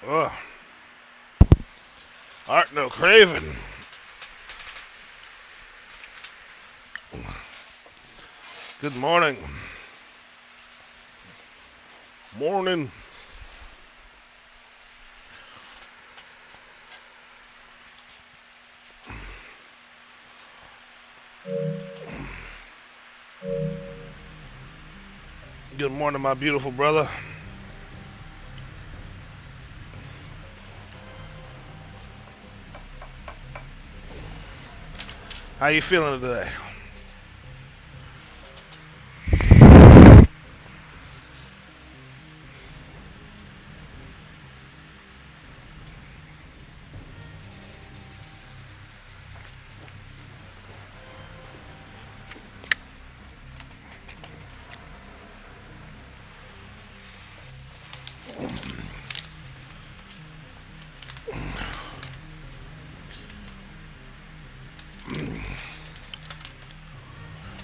Ugh. Art no craving. Good morning. Morning. Good morning, my beautiful brother. How you feeling today?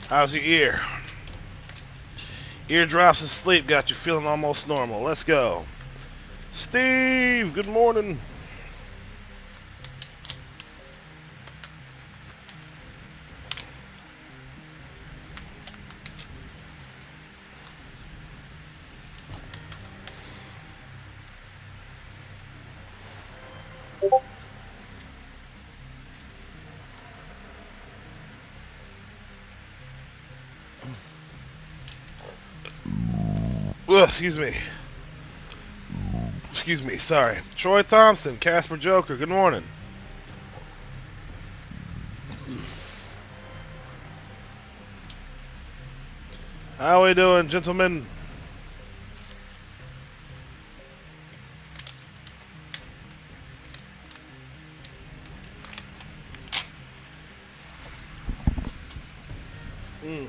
How's your ear? Eardrops and sleep got you feeling almost normal. Let's go. Steve, good morning. Ugh, excuse me. Excuse me, sorry. Troy Thompson, Casper Joker, good morning. How we doing, gentlemen? Mm.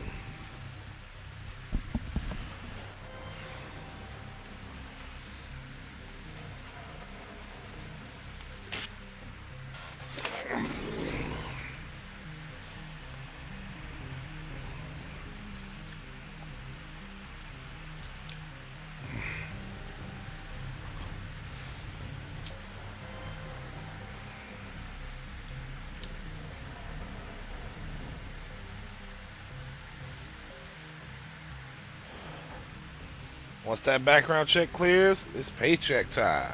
Once that background check clears, it's paycheck time.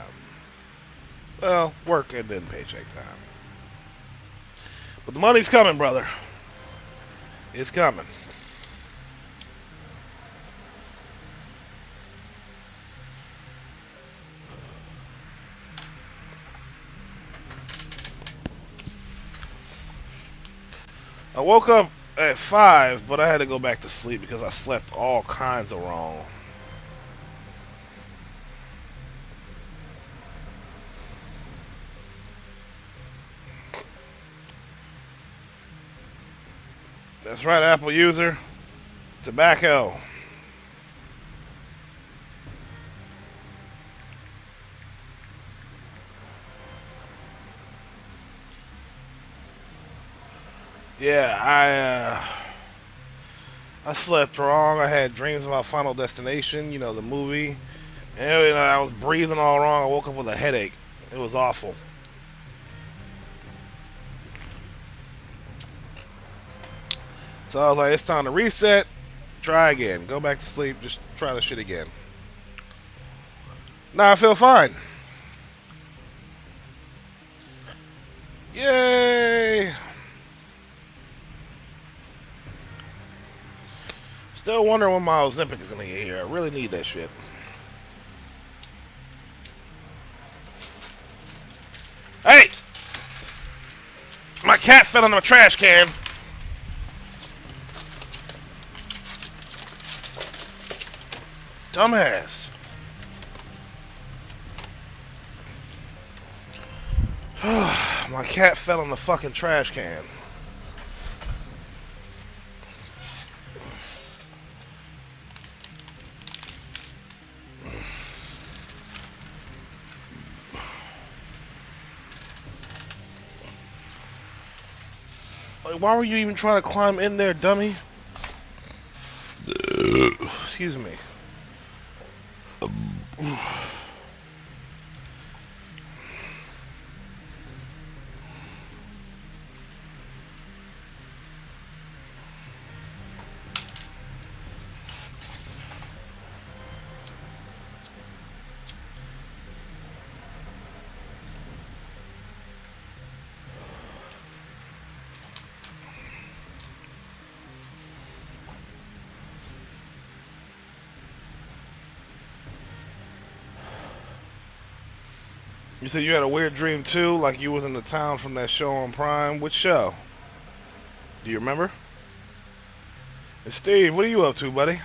Well, work and then paycheck time. But the money's coming, brother. It's coming. I woke up at 5, but I had to go back to sleep because I slept all kinds of wrong. That's right, Apple user. Tobacco. Yeah, I slept wrong. I had dreams about Final Destination, the movie. And I was breathing all wrong. I woke up with a headache. It was awful. So I was like, it's time to reset. Try again. Go back to sleep. Just try the shit again. Now I feel fine. Yay! Still wondering when my Ozempic is gonna get here. I really need that shit. Hey! My cat fell into a trash can. Dumbass. My cat fell in the fucking trash can. Like, why were you even trying to climb in there, dummy? Excuse me. You said you had a weird dream too, like you was in the town from that show on Prime. Which show? Do you remember? Hey, Steve, what are you up to, buddy?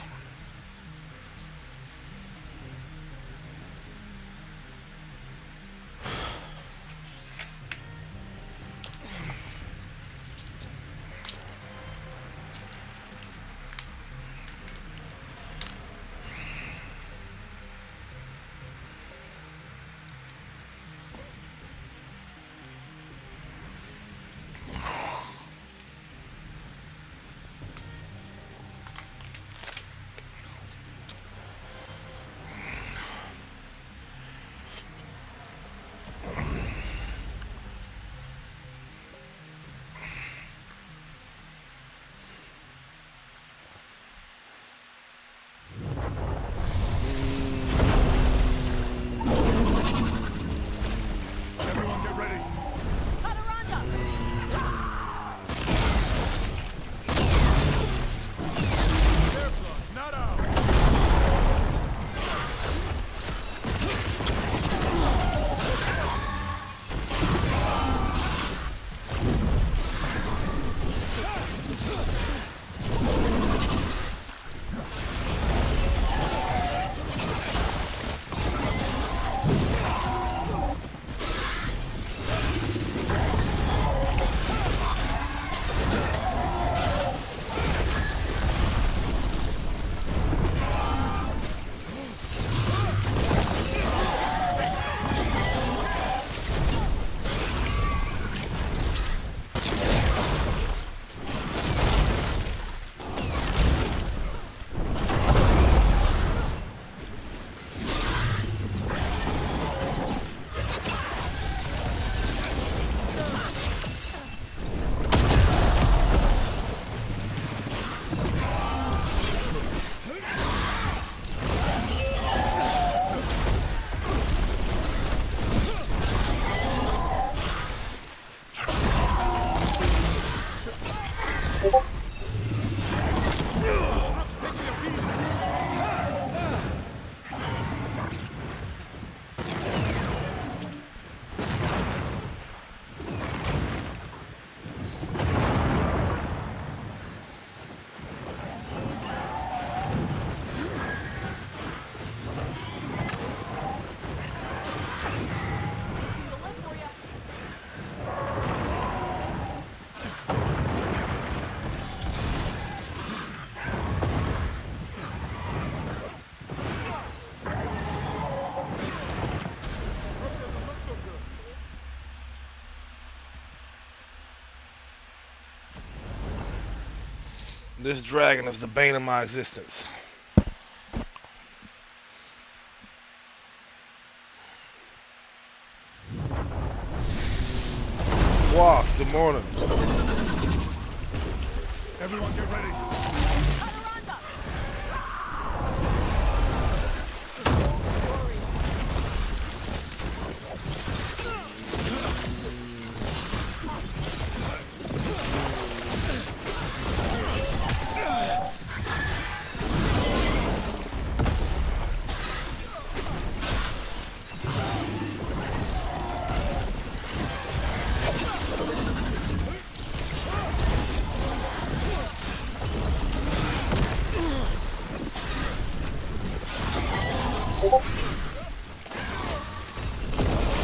This dragon is the bane of my existence. Waff, good morning. Everyone get ready.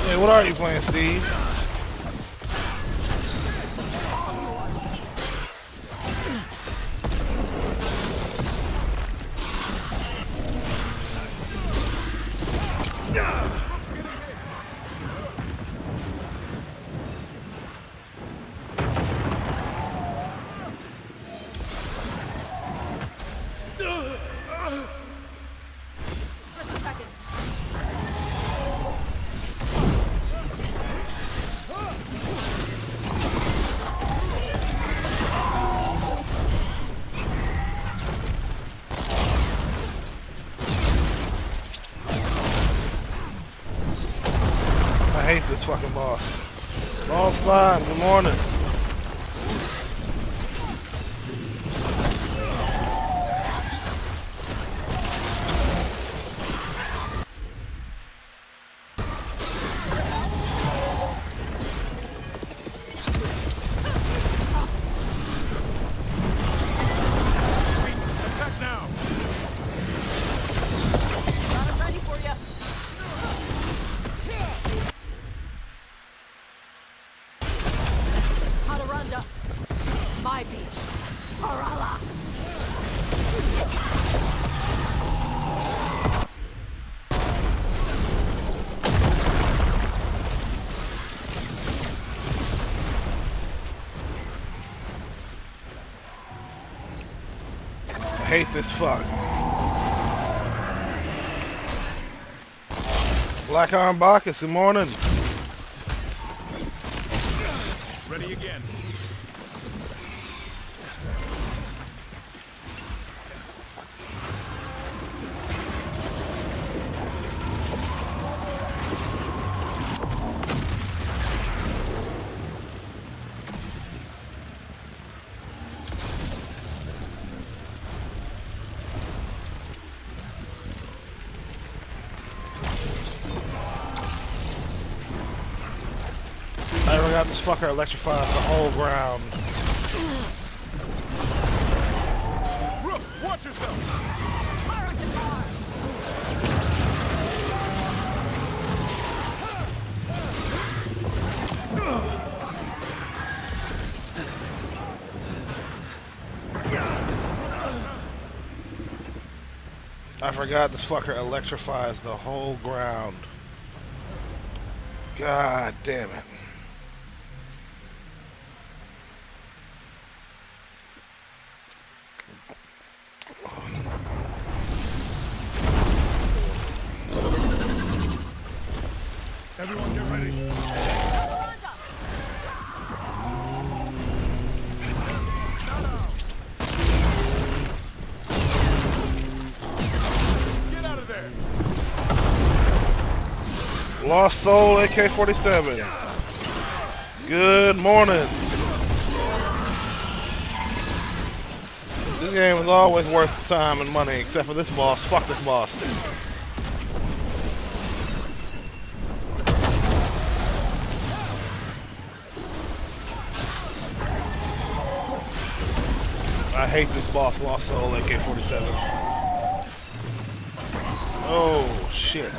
Hey, what are you playing, Steve? hate this fucking boss. Boss time, good morning. Attack now! Got it ready for you. Hadaranda. My beach. Tarala. I hate this fuck. Black Iron Bacchus, good morning. Ready again. I forgot this fucker electrifies the whole ground. Roof, watch yourself! Fire at the car. I forgot this fucker electrifies the whole ground. God damn it. Everyone get ready. Hadaranda. Get out of there! Lost Soul AK-47. Good morning. This game is always worth time and money, except for this boss. Fuck this boss. I hate this boss, Lost Soul AK-47. Oh, shit.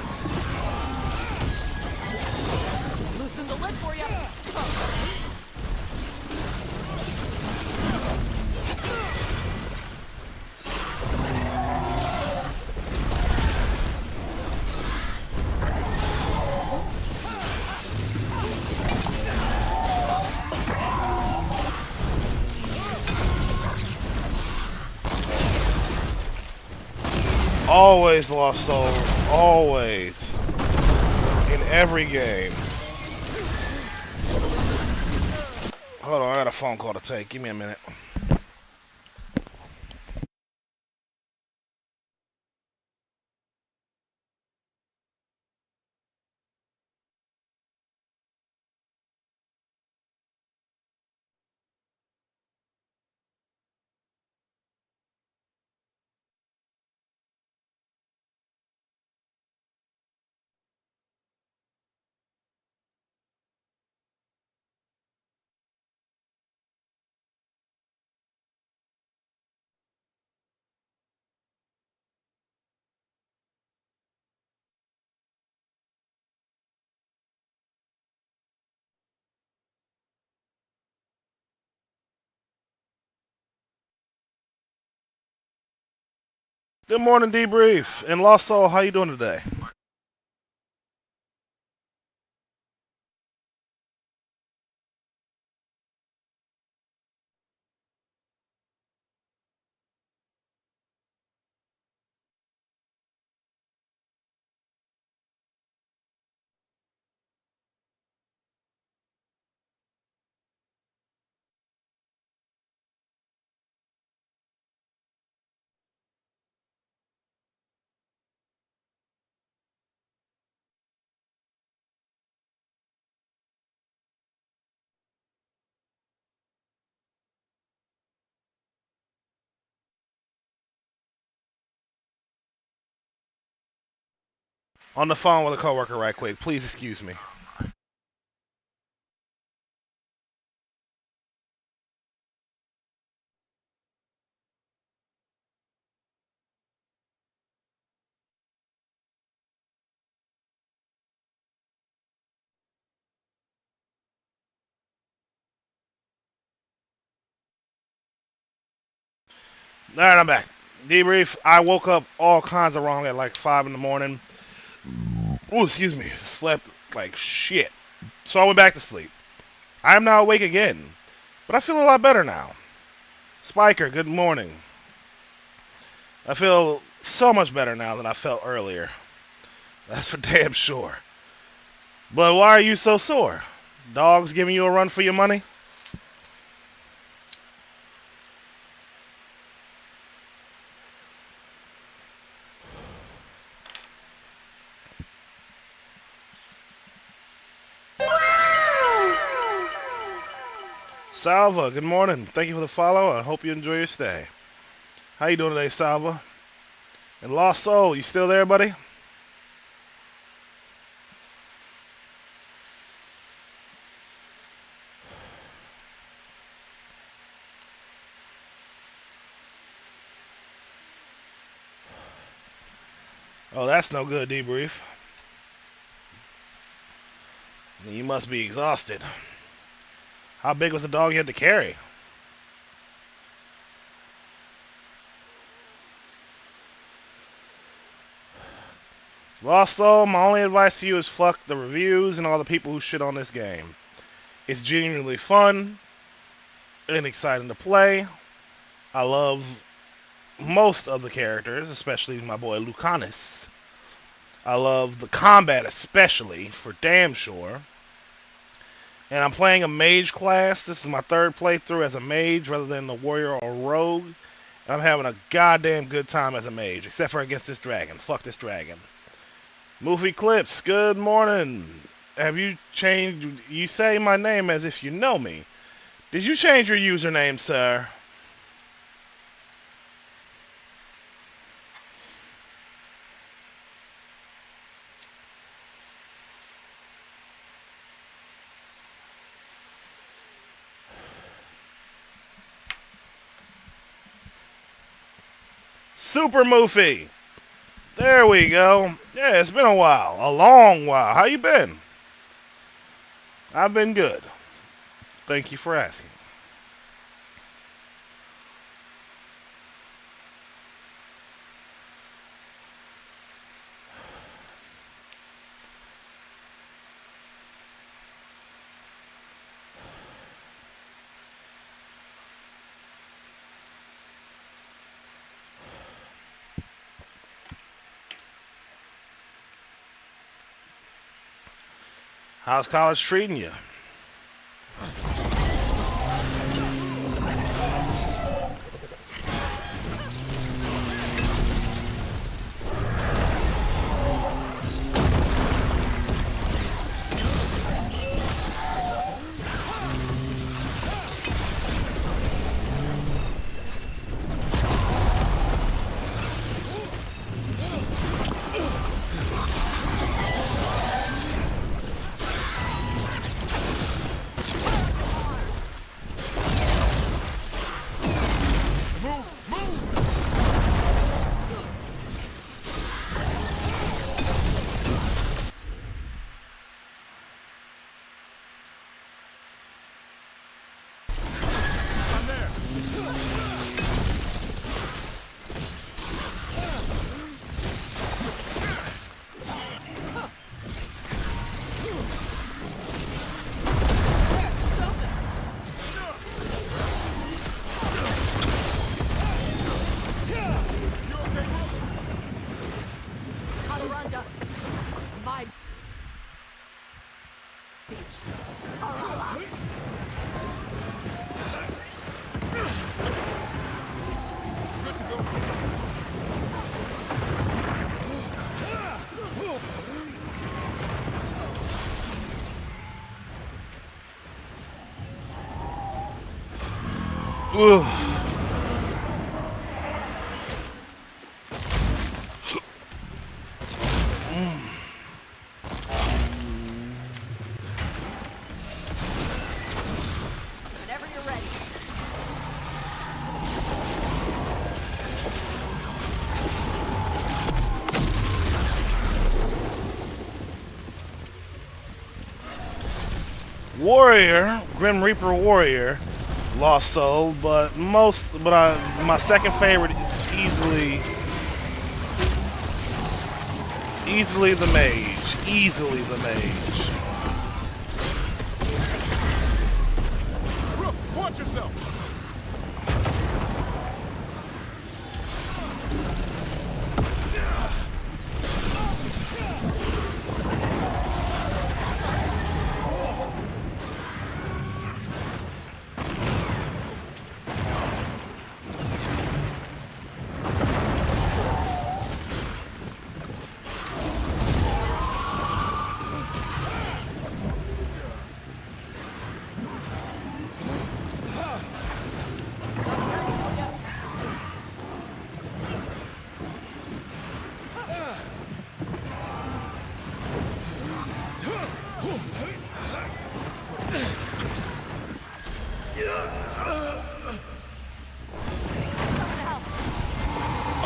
Loosen the lid for you. Always Lost Soul. Always. In every game. Hold on, I got a phone call to take. Give me a minute. Good morning, debrief. And Lost Soul, how you doing today? On the phone with a coworker right quick. Please excuse me. All right, I'm back. Debrief. I woke up all kinds of wrong at like 5 in the morning. Oh, excuse me. Slept like shit. So I went back to sleep. I am now awake again. But I feel a lot better now. Spiker, good morning. I feel so much better now than I felt earlier. That's for damn sure. But why are you so sore? Dogs giving you a run for your money? Salva, good morning. Thank you for the follow. I hope you enjoy your stay. How you doing today, Salva? And Lost Soul, you still there, buddy? Oh, that's no good, debrief. You must be exhausted. How big was the dog you had to carry? Lost Soul, my only advice to you is fuck the reviews and all the people who shit on this game. It's genuinely fun and exciting to play. I love most of the characters, especially my boy Lucanus. I love the combat especially, for damn sure. And I'm playing a mage class. This is my third playthrough as a mage rather than the warrior or rogue. And I'm having a goddamn good time as a mage, except for against this dragon. Fuck this dragon. Movie Clips, good morning. Have you changed? You say my name as if you know me. Did you change your username, sir? Super Moofy. There we go. Yeah, it's been a while. A long while. How you been? I've been good. Thank you for asking. How's college treating you? Ugh. Warrior, Grim Reaper Warrior, Lost Soul, but my second favorite is easily the Mage. Easily the Mage. Roof, watch yourself.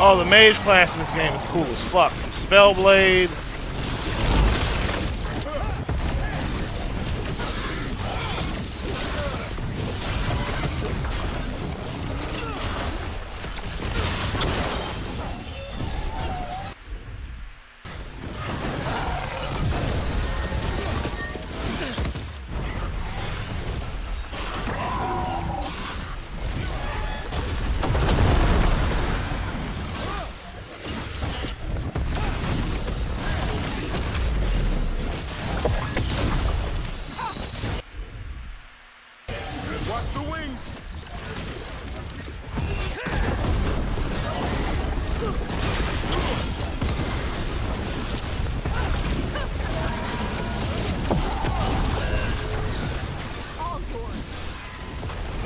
Oh, the Mage class in this game is cool as fuck. Spellblade. Watch the wings. All yours.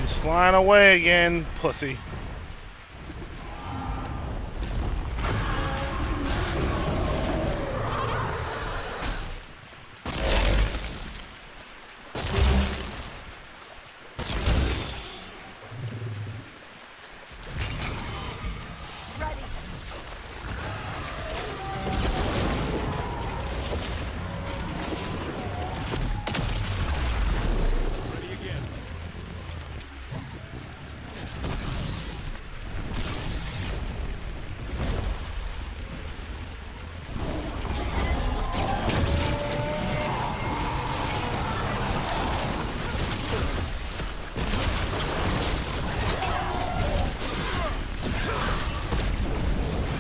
He's flying away again, pussy. Ready. Ready again.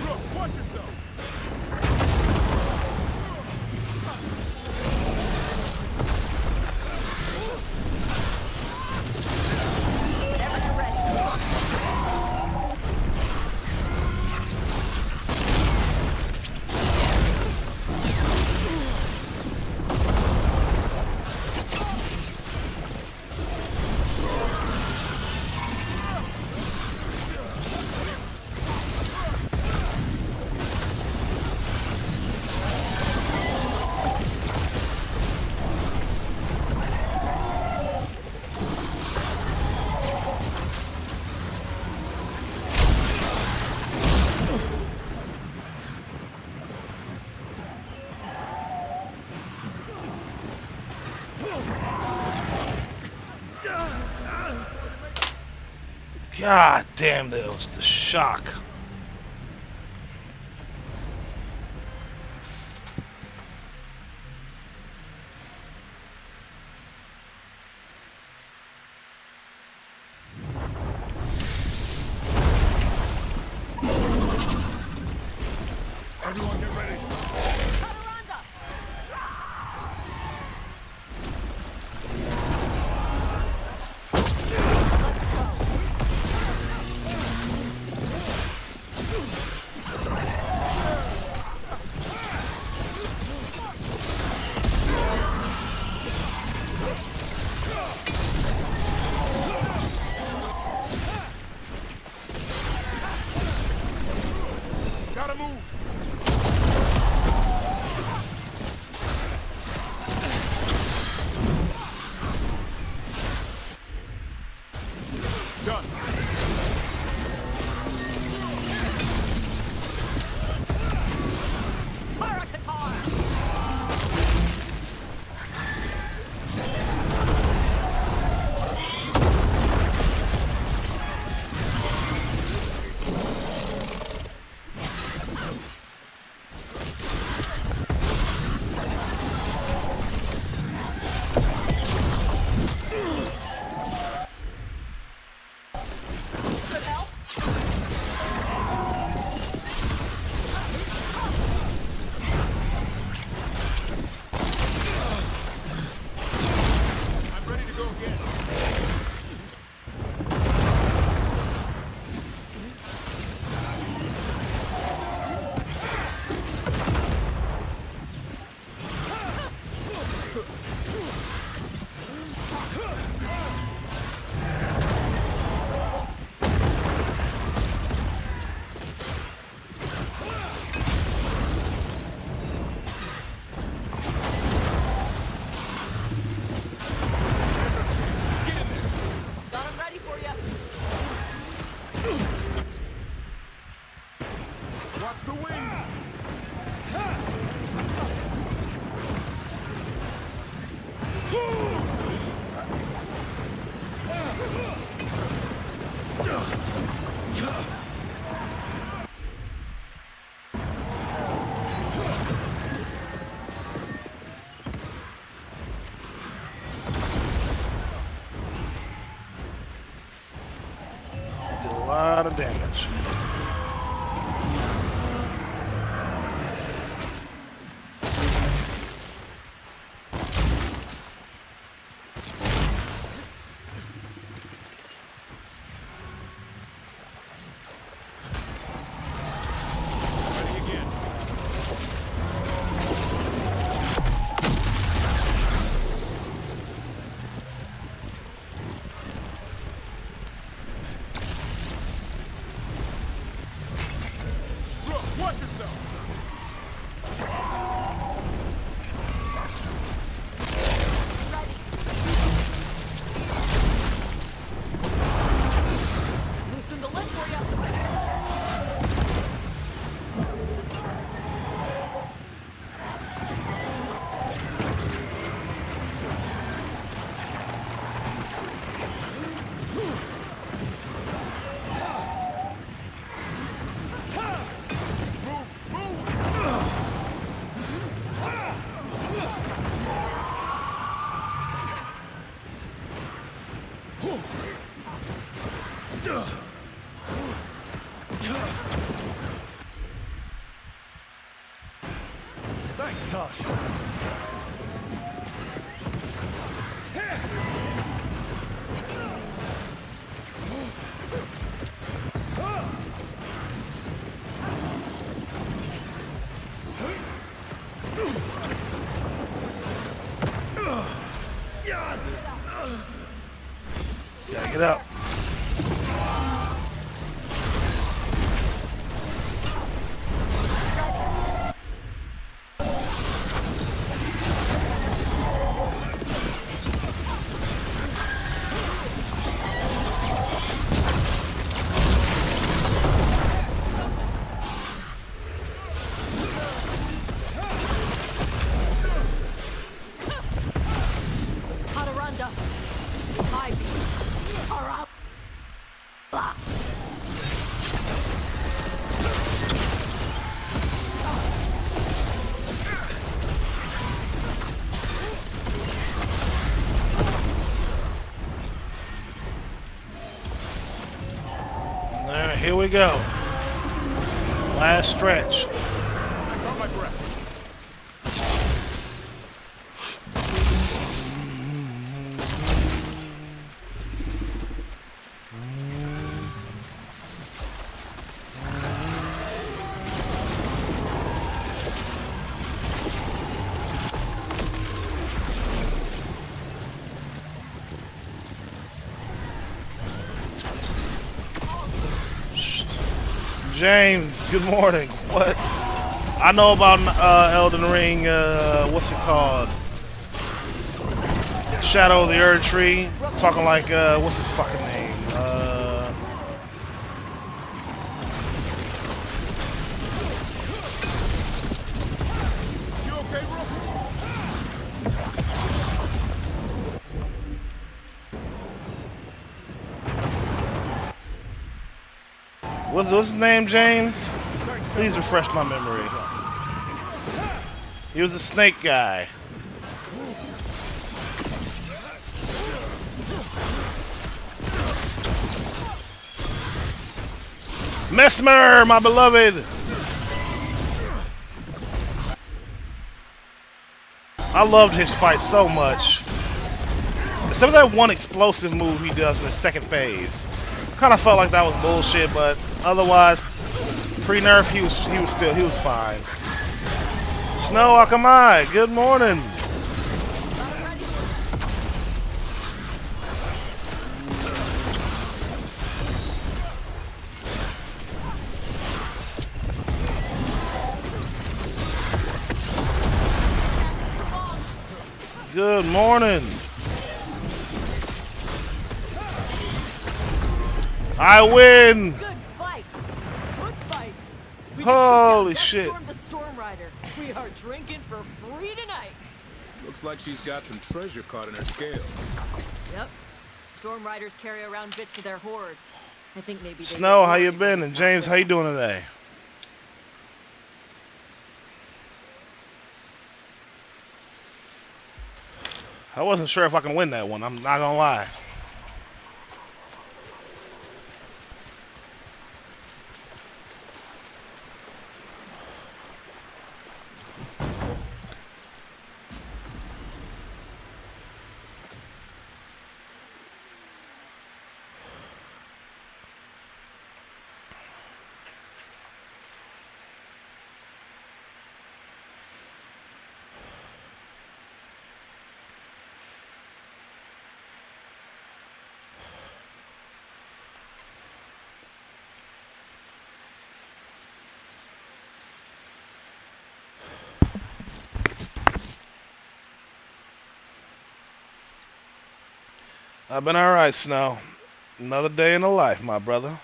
Roof, watch yourself. Whenever you're ready. God damn, that was the shock. Everyone get ready. Chaturanga. Let's go. Got him ready for you. Watch the wings. Did a lot of damage. Ready again. Look, watch yourself. Ready. Loosen the lid for you. Thanks, Tosh. Gotta get up. Ataranda. My beast. Ara. Alright, here we go. Last stretch. I caught my breath. James, good morning. What? I know about Elden Ring, what's it called? Shadow of the Erd Tree. Talking like, what's his fucking name? You okay, bro? What's his name, James? Thanks, Please refresh my memory. He was a snake guy. Mesmer, my beloved. I loved his fight so much. Except for that one explosive move he does in the second phase. Kind of felt like that was bullshit, but otherwise, pre-nerf, he was fine. Snow Akamai, good morning. Got him ready. Good morning. I win. Good fight. Good fight. We just took Holy down shit. Storm the Storm Rider. We are drinking for free tonight. Looks like she's got some treasure caught in her scales. Yep. Storm Riders carry around bits of their hoard. I think maybe they Snow, get how you worried when been? it's And not James, with how you them. doing today? I wasn't sure if I can win that one. I'm not gonna lie. I've been alright, Snow. Another day in the life, my brother.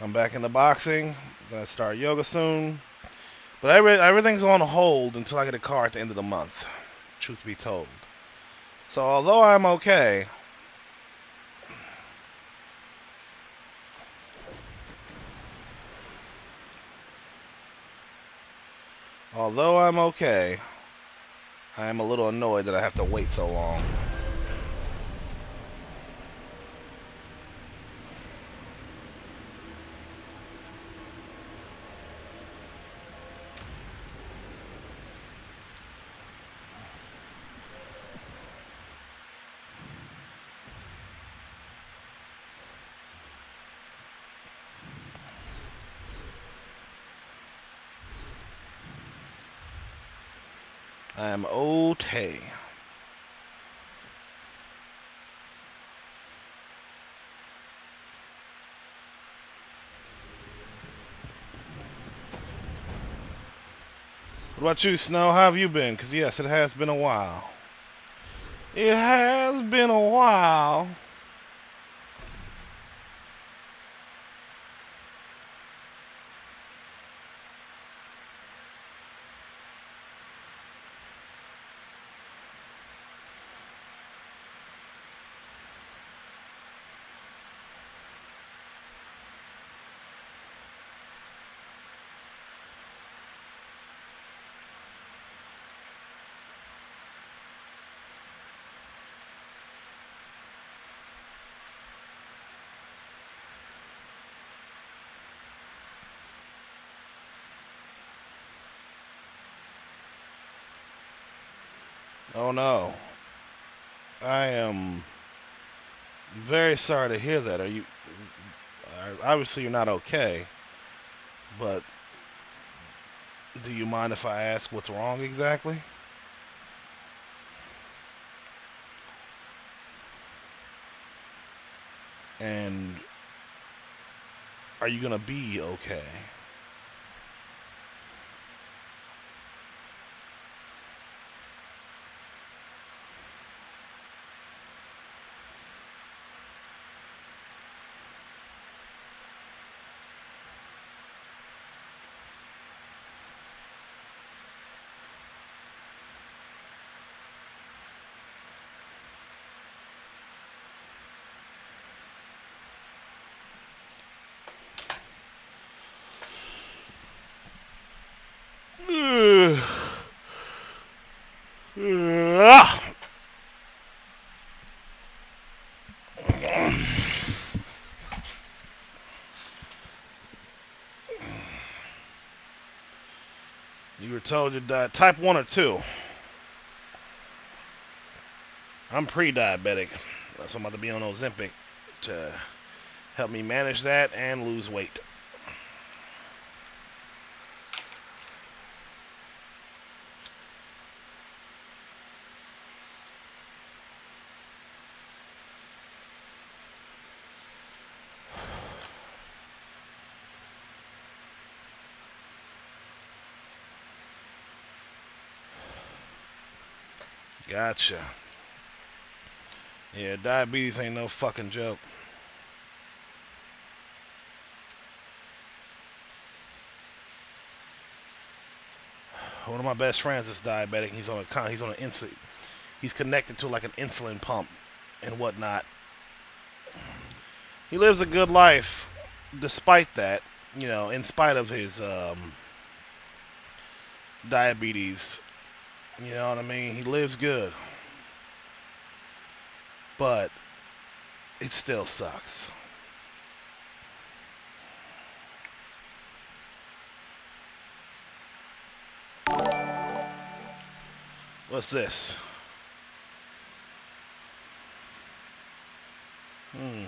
I'm back into boxing. Gonna start yoga soon. But everything's on hold until I get a car at the end of the month. Truth be told. So although I'm okay, I am a little annoyed that I have to wait so long. I am okay. What about you, Snow? How have you been? Because, yes, it has been a while. It has been a while. Oh, no. I am very sorry to hear that. Obviously, you're not okay. But do you mind if I ask what's wrong exactly? And are you gonna be okay? You were told you died type 1 or 2. I'm pre-diabetic. That's why I'm about to be on Ozempic to help me manage that and lose weight. Gotcha. Yeah, diabetes ain't no fucking joke. One of my best friends is diabetic. He's on an insulin. He's connected to like an insulin pump and whatnot. He lives a good life, despite that. You know, in spite of his diabetes. You know what I mean? He lives good, but it still sucks. What's this? Hmm.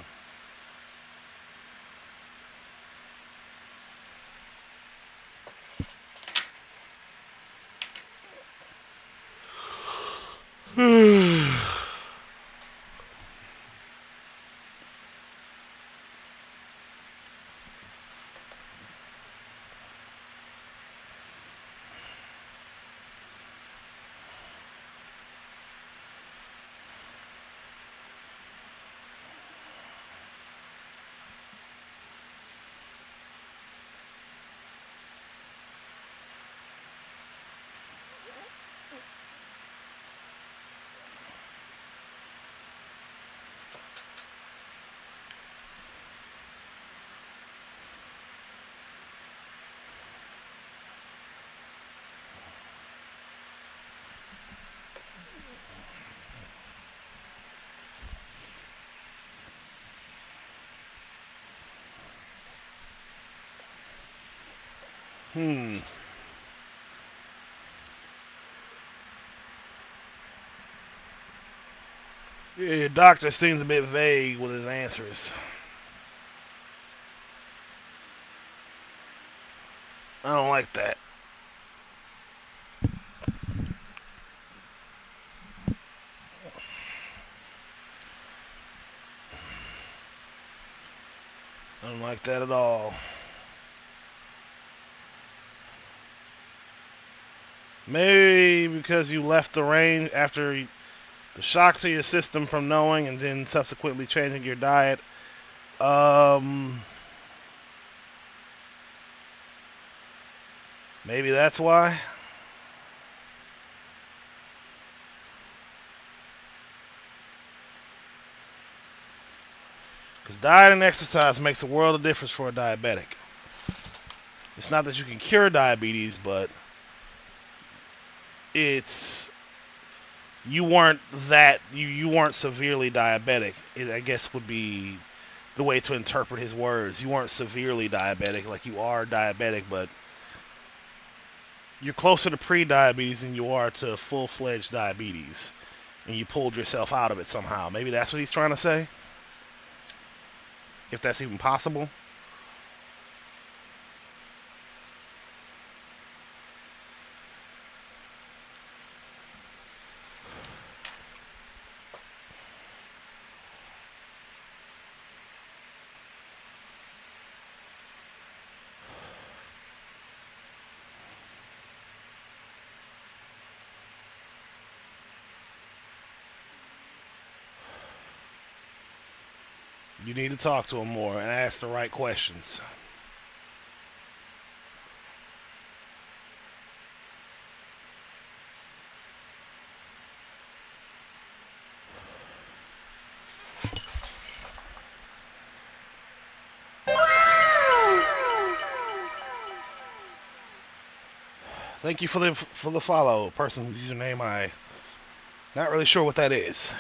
Hmm. Yeah, doctor seems a bit vague with his answers. I don't like that. I don't like that at all. Maybe because you left the range after the shock to your system from knowing and then subsequently changing your diet. Um, Maybe that's why. Because diet and exercise makes a world of difference for a diabetic. It's not that you can cure diabetes, but it's you weren't severely diabetic. I guess would be the way to interpret his words. You weren't severely diabetic, like you are diabetic, but you're closer to pre-diabetes than you are to full-fledged diabetes, and you pulled yourself out of it somehow. Maybe that's what he's trying to say, if that's even possible. You need to talk to him more and ask the right questions. Thank you for the follow, person whose username I not really sure what that is.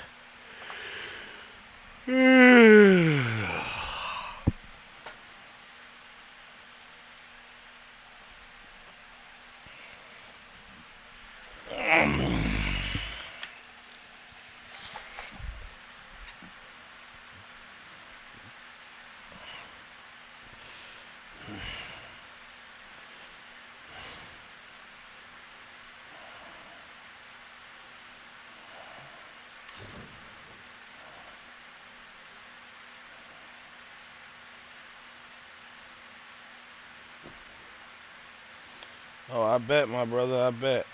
Oh, I bet, my brother, I bet.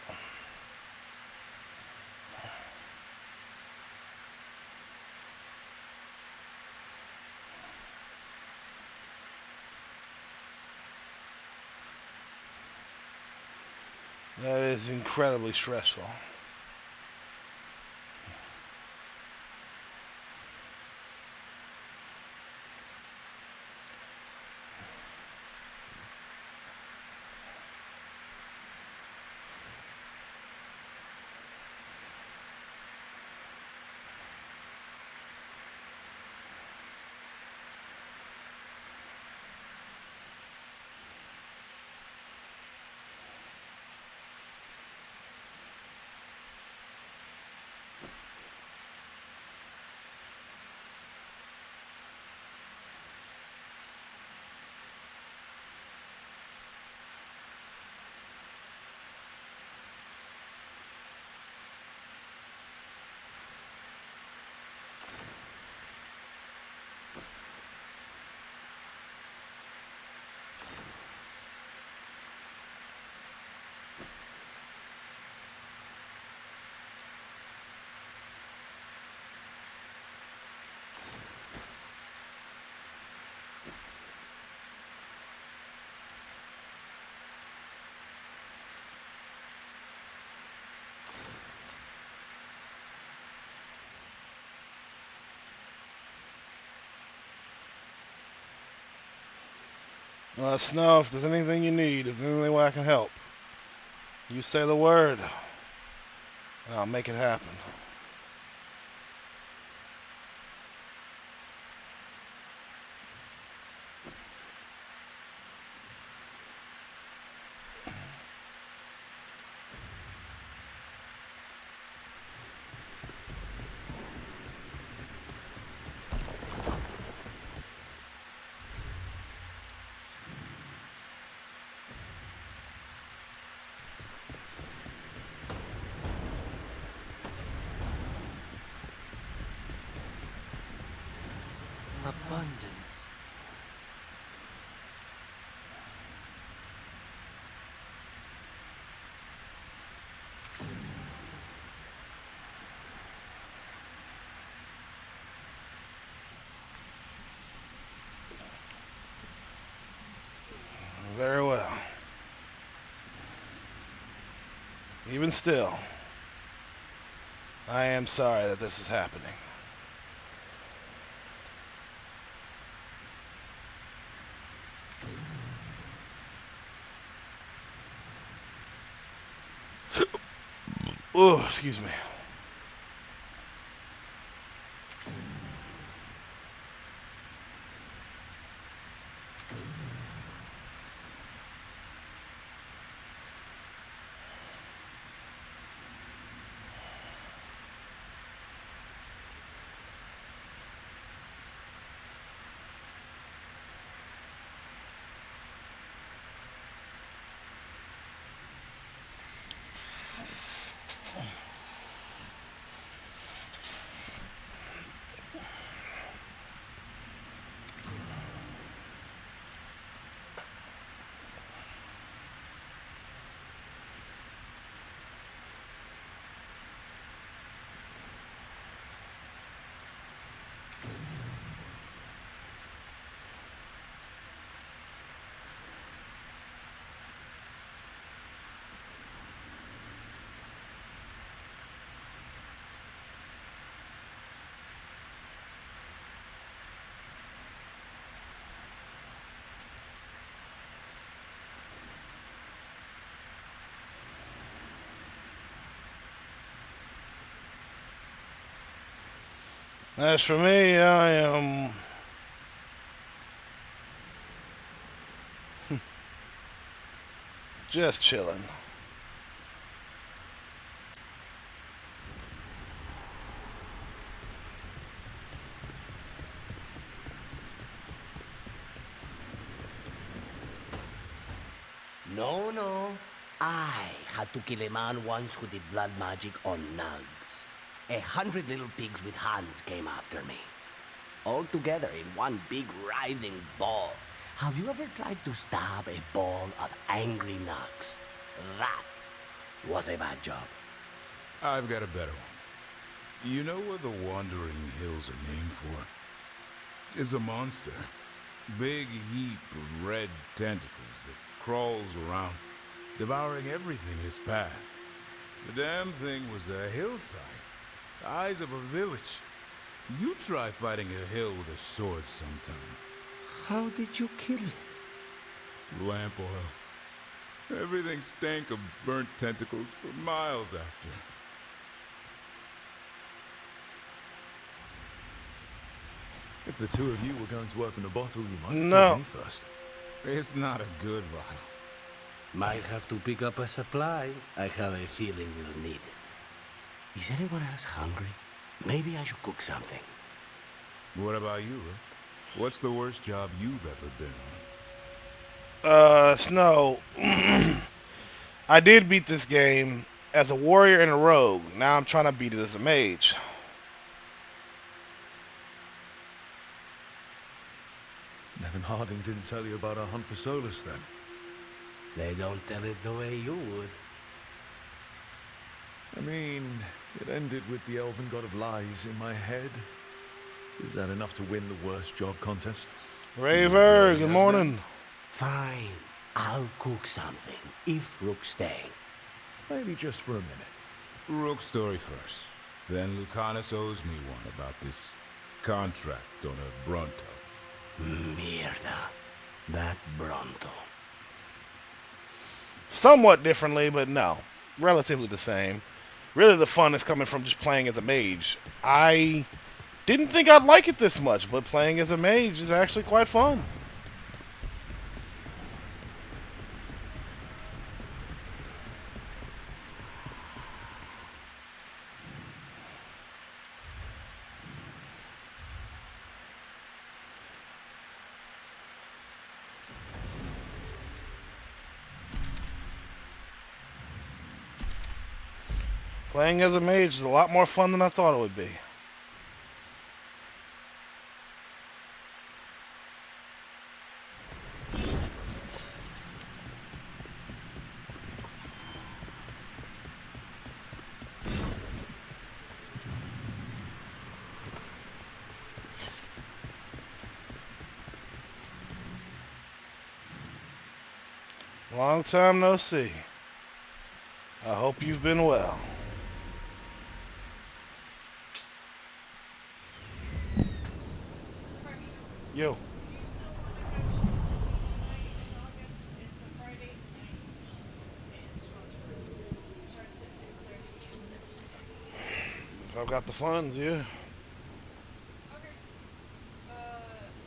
That is incredibly stressful. Let us know if there's anything you need, if there's anything where I can help. You say the word, and I'll make it happen. Abundance. Very well. Even still, I am sorry that this is happening. Oh, excuse me. As for me, I am just chilling. No. I had to kill a man once who did blood magic on nugs. 100 little pigs with hands came after me. All together in one big writhing ball. Have you ever tried to stab a ball of angry nugs? That was a bad job. I've got a better one. You know what the Wandering Hills are named for? It's a monster. Big heap of red tentacles that crawls around devouring everything in its path. The damn thing was a hillside, the eyes of a village. You try fighting a hill with a sword sometime. How did you kill it? Lamp oil. Everything stank of burnt tentacles for miles after. If the two of you were going to open a bottle, you might have No. told me first. It's not a good bottle. Might have to pick up a supply. I have a feeling we'll need it. Is anyone else hungry? Maybe I should cook something. What about you, Rick? What's the worst job you've ever been on? Snow. I did beat this game as a warrior and a rogue. Now I'm trying to beat it as a mage. Nevin Harding didn't tell you about our hunt for Solus then. They don't tell it the way you would. I mean, it ended with the elven god of lies in my head. Is that enough to win the worst job contest? Raver, good morning. Fine. I'll cook something, if Rook's staying. Maybe just for a minute. Rook's story first. Then Lucanus owes me one about this contract on a Bronto. Mierda. That Bronto. Somewhat differently, but no. Relatively the same. Really the fun is coming from just playing as a mage. I didn't think I'd like it this much, but playing as a mage is actually quite fun. Playing as a mage is a lot more fun than I thought it would be. Long time no see. I hope you've been well. Yo. If I've got the funds, yeah. Okay.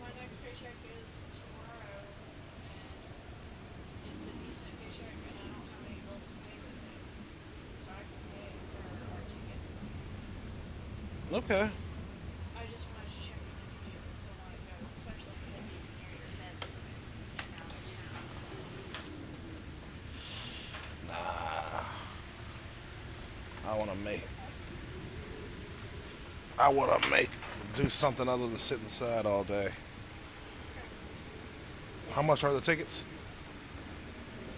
My next paycheck is tomorrow, and it's a decent paycheck, and I don't have any bills to pay with it, so I can pay for our tickets. Okay. I just wanted to check in if you would still want to go, especially if you live near your bed and out of town. Nah. I want to do something other than sit inside all day. How much are the tickets?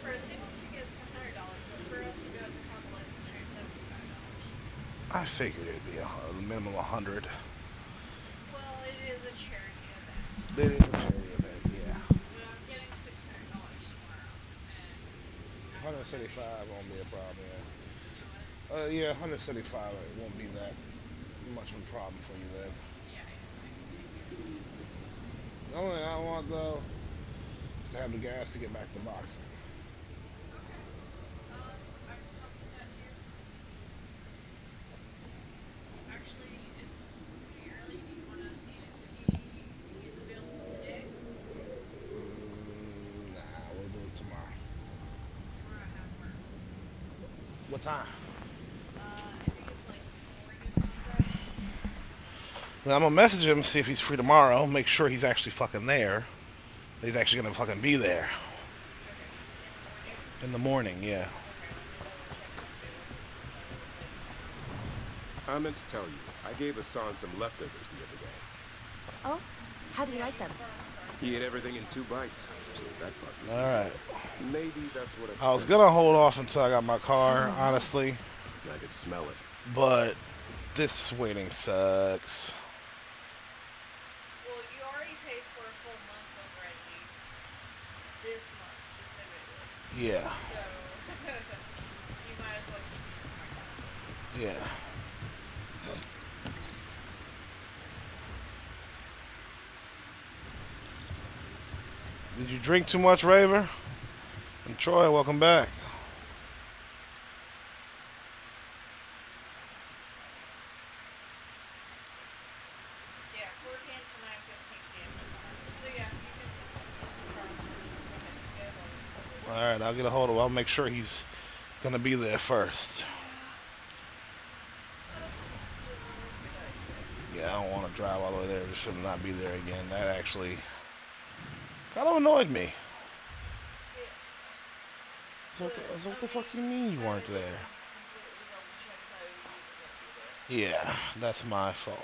For a single ticket, it's $100, but for us to go as a couple, it's $175. I figured it'd be a minimum 100. Well, it is a charity event, It is a charity event, yeah. but I'm getting $600 tomorrow, and 175 won't be a problem, yeah. Yeah, 175 it won't be that much of a problem for you then. The only thing I want though is to have the gas to get back to boxing. I can help with that too. Actually, it's pretty early. Do you want to see if he's available today? Nah, we'll do it tomorrow. Tomorrow I have work. What time? I think it's like 4 to sunset. Then I'm gonna message him, see if he's free tomorrow, make sure he's actually fucking there. That he's actually gonna fucking be there. Okay. In the morning, yeah. I meant to tell you, I gave Hassan some leftovers the other day. Oh, how do you like them? He ate everything in 2 bites, so that part was easy. Alright. Maybe that's what I was upsets- gonna hold off until I got my car, honestly. I could smell it. But this waiting sucks. Well, you already paid for a full month over at Leap. This month specifically. Yeah. So Yeah. Did you drink too much, Raver? And Troy, welcome back. Yeah, 4 cans to 9:15 p.m. So yeah, you can. All right, I'll get a hold of him. I'll make sure he's gonna be there first. Yeah, I don't want to drive all the way there. Just should not be there again. That actually kind of annoyed me. So what the fuck you mean you weren't there? Yeah, that's my fault.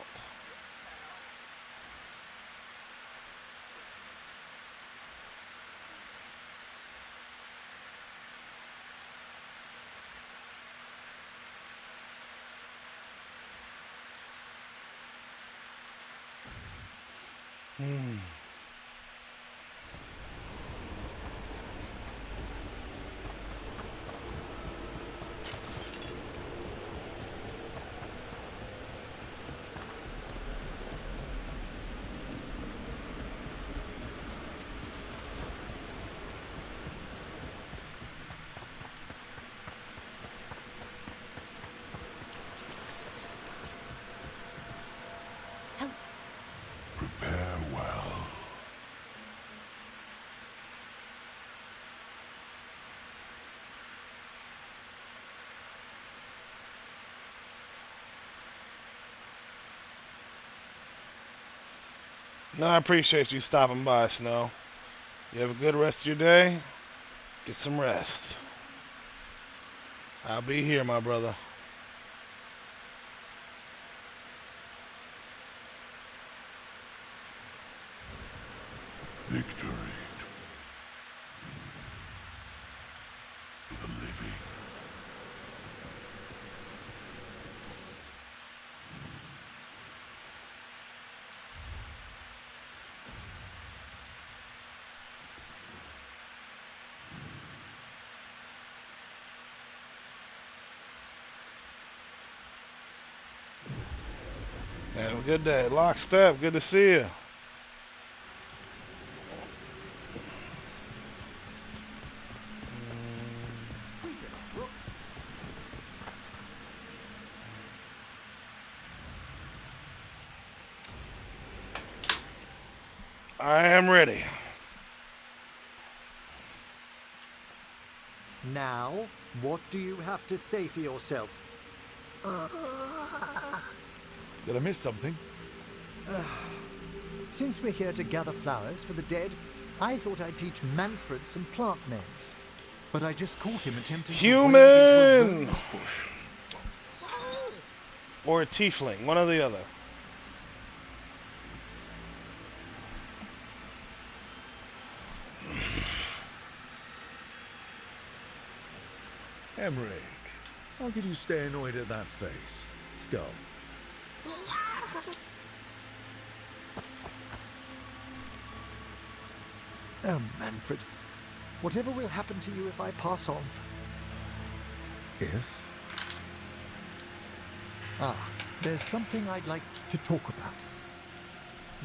Prepare well. No, I appreciate you stopping by, Snow. You have a good rest of your day. Get some rest. I'll be here, my brother. Victory to the living. Have a good day. Lockstep, good to see you. I am ready. Now, what do you have to say for yourself? Did I miss something? Since we're here to gather flowers for the dead, I thought I'd teach Manfred some plant names. But I just caught him attempting to wade into a Human! rose bush. Or a tiefling, one or the other. Emmerich, how could you stay annoyed at that face? Skull. Oh, Manfred. Whatever will happen to you if I pass on? If? Ah, there's something I'd like to talk about.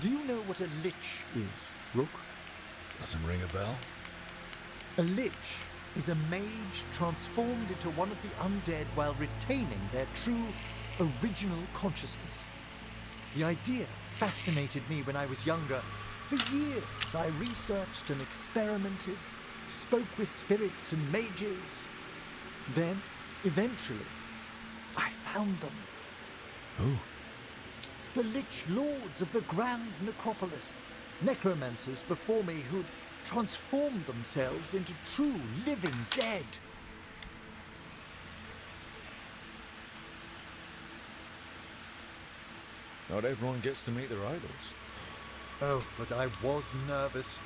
Do you know what a lich is, Rook? Doesn't ring a bell? A lich is a mage transformed into one of the undead while retaining their true, original consciousness. The idea fascinated me when I was younger. For years, I researched and experimented, spoke with spirits and mages. Then, eventually, I found them. Who? The Lich Lords of the Grand Necropolis. Necromancers before me who'd transformed themselves into true living dead. Not everyone gets to meet their idols. Oh, but I was nervous.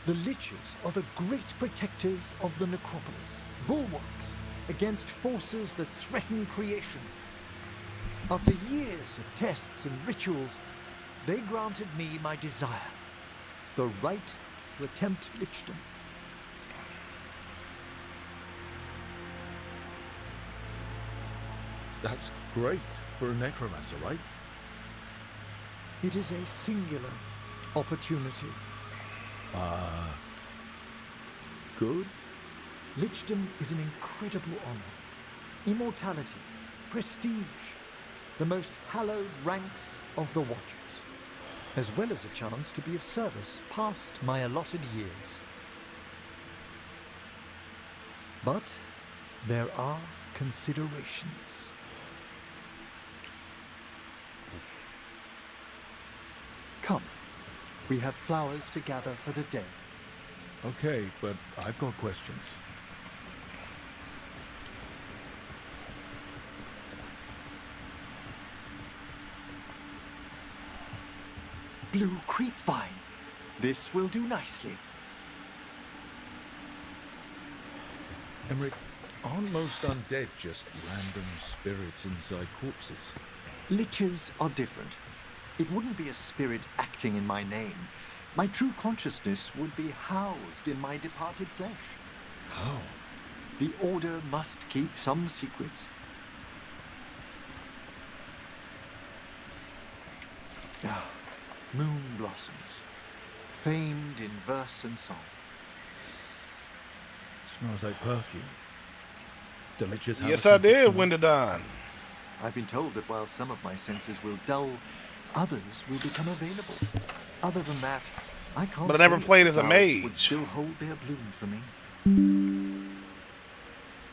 The Liches are the great protectors of the Necropolis, bulwarks against forces that threaten creation. After years of tests and rituals, they granted me my desire, the right to attempt lichdom. That's great for a necromancer, right? It is a singular opportunity. Good? Lichdom is an incredible honor. Immortality, prestige, the most hallowed ranks of the Watchers, as well as a chance to be of service past my allotted years. But there are considerations. Come, we have flowers to gather for the dead. Okay, but I've got questions. Blue creepvine. This will do nicely. Emmerich, aren't most undead just random spirits inside corpses? Liches are different. It wouldn't be a spirit acting in my name. My true consciousness would be housed in my departed flesh. How? The Order must keep some secrets. Ah, moon blossoms, famed in verse and song. Smells like perfume. Do liches have Yes, a I sense of did, smell? Windadon. I've been told that while some of my senses will dull, others will become available. Other than that, I can't. But I never say if played the as a flowers mage. Would still hold their bloom for me.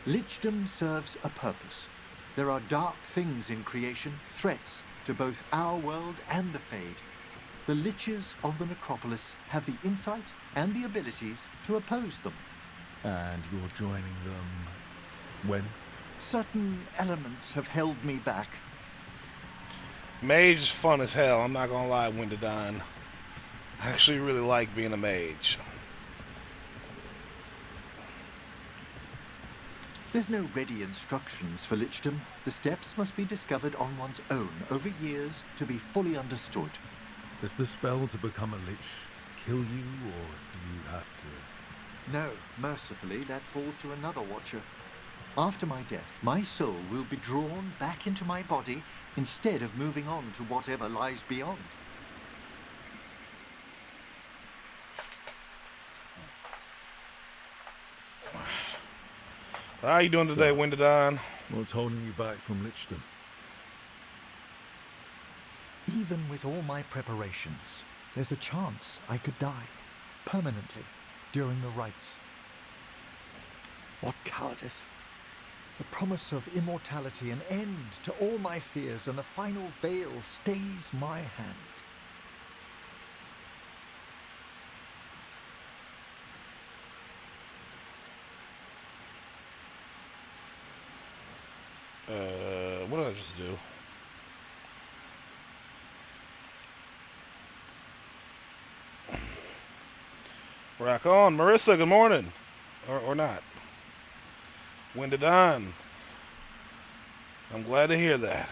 Lichdom serves a purpose. There are dark things in creation, threats to both our world and the Fade. The Liches of the Necropolis have the insight and the abilities to oppose them. And you're joining them when? Certain elements have held me back. Mage is fun as hell. I'm not gonna lie, Windadon. I actually really like being a mage. There's no ready instructions for Lichdom. The steps must be discovered on one's own over years to be fully understood. Does the spell to become a lich kill you, or do you have to? No, mercifully, that falls to another Watcher. After my death, my soul will be drawn back into my body instead of moving on to whatever lies beyond. How you doing today, Windadon? What's holding you back from lichdom? Even with all my preparations, there's a chance I could die permanently during the rites. What cowardice! The promise of immortality, an end to all my fears, and the final veil stays my hand. What did I just do? Rock on. Marissa, good morning. Or not. Windadon. I'm glad to hear that.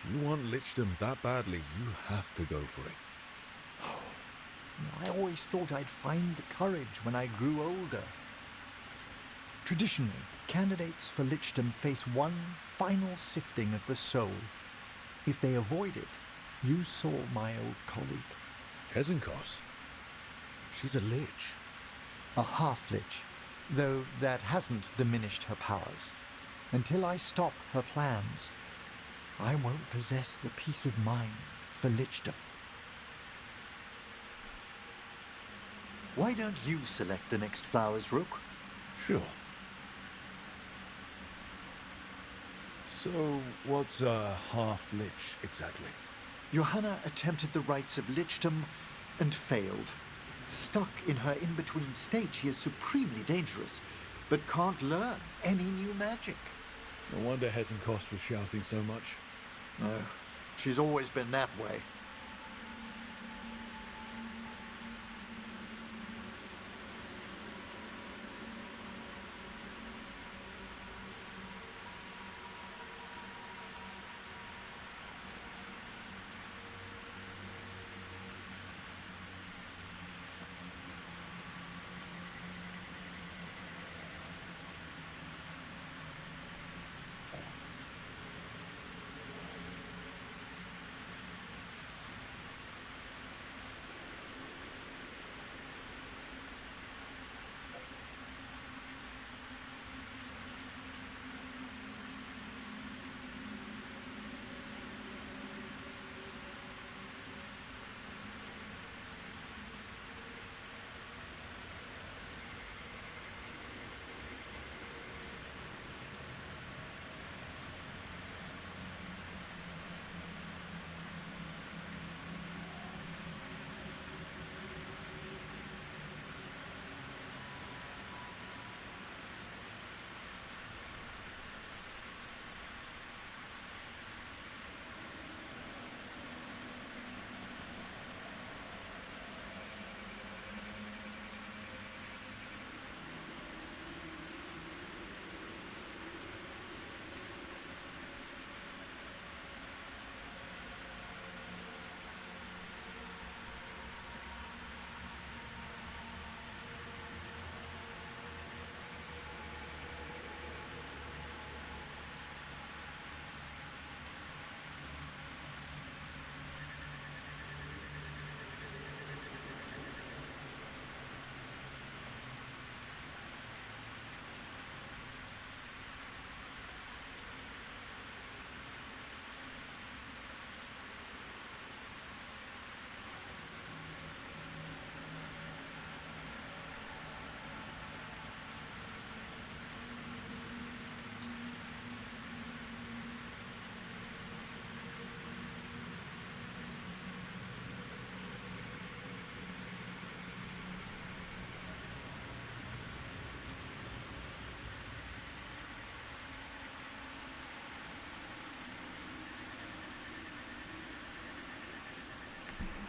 If you want lichdom that badly, you have to go for it. I always thought I'd find the courage when I grew older. Traditionally, candidates for lichdom face one final sifting of the soul. If they avoid it, you saw my old colleague. Hezenkos? She's a lich. A half-lich, though that hasn't diminished her powers. Until I stop her plans, I won't possess the peace of mind for lichdom. Why don't you select the next flowers, Rook? Sure. So, what's a half-lich exactly? Johanna attempted the rites of lichdom and failed. Stuck in her in-between state, she is supremely dangerous, but can't learn any new magic. No wonder Hesenkost was shouting so much. No, she's always been that way.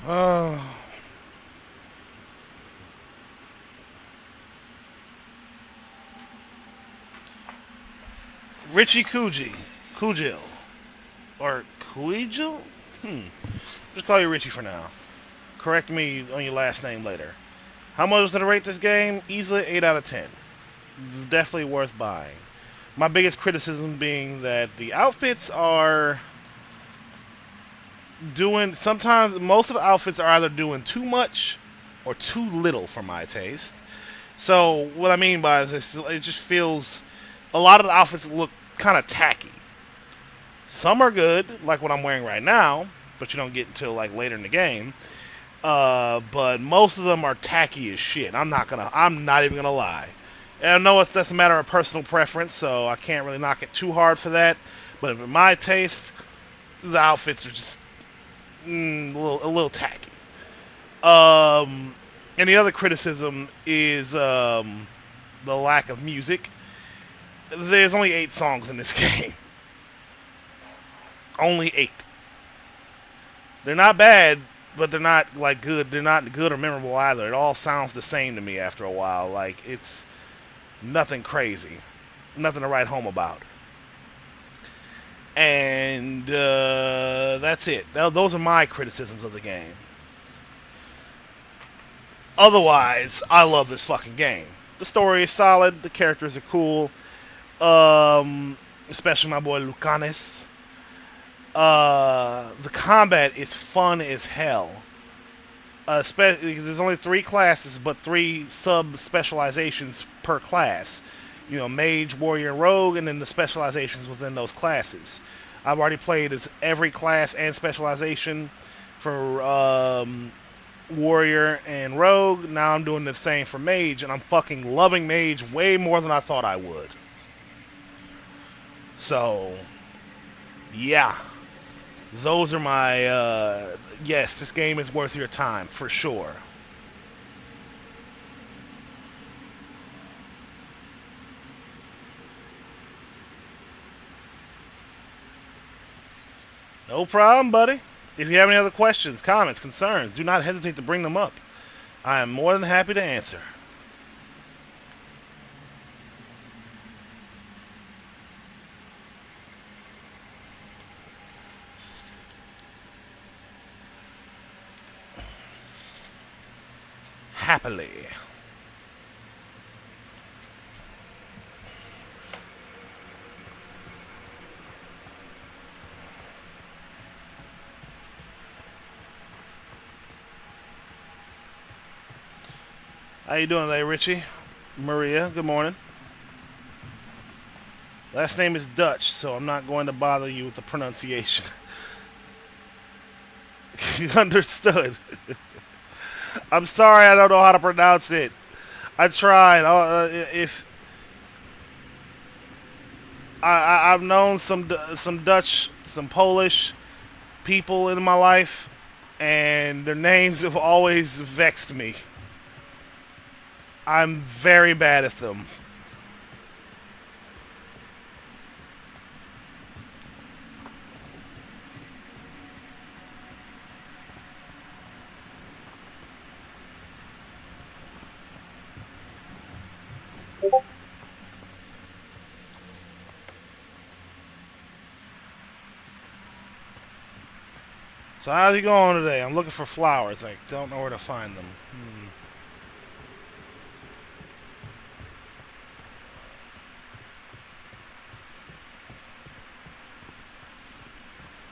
Oh. Richie Kujil. Or Cuijil? Just call you Richie for now. Correct me on your last name later. How much did I rate this game? Easily 8 out of 10. Definitely worth buying. My biggest criticism being that the outfits are doing, sometimes most of the outfits are either doing too much or too little for my taste. So what I mean by this, it just feels, a lot of the outfits look kind of tacky. Some are good, like what I'm wearing right now, but you don't get until like later in the game. But most of them are tacky as shit. I'm not even gonna lie. And I know that's a matter of personal preference, so I can't really knock it too hard for that. But in my taste, the outfits are just a little tacky. And the other criticism is the lack of music. There's only 8 songs in this game. Only 8. They're not bad, but they're not like good. They're not good or memorable either. It all sounds the same to me after a while. Like, it's nothing crazy, nothing to write home about. And that's it. Those are my criticisms of the game. Otherwise, I love this fucking game. The story is solid. The characters are cool. Especially my boy Lucanis. The combat is fun as hell. Especially because there's only 3 classes, but 3 sub-specializations per class. you know, mage, warrior, and rogue, and then the specializations within those classes. I've already played as every class and specialization for warrior and rogue. Now I'm doing the same for mage, and I'm fucking loving mage way more than I thought I would. So, yeah. Those are my, yes, this game is worth your time, for sure. No problem, buddy. If you have any other questions, comments, concerns, do not hesitate to bring them up. I am more than happy to answer. Happily. How you doing today, Richie? Maria, good morning. Last name is Dutch, so I'm not going to bother you with the pronunciation. Understood. I'm sorry, I don't know how to pronounce it. I tried. If I've known some Dutch, some Polish people in my life, and their names have always vexed me. I'm very bad at them. So how's it going today? I'm looking for flowers. I don't know where to find them.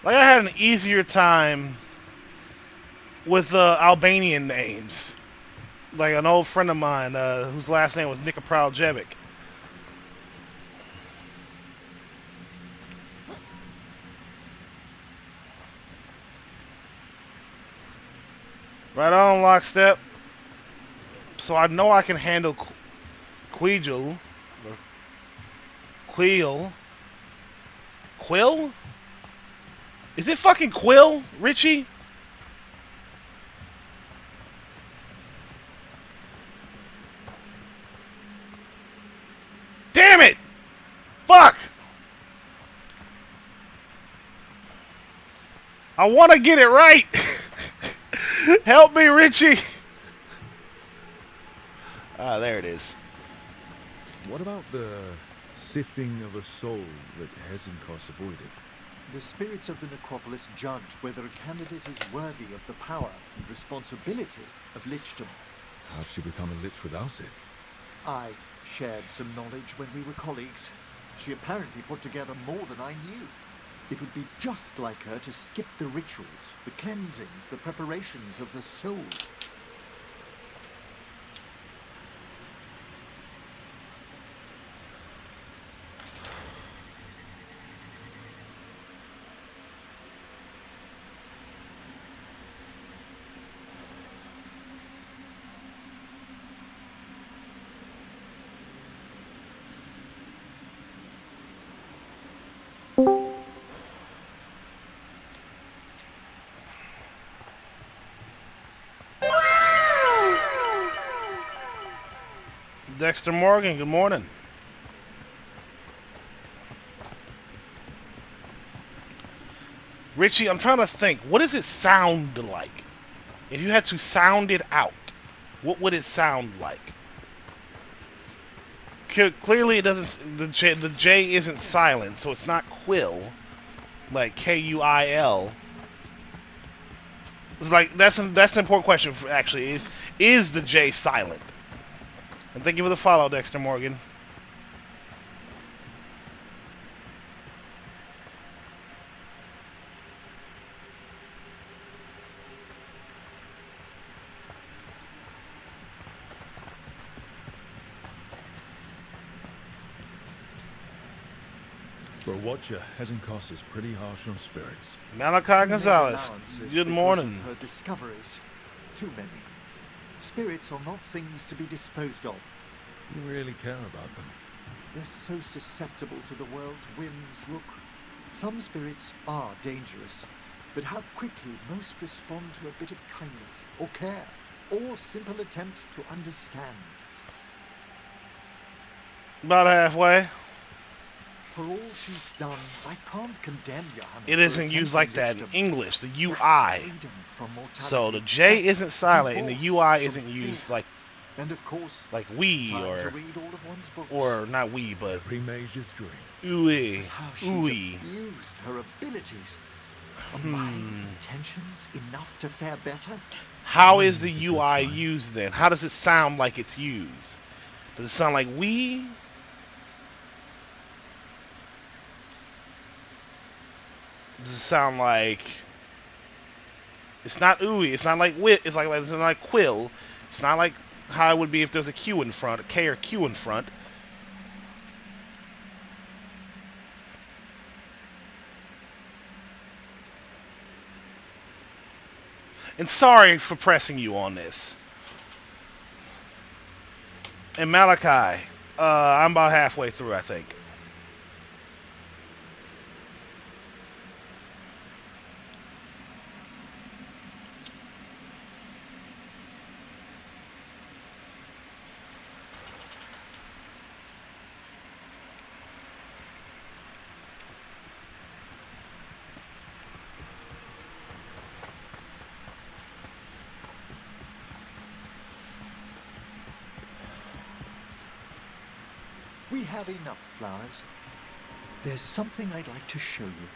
Like, I had an easier time with Albanian names. Like an old friend of mine whose last name was Nikopraljevic. Right on, lockstep. So I know I can handle Quijal. Or Quill. Quill? Is it fucking Quill, Richie? Damn it! Fuck! I want to get it right. Help me, Richie. Ah, there it is. What about the sifting of a soul that Hezenkos avoided? The spirits of the necropolis judge whether a candidate is worthy of the power and responsibility of lichdom. How'd she become a lich without it? I shared some knowledge when we were colleagues. She apparently put together more than I knew. It would be just like her to skip the rituals, the cleansings, the preparations of the soul. Dexter Morgan, good morning. Richie, I'm trying to think. What does it sound like? If you had to sound it out, what would it sound like? Clearly, it doesn't. The J isn't silent, so it's not Quill, like Kuil. It's like that's an important question. Actually, is the J silent? And thank you for the follow, Dexter Morgan. For a watcher, Hezenkos is pretty harsh on spirits. Malachi We made Gonzalez. allowances Good because morning. of her discoveries. Too many. Spirits are not things to be disposed of. You really care about them. They're so susceptible to the world's whims, Rook. Some spirits are dangerous, but how quickly most respond to a bit of kindness, or care, or simple attempt to understand. About halfway. For all she's done, I can't condemn Johanna. It for isn't used like that in attempting English. The lichdom. UI. Freedom from mortality. So the J That isn't silent and the divorce UI from isn't used fear. like And of course, we time to or read all of one's books. not we, but Every mage's dream. ooey, But how she's ooey. abused her abilities. Are my intentions enough to fare better? How is the It's a good UI sign. used then? How does it sound like it's used? Does it sound like we? Does it sound like it's not ooey? It's not like wit. It's not like quill. It's not like how it would be if there's a Q in front, a K or Q in front. And sorry for pressing you on this. And Malachi, I'm about halfway through, I think. We have enough flowers. There's something I'd like to show you.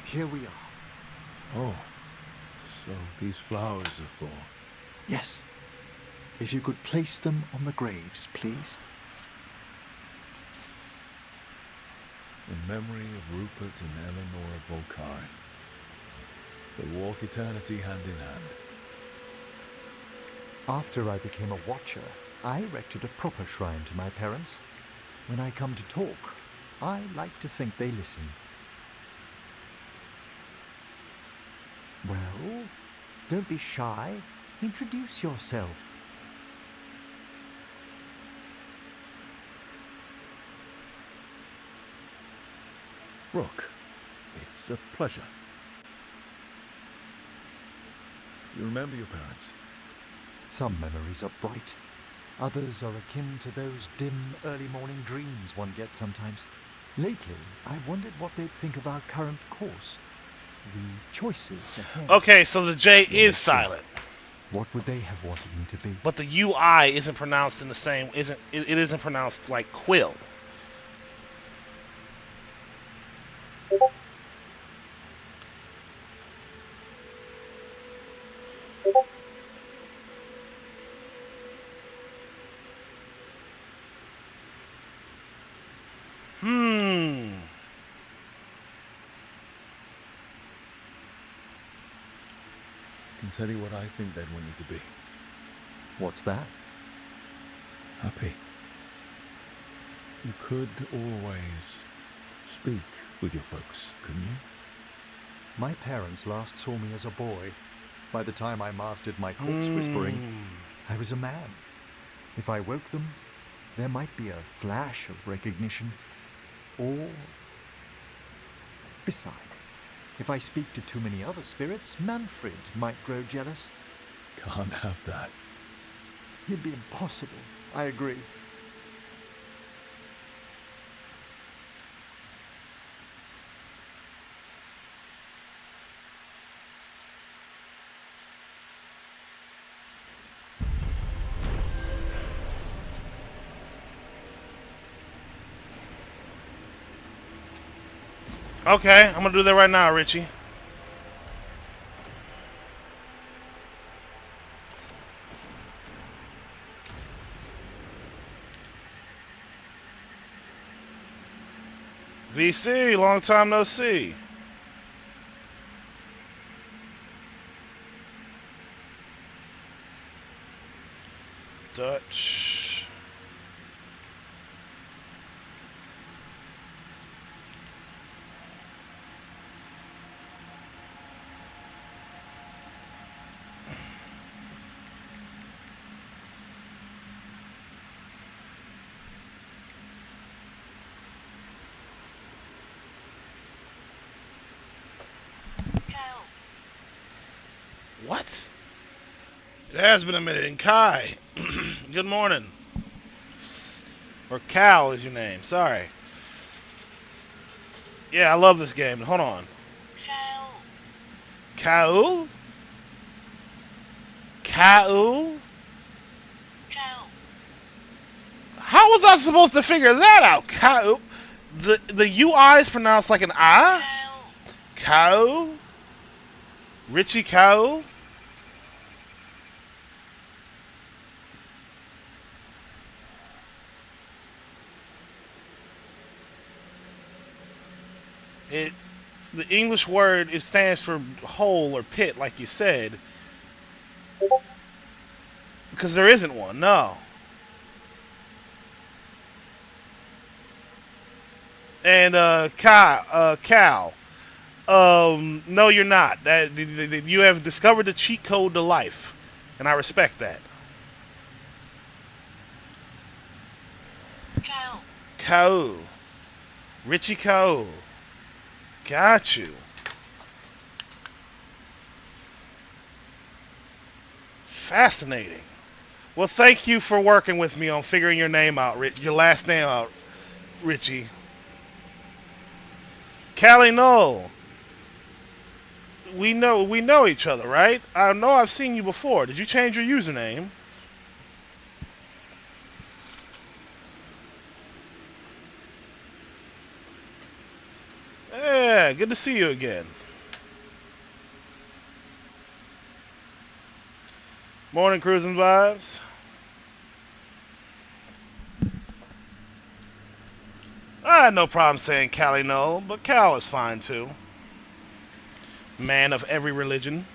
Here we are. Oh, so these flowers are for... Yes. If you could place them on the graves, please. In memory of Rupert and Eleanor of Volkaren. They walk eternity hand in hand. After I became a watcher, I erected a proper shrine to my parents. When I come to talk, I like to think they listen. Well, don't be shy. Introduce yourself. Rook, it's a pleasure. Do you remember your parents? Some memories are bright. Others are akin to those dim, early morning dreams one gets sometimes. Lately, I wondered what they'd think of our current course. The choices ahead. Okay, so the J is silent, What would they have wanted me to be? but the UI isn't pronounced in the same. It isn't pronounced like quill. I can tell you what I think they'd want you to be. What's that? Happy. You could always speak with your folks, couldn't you? My parents last saw me as a boy. By the time I mastered my corpse whispering, I was a man. If I woke them, there might be a flash of recognition. Or... Besides, if I speak to too many other spirits, Manfred might grow jealous. Can't have that. It'd be impossible. I agree. Okay, I'm gonna do that right now, Richie. VC, long time no see. It has been a minute. And Kai, good morning. Or Cal is your name. Sorry. Yeah, I love this game. Hold on. Kaul? Kaul? How was I supposed to figure that out? Kaul? The UI is pronounced like an I? Kaul? Richie Kaul? The English word, it stands for hole or pit, like you said. Because there isn't one, no. And Cal, no, you're not. You have discovered the cheat code to life, and I respect that. Cal, Richie Cal. Got you. Fascinating. Well, thank you for working with me on figuring your name out, your last name out, Richie. Callie Knoll. We know each other, right? I know I've seen you before. Did you change your username? Yeah, good to see you again. Morning, Cruising Vibes. I had no problem saying Callie Knoll, but Cal is fine too. Man of every religion.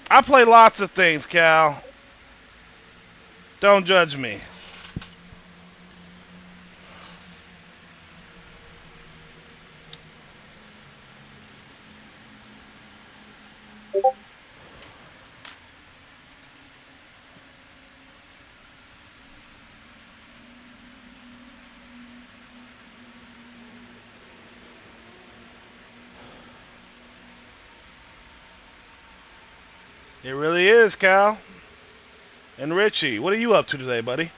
I play lots of things, Cal. Don't judge me. It really is, Cal. And Richie, what are you up to today, buddy?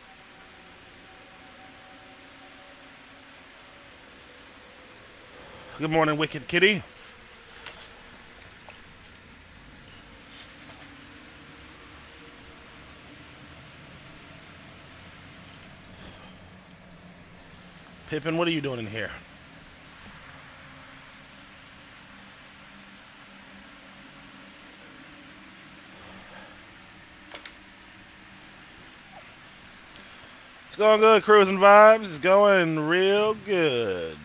Good morning, Wicked Kitty. Pippin, what are you doing in here? It's going good, Cruising Vibes. It's going real good.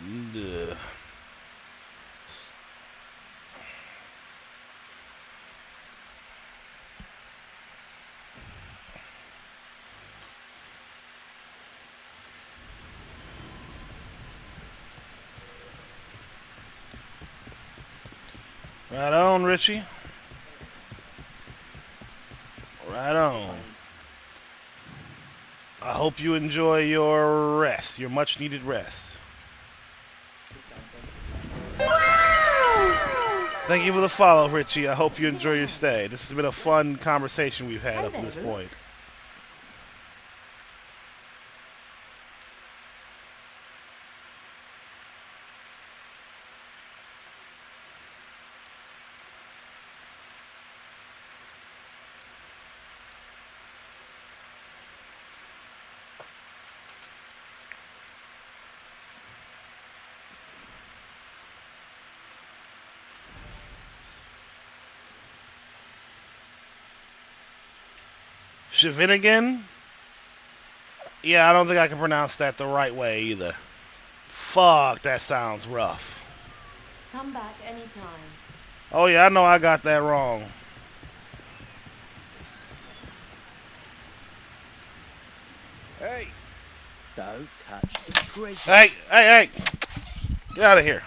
Right on, Richie. Right on. I hope you enjoy your rest, your much needed rest. Thank you for the follow, Richie. I hope you enjoy your stay. This has been a fun conversation we've had up to this point. Shavinigan? Yeah, I don't think I can pronounce that the right way either. Fuck, that sounds rough. Come back anytime. Oh yeah, I know I got that wrong. Hey! Don't touch the treasure. Hey! Get out of here.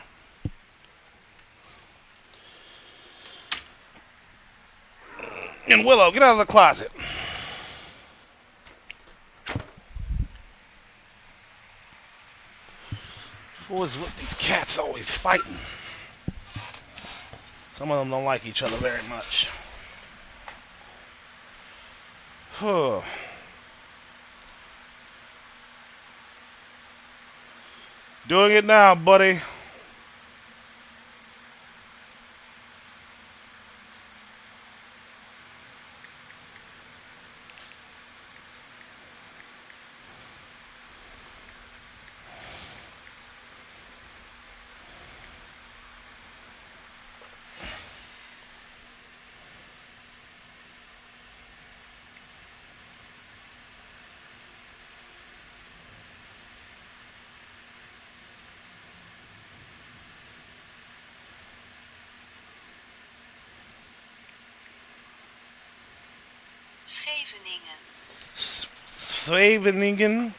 And Willow, get out of the closet. What is with these cats always fighting? Some of them don't like each other very much. Huh. Doing it now, buddy. Scheveningen.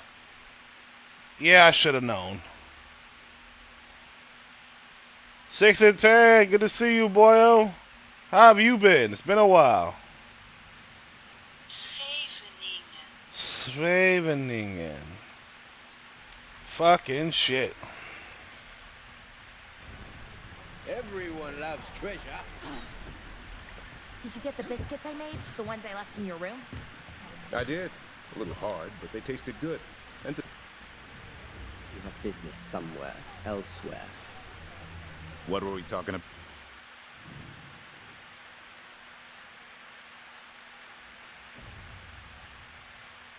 Yeah, I should have known. 6 and 10. Good to see you, boyo. How have you been? It's been a while. Scheveningen. Fucking shit. Everyone loves treasure. Did you get the biscuits I made? The ones I left in your room? I did. A little hard, but they tasted good. And You have business somewhere, elsewhere. What were we talking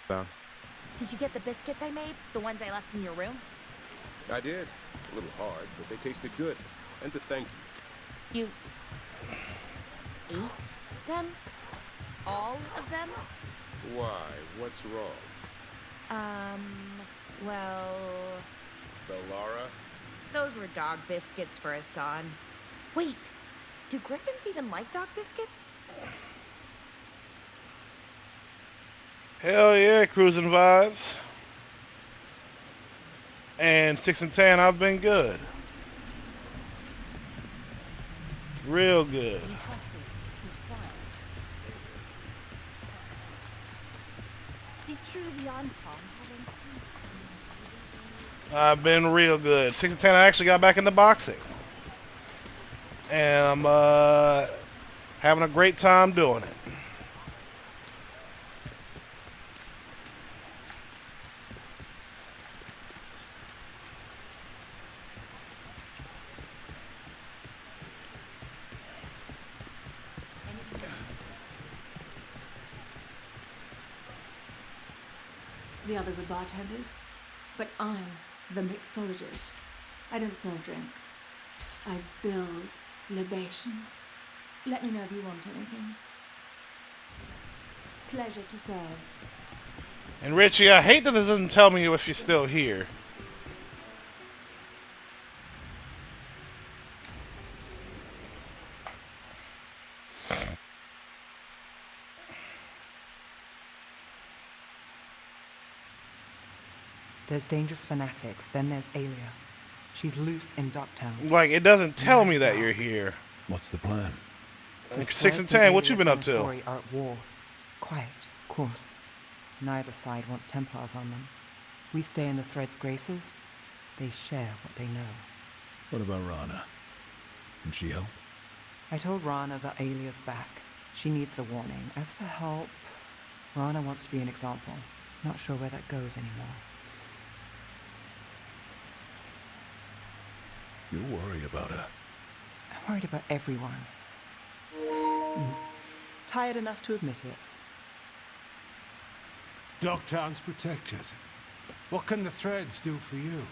about? Did you get the biscuits I made? The ones I left in your room? I did. A little hard, but they tasted good. And to thank you. You ate them? All of them? Why? What's wrong? Well... Bellara? Those were dog biscuits for Hassan. Wait, do griffins even like dog biscuits? Hell yeah, cruising vibes. And 6 and 10, I've been good. Real good. You trust me. Keep quiet. Is it truly on Tom having tea? I've been real good. 6 and 10, I actually got back into boxing. And I'm having a great time doing it. The others are bartenders, but I'm the mixologist. I don't sell drinks. I build libations. Let me know if you want anything. Pleasure to serve. And Richie, I hate that this doesn't tell me if you're still here. There's dangerous fanatics, then there's Alia. She's loose in Docktown. Like, it doesn't tell me that you're here. What's the plan? Like 6 and 10, what you been up to? Are at war. Quiet, of course. Neither side wants Templars on them. We stay in the Thread's graces. They share what they know. What about Rana? Can she help? I told Rana that Alia's back. She needs the warning. As for help, Rana wants to be an example. Not sure where that goes anymore. You're worried about her. I'm worried about everyone. Tired enough to admit it. Docktown's protected. What can the Threads do for you?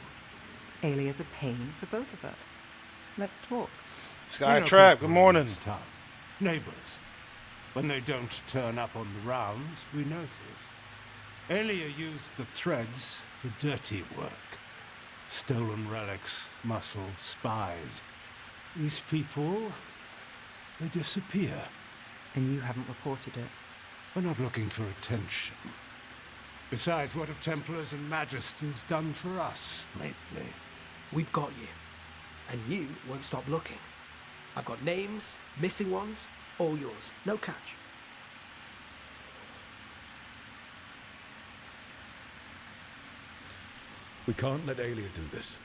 Alia's a pain for both of us. Let's talk. Sky Trap, good morning. Neighbors. When they don't turn up on the rounds, we notice. Alia used the Threads for dirty work. Stolen relics, muscle, spies. These people, they disappear. And you haven't reported it? We're not looking for attention. Besides, what have Templars and Magisters done for us lately? We've got you. And you won't stop looking. I've got names, missing ones, all yours. No catch. We can't let Alia do this.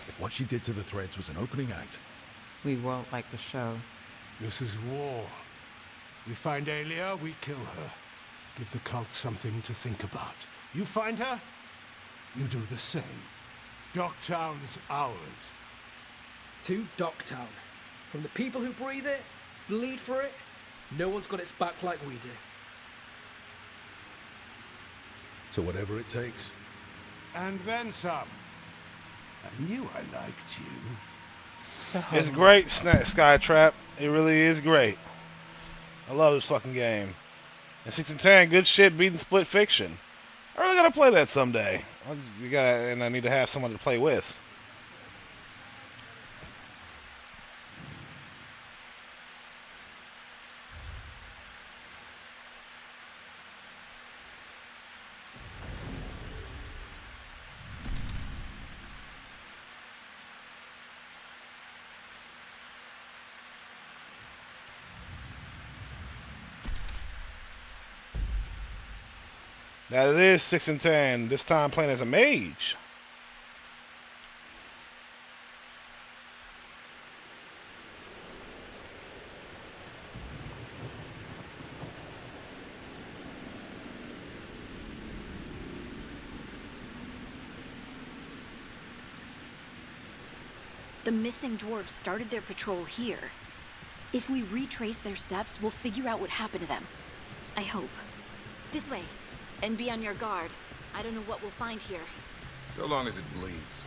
If what she did to the Threads was an opening act... We won't like the show. This is war. We find Aelia, we kill her. Give the cult something to think about. You find her, you do the same. Docktown's ours. To Docktown. From the people who breathe it, bleed for it, no one's got its back like we do. So whatever it takes. And then some. I knew I liked you. It's great, Skytrap. It really is great. I love this fucking game. And 6 and 10, good shit beating Split Fiction. I really gotta play that someday. And I need to have someone to play with. That it is 6 and 10. This time playing as a mage. The missing dwarves started their patrol here. If we retrace their steps, we'll figure out what happened to them. I hope. This way. And be on your guard. I don't know what we'll find here. So long as it bleeds.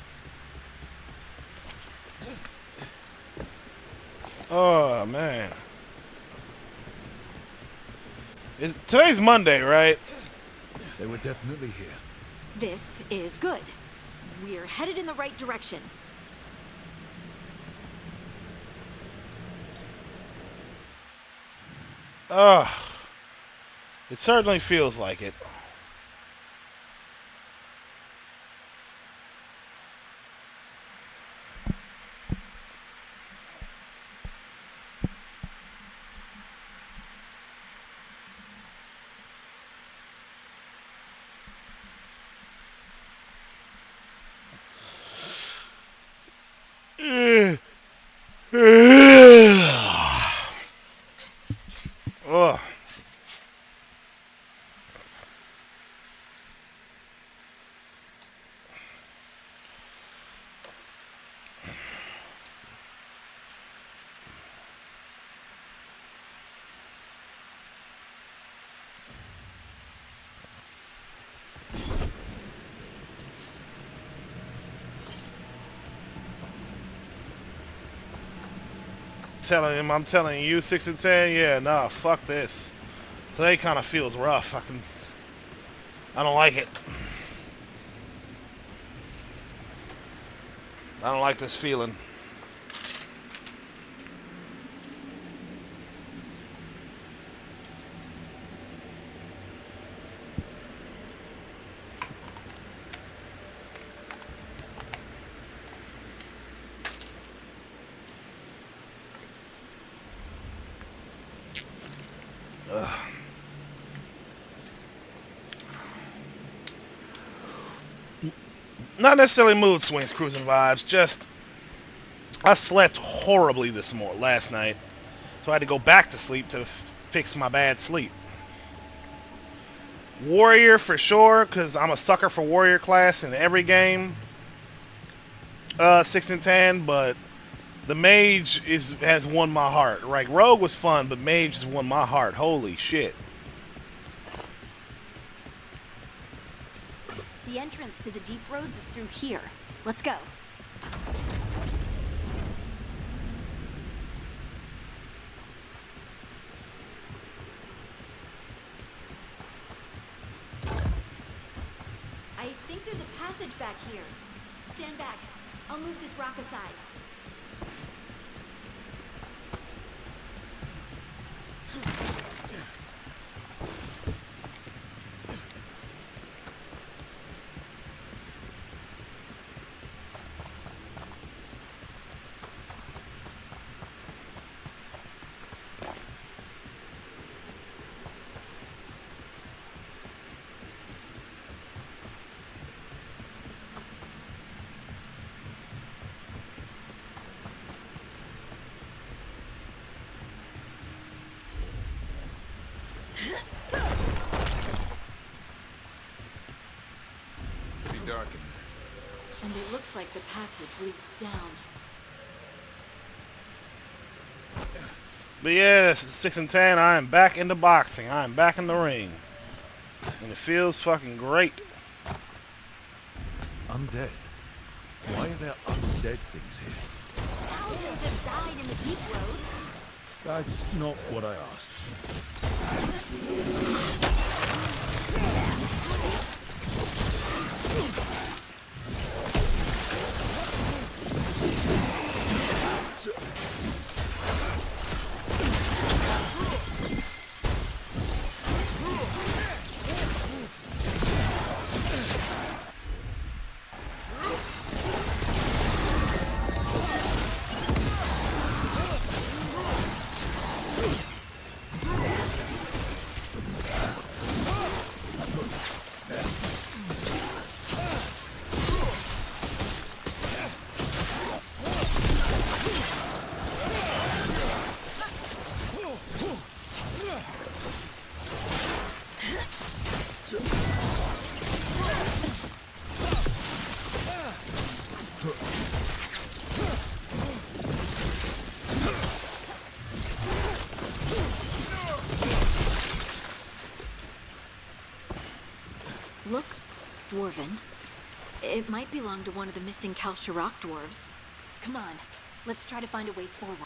Oh, man. Today's Monday, right? They were definitely here. This is good. We're headed in the right direction. It certainly feels like it. Ugh. I'm telling you, 6 and 10, yeah, nah, fuck this. Today kind of feels rough. I don't like it. I don't like this feeling. Not necessarily mood swings, cruising vibes. Just I slept horribly last night, so I had to go back to sleep to fix my bad sleep. Warrior for sure, because I'm a sucker for warrior class in every game. 6 and 10, but the mage has won my heart. Right, rogue was fun, but mage has won my heart. Holy shit. The entrance to the deep roads is through here. Let's go. I think there's a passage back here. Stand back. I'll move this rock aside. And it looks like the passage leads down. But yes, 6 and 10. I am back into boxing. I am back in the ring, and it feels fucking great. Undead? Why are there undead things here? Thousands have died in the deep roads. That's not what I asked. Looks dwarven. It might belong to one of the missing Kalsharok dwarves. Come on, let's try to find a way forward.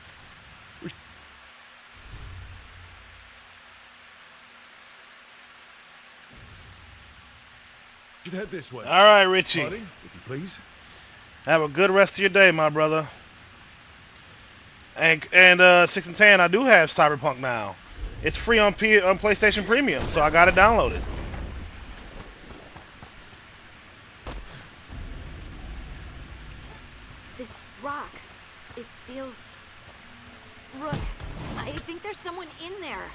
Should head this way. All right, Richie. Harding, if you please. Have a good rest of your day, my brother. And 6 and 10, I do have Cyberpunk now. It's free on PlayStation Premium, so I got it downloaded. This rock, it feels... Rook, I think there's someone in there.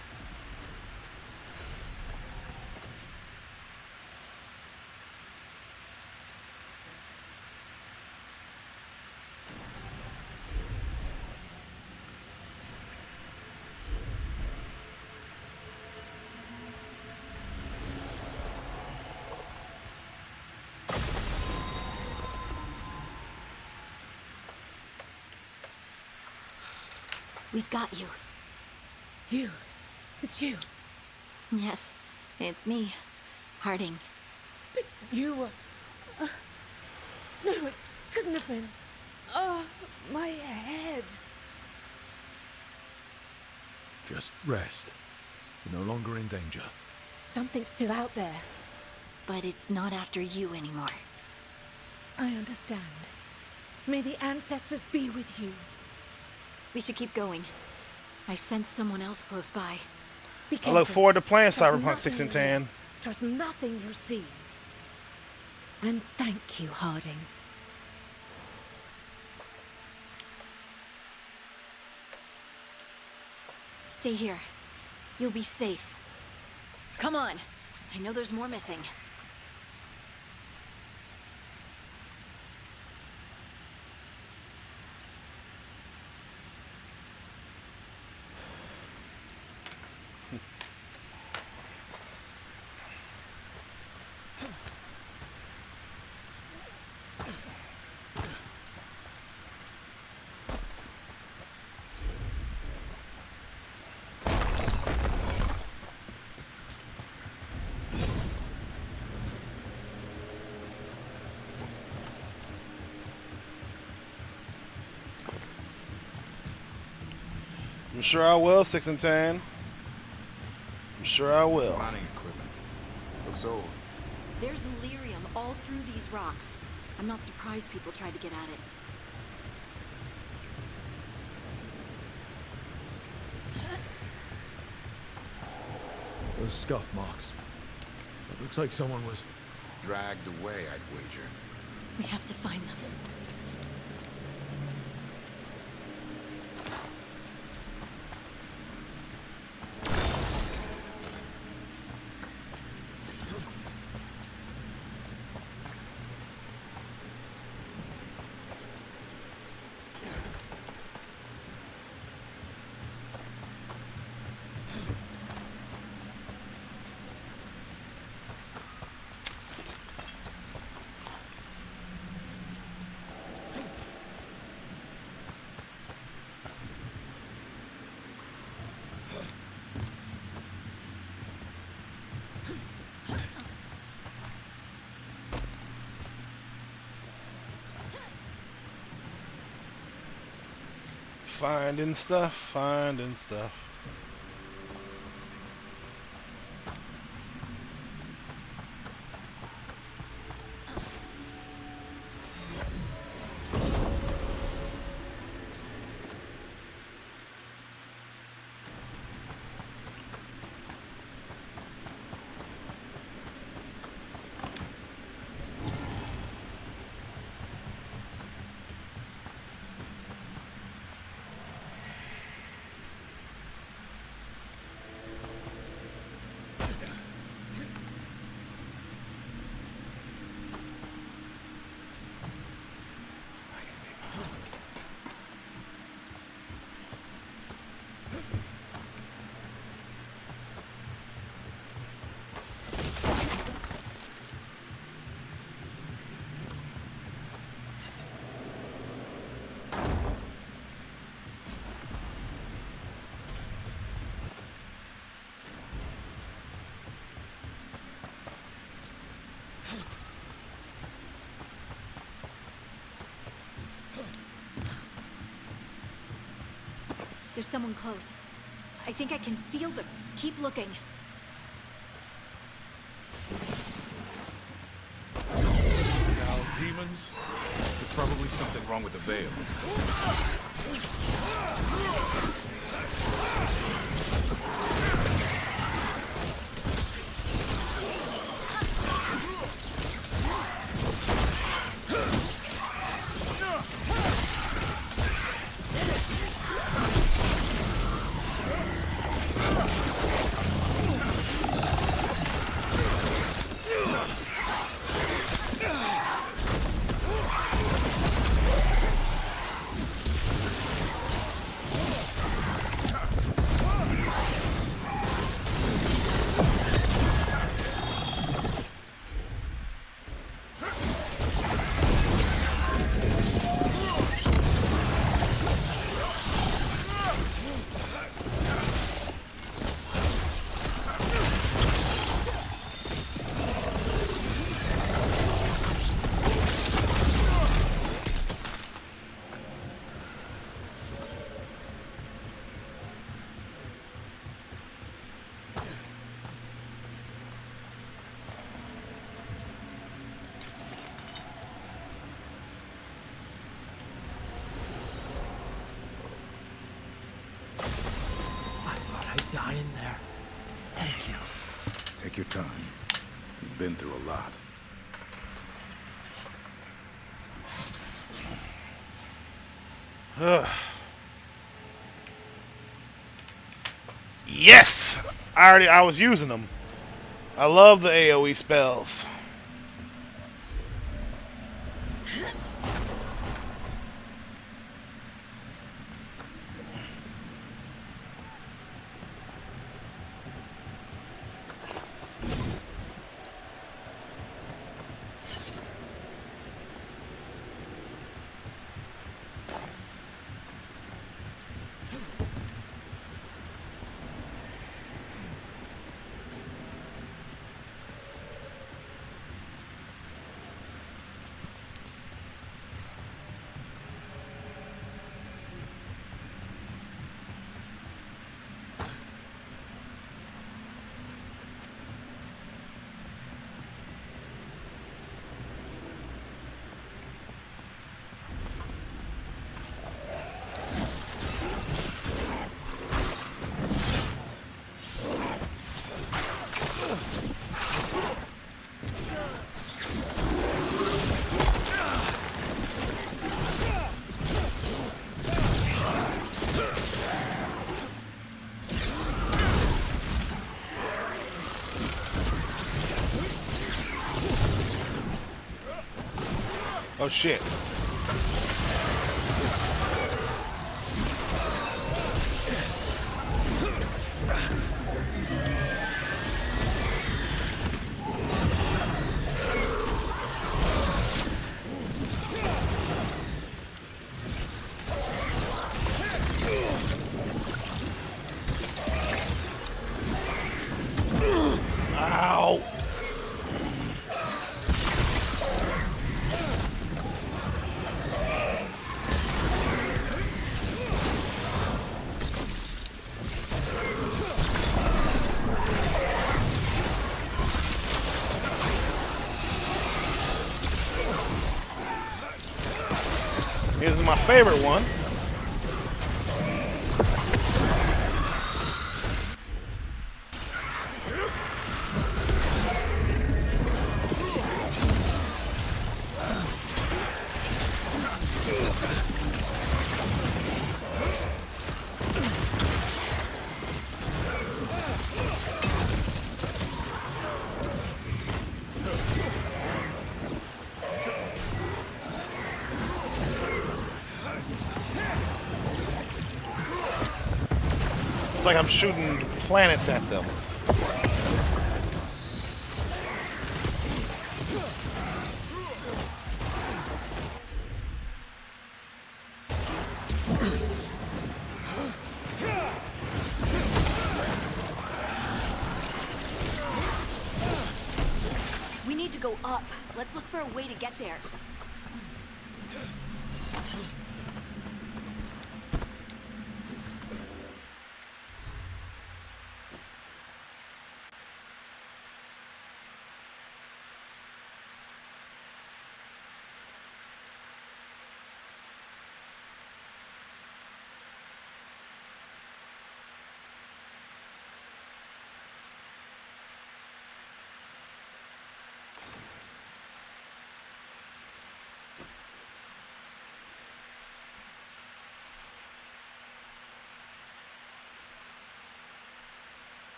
We've got you. You? It's you? Yes, it's me, Harding. But you were... no, it couldn't have been. Oh, my head. Just rest. You're no longer in danger. Something's still out there. But it's not after you anymore. I understand. May the ancestors be with you. We should keep going. I sense someone else close by. Be I careful. look forward to playing Trust Cyberpunk 6 and nothing you 10. hear. Trust nothing you see. And thank you, Harding. Stay here. You'll be safe. Come on. I know there's more missing. I'm sure I will, 6 and 10. I'm sure I will. Mining equipment. Looks old. There's lyrium all through these rocks. I'm not surprised people tried to get at it. Those scuff marks. It looks like someone was... Dragged away, I'd wager. We have to find them. Finding stuff, finding stuff. There's someone close. I think I can feel them. Keep looking. Now, demons? There's probably something wrong with the veil. Die in there. Thank you. Take your time. You've been through a lot. Yes! I was using them. I love the AoE spells. Oh shit. Ow. Here's my favorite one. It's like I'm shooting planets at them. We need to go up. Let's look for a way to get there.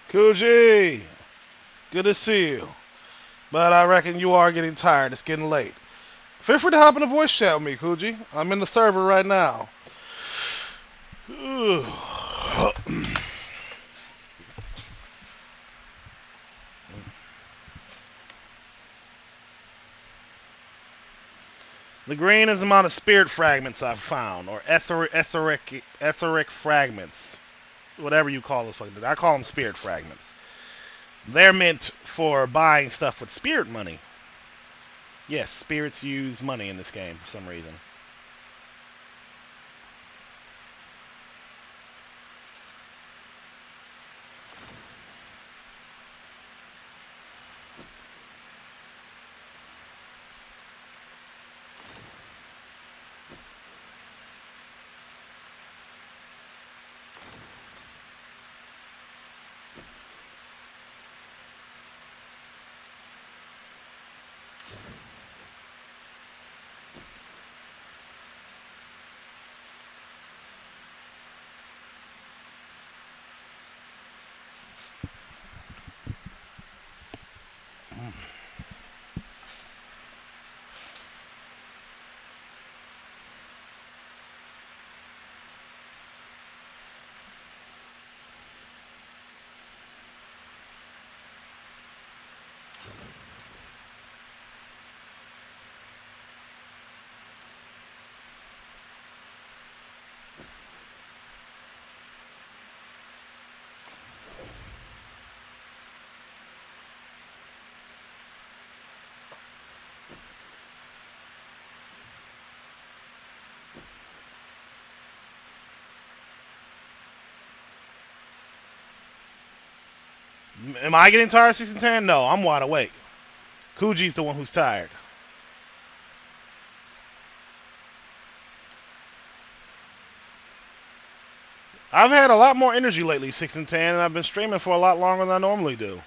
Kuji, good to see you. But I reckon you are getting tired. It's getting late. Feel free to hop in the voice chat with me, Kuji. I'm in the server right now. The green is the amount of spirit fragments I've found, or etheric fragments. Whatever you call those fucking. I call them spirit fragments. They're meant for buying stuff with spirit money. Yes, spirits use money in this game for some reason. Am I getting tired, 6 and 10? No, I'm wide awake. Kuji's the one who's tired. I've had a lot more energy lately, 6 and 10, and I've been streaming for a lot longer than I normally do.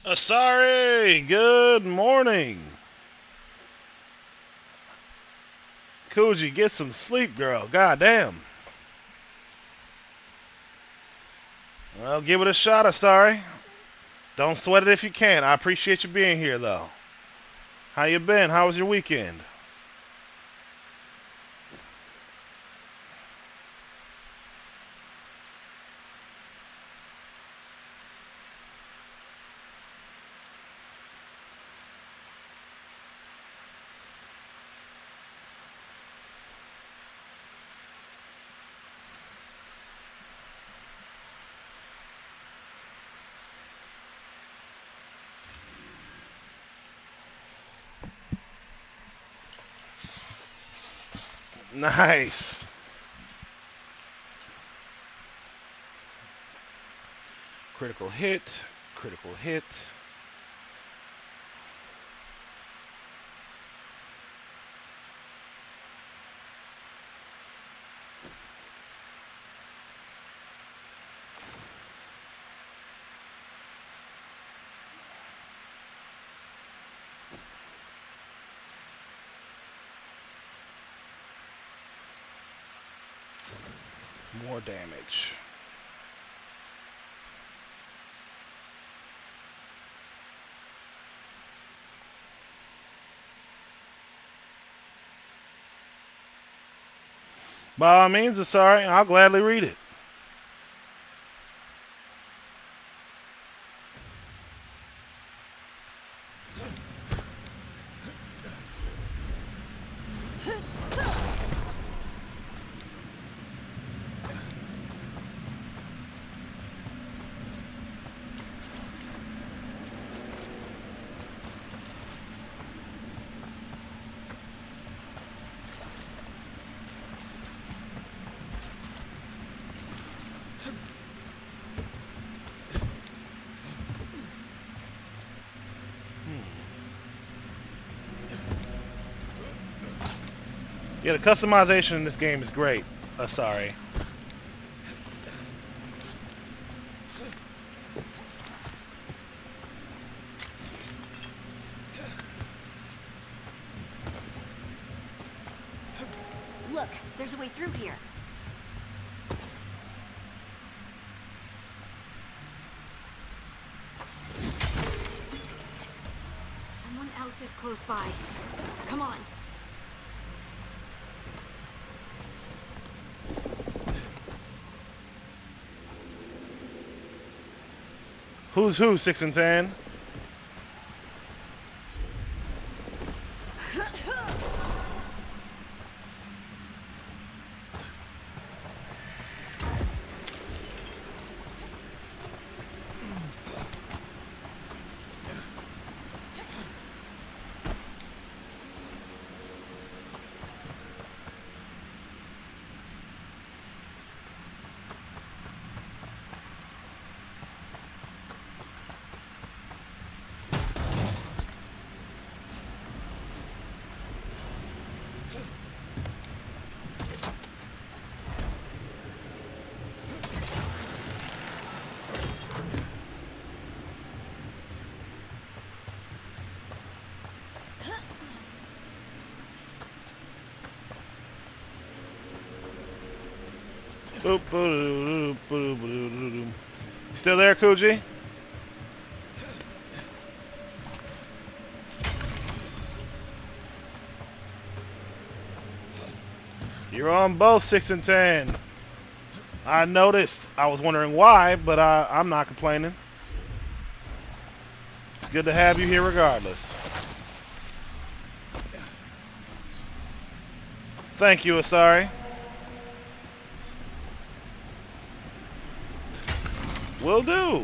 Asari, good morning. Koji, get some sleep, girl. God damn. Well, give it a shot, Asari. Don't sweat it if you can. I appreciate you being here, though. How you been? How was your weekend? Nice. Critical hit. Critical hit. More damage. By all means, it's all right. I'll gladly read it. Yeah, the customization in this game is great. Sorry. Look, there's a way through here. Someone else is close by. Come on. Who's who, 6 and 10? You still there, Koji? You're on both 6 and 10. I noticed. I was wondering why, but I'm not complaining. It's good to have you here regardless. Thank you, Asari. Will do.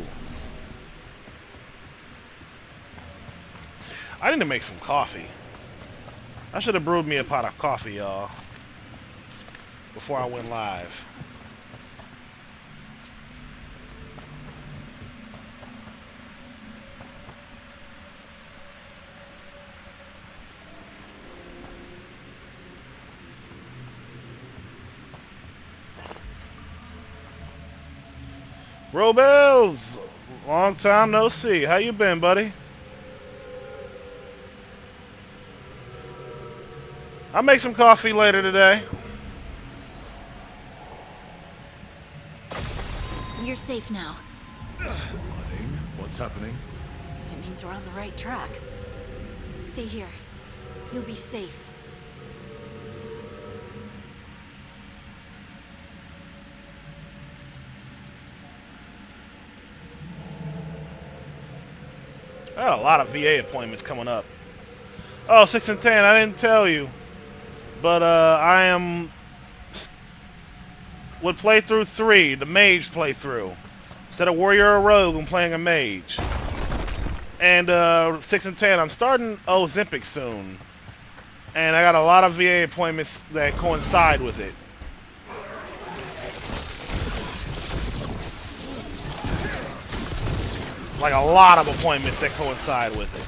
I need to make some coffee. I should have brewed me a pot of coffee, y'all, before I went live. Roll bells! Long time no see. How you been, buddy? I'll make some coffee later today. You're safe now. What's happening? It means we're on the right track. Stay here. You'll be safe. I got a lot of VA appointments coming up. Oh, 6 and 10, I didn't tell you. But I am with playthrough 3, the mage playthrough. Instead of warrior or rogue, I'm playing a mage. And 6 and 10, I'm starting Ozempic soon. And I got a lot of VA appointments that coincide with it. Like a lot of appointments that coincide with it.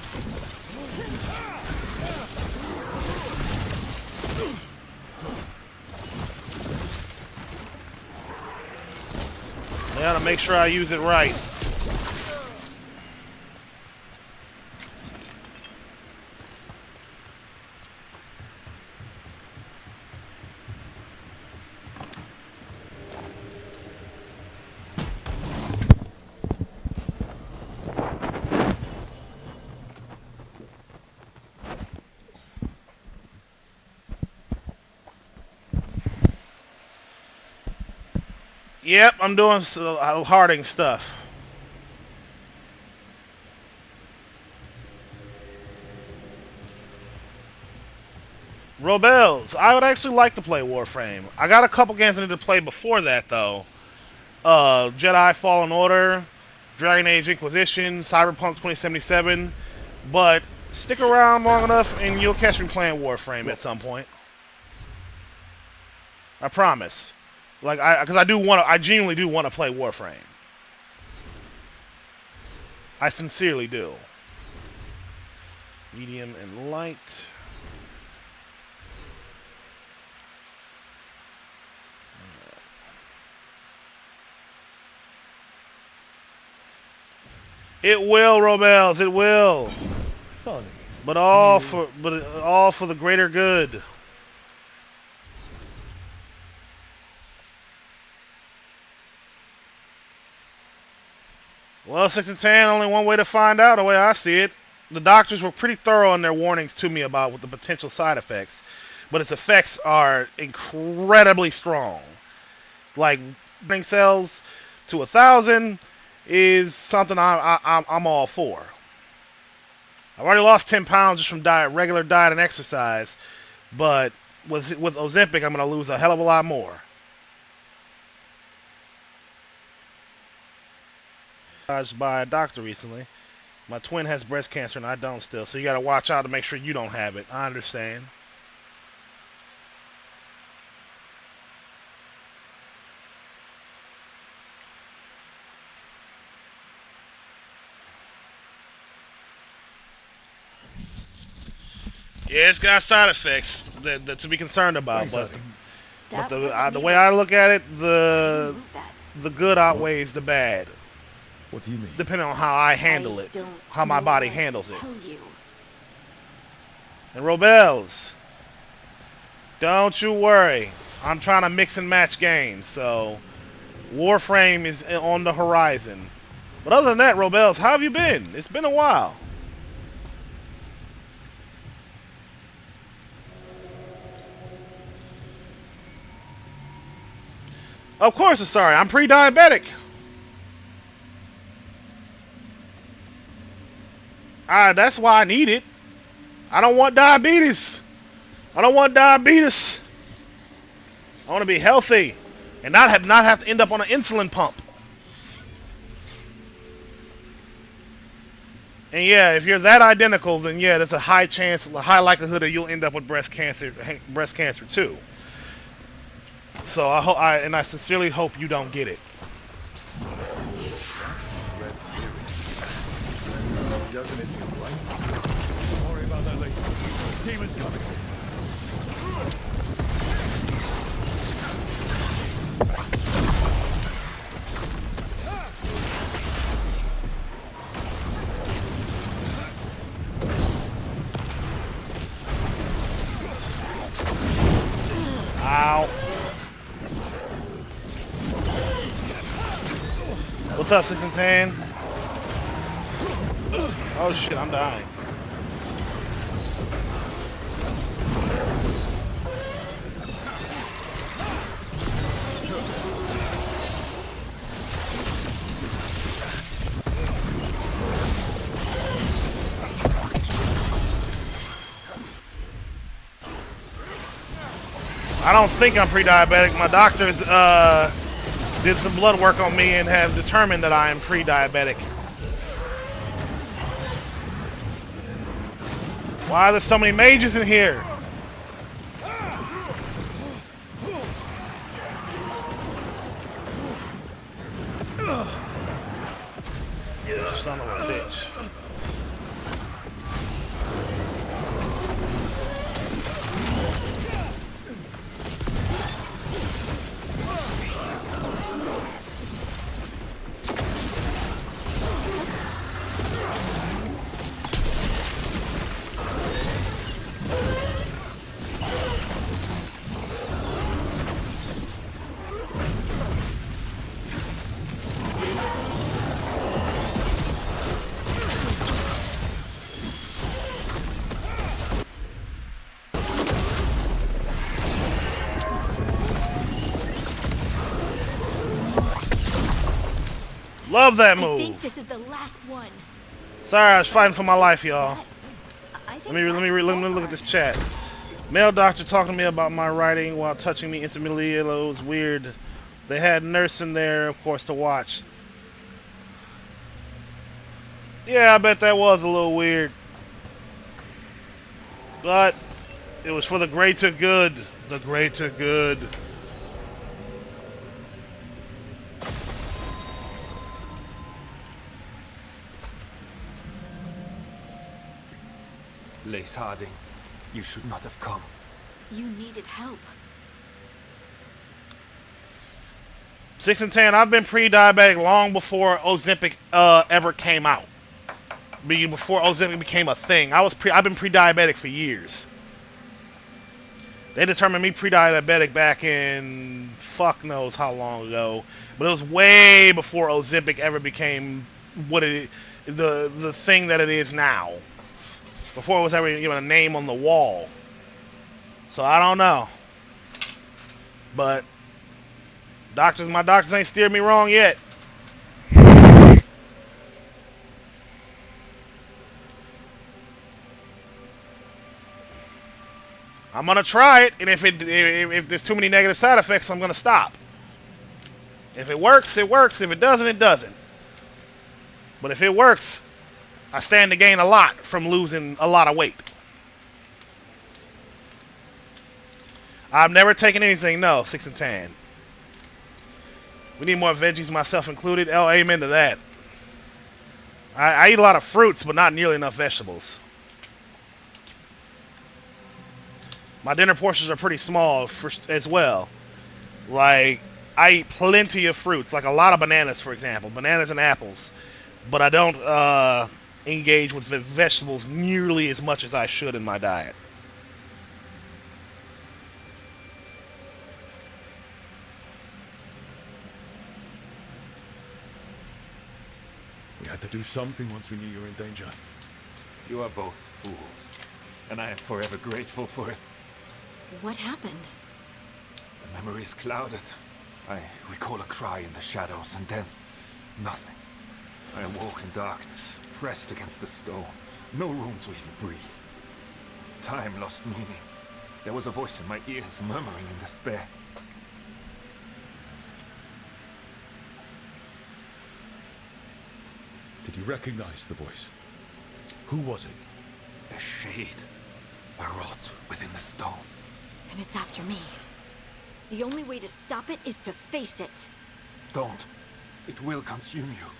I gotta make sure I use it right. Yep, I'm doing Harding stuff. Robels, I would actually like to play Warframe. I got a couple games I need to play before that, though. Jedi Fallen Order, Dragon Age Inquisition, Cyberpunk 2077. But stick around long enough and you'll catch me playing Warframe at some point. I promise. Like, because I genuinely do want to play Warframe. I sincerely do. Medium and light. It will, Robels, it will. But all for the greater good. Well, 6 and 10, only one way to find out, the way I see it. The doctors were pretty thorough in their warnings to me about what the potential side effects. But its effects are incredibly strong. Like, brain cells to 1,000 is something I'm all for. I've already lost 10 pounds just from regular diet and exercise. But with Ozempic, I'm going to lose a hell of a lot more. By a doctor recently. My twin has breast cancer and I don't still, so you gotta watch out to make sure you don't have it. I understand. Yeah, it's got side effects that to be concerned about, but the way I look at it, the good outweighs the bad. What do you mean? Depending on how I handle it, how my body handles it. And Robels, don't you worry. I'm trying to mix and match games, so Warframe is on the horizon. But other than that, Robels, how have you been? It's been a while. Of course, sorry. I'm pre-diabetic. That's why I need it. I don't want diabetes. I don't want diabetes. I want to be healthy and not have to end up on an insulin pump. And yeah, if you're that identical, then yeah, there's a high likelihood that you'll end up with breast cancer too. So I sincerely hope you don't get it. Doesn't it feel right? Don't worry about that later. Demon's coming. up, 6 and 10? Oh shit, I'm dying. I don't think I'm pre-diabetic. My doctors did some blood work on me and have determined that I am pre-diabetic. Why are there so many mages in here? Son of a bitch. Love that move. I think this is the last one. Sorry, I was fighting for my life, y'all. Let me look at this chat. Male doctor talking to me about my writing while touching me intimately. It was weird. They had nurse in there, of course, to watch. Yeah, I bet that was a little weird. But it was for the greater good. The greater good. Lace Harding, you should not have come. You needed help. 6 and 10, I've been pre-diabetic long before Ozempic ever came out. Before Ozempic became a thing. I've been pre-diabetic for years. They determined me pre-diabetic back in fuck knows how long ago. But it was way before Ozempic ever became the thing that it is now. Before it was ever given a name on the wall. So I don't know. But my doctors ain't steered me wrong yet. I'm gonna try it, and if there's too many negative side effects, I'm gonna stop. If it works, it works. If it doesn't, it doesn't. But if it works, I stand to gain a lot from losing a lot of weight. I've never taken anything, no, 6 and 10. We need more veggies, myself included. Oh, amen to that. I eat a lot of fruits, but not nearly enough vegetables. My dinner portions are pretty small as well. Like, I eat plenty of fruits, like a lot of bananas, for example. Bananas and apples. But I don't engage with vegetables nearly as much as I should in my diet. We had to do something once we knew you were in danger. You are both fools, and I am forever grateful for it. What happened? The memory is clouded. I recall a cry in the shadows, and then nothing. I awoke in darkness, pressed against the stone. No room to even breathe. Time lost meaning. There was a voice in my ears, murmuring in despair. Did you recognize the voice? Who was it? A shade. A rot within the stone. And it's after me. The only way to stop it is to face it. Don't. It will consume you.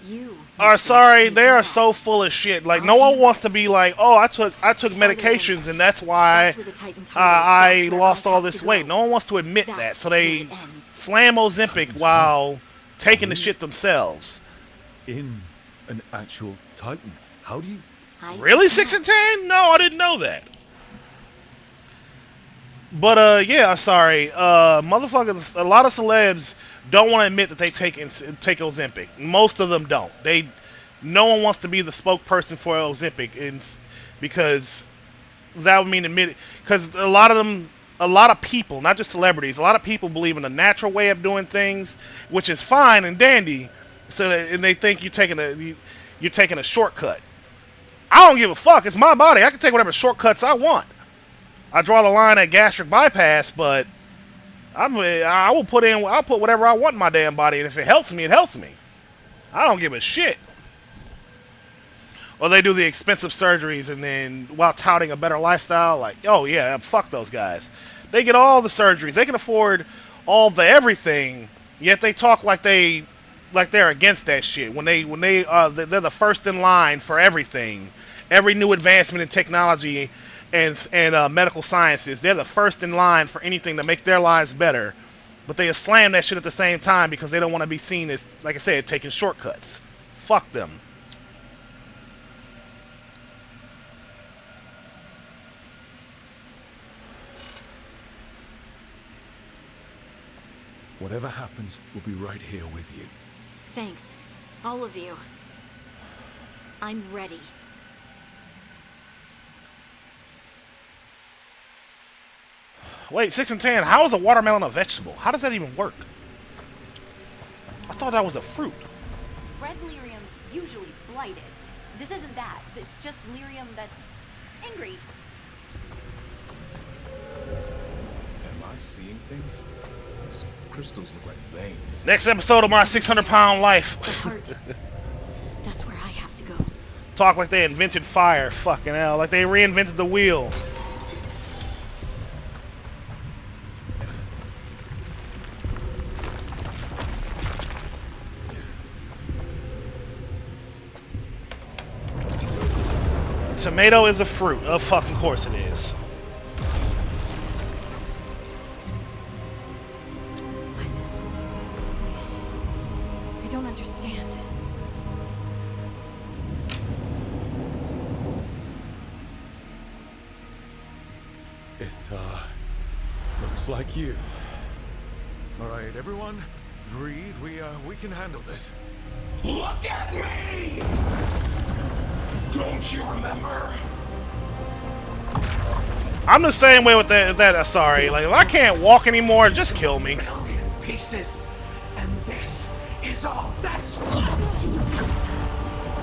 You are sorry, they are so full of shit. Like, no one wants to be like, oh, I took medications and that's why I lost all this weight. No one wants to admit that, so they slam Ozempic while taking the shit themselves. In an actual Titan, how do you... Really, 6 and 10? No, I didn't know that. But yeah, sorry, motherfuckers. A lot of celebs don't want to admit that they take Ozempic. Most of them don't. No one wants to be the spokesperson for Ozempic, because that would mean admit it. Because a lot of people, not just celebrities, a lot of people believe in a natural way of doing things, which is fine and dandy. And they think you're taking a shortcut. I don't give a fuck. It's my body. I can take whatever shortcuts I want. I draw the line at gastric bypass, but I'll put whatever I want in my damn body, and if it helps me, it helps me. I don't give a shit. Or they do the expensive surgeries and then while touting a better lifestyle, like, oh yeah, fuck those guys. They get all the surgeries. They can afford all the everything, yet they talk like they're against that shit. When they're the first in line for everything, every new advancement in technology and medical sciences, they're the first in line for anything that makes their lives better. But they slam that shit at the same time because they don't want to be seen as, like I said, taking shortcuts. Fuck them. Whatever happens, we'll be right here with you. Thanks. All of you. I'm ready. Wait, 6 and 10, how is a watermelon a vegetable? How does that even work? I thought that was a fruit. Red lyrium's usually blighted. This isn't that. It's just lyrium that's angry. Am I seeing things? These crystals look like veins. Next episode of my 600-pound life. The heart. That's where I have to go. Talk like they invented fire. Fucking hell. Like they reinvented the wheel. Tomato is a fruit. Of fucking course it is. What? I don't understand. It, looks like you. All right, everyone, breathe. We can handle this. Look at me! Don't you remember? I'm the same way with that. Sorry, like if I can't walk anymore, just kill me. Million pieces, and this is all that's.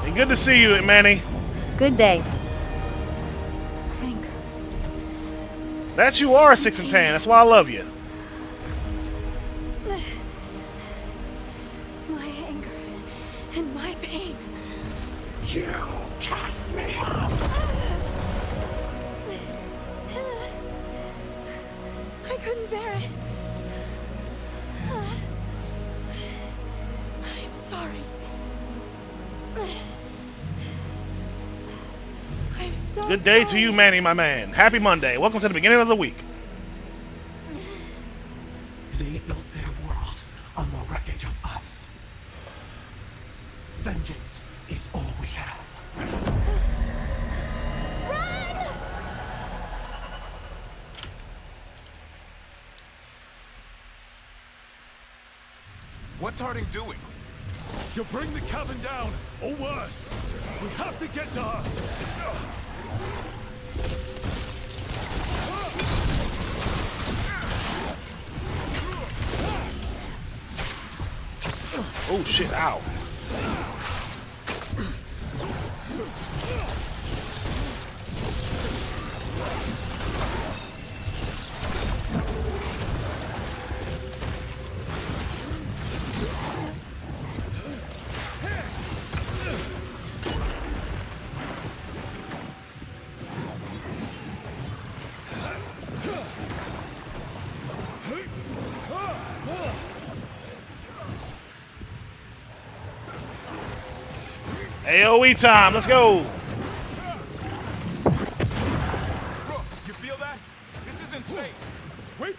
And good to see you, Manny. Good day. That you are 6 and 10. That's why I love you. My anger and my pain. You cast me out. I couldn't bear it. I'm sorry. I'm so Good day sorry. to you, Manny, my man. Happy Monday. Welcome to the beginning of the week. They built their world on the wreckage of us. Vengeance is all we have. Run! What's Harding doing? She'll bring the cabin down, or worse. We have to get to her. Oh shit, ow. AoE time, let's go. You feel that? This is insane. Wait!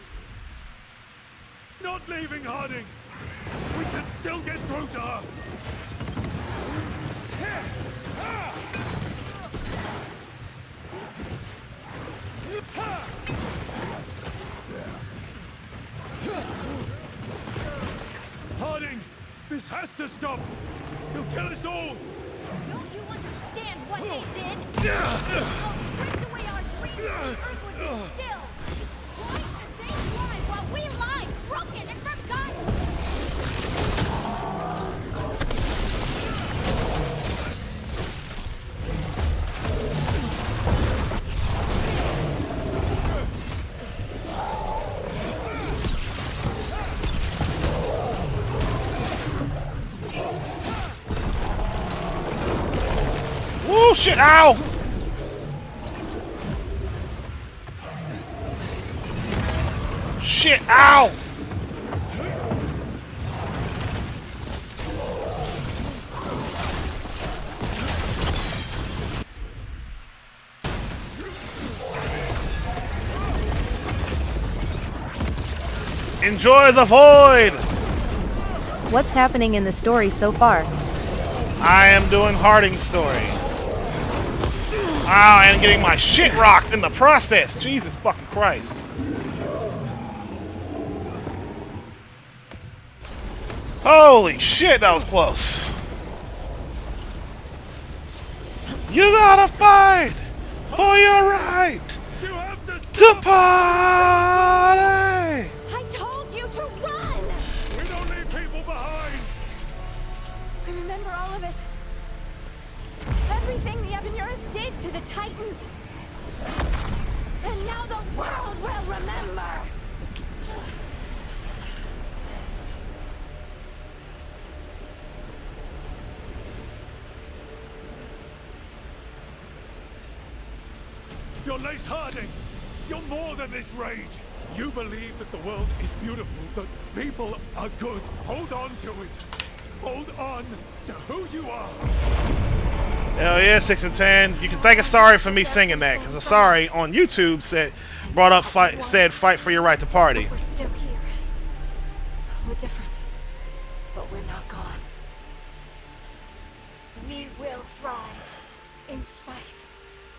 Not leaving Harding! We can still get through to her! to stop! He'll kill us all! Don't you understand what they did? They'll strip away our dreams so the earth would be still. Why should they thrive while we lie, broken and forgotten? Woo, shit, ow! Shit, ow! Enjoy the void! What's happening in the story so far? I am doing Harding's story. Wow, and getting my shit rocked in the process. Jesus fucking Christ. Holy shit, that was close. You gotta fight for your right to party. I told you to run! We don't leave people behind! I remember all of it. Everything the Avenurus did to the Titans. And now the world will remember! You're Lace Harding! You're more than this rage! You believe that the world is beautiful, that people are good. Hold on to it. Hold on to who you are. Hell yeah, 6 and 10. You can thank Asari for me singing that, because Asari on YouTube said fight for your right to party. We're still here. We're different, but we're not gone. We will thrive in spite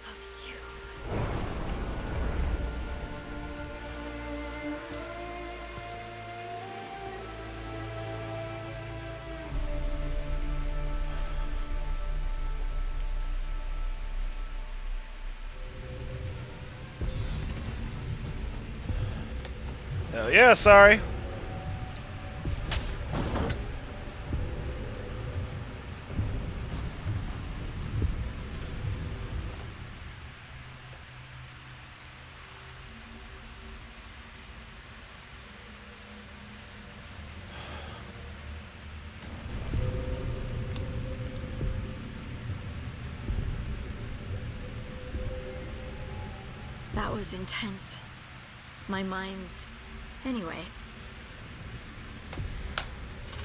of you. Hell yeah, sorry. That was intense. My mind's... Anyway.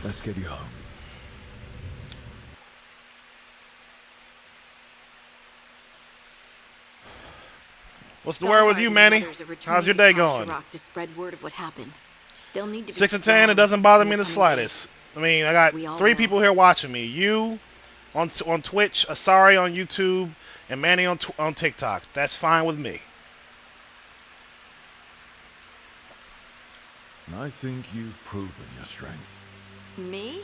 Let's get you home. What's the word with you, Manny? How's your day going? To spread word of what happened. They'll need to be 6 and 10. It doesn't bother me in the slightest. I mean, I got 3 people here watching me. You on Twitch, Asari on YouTube, and Manny on TikTok. That's fine with me. I think you've proven your strength. Me?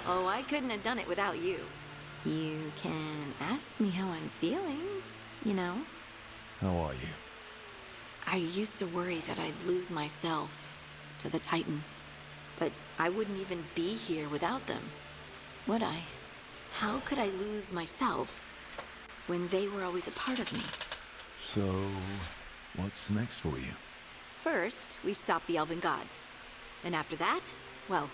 Oh, I couldn't have done it without you. You can ask me how I'm feeling, you know? How are you? I used to worry that I'd lose myself to the Titans. But I wouldn't even be here without them, would I? How could I lose myself when they were always a part of me? So, what's next for you? First, we stop the Elven Gods. And after that, well...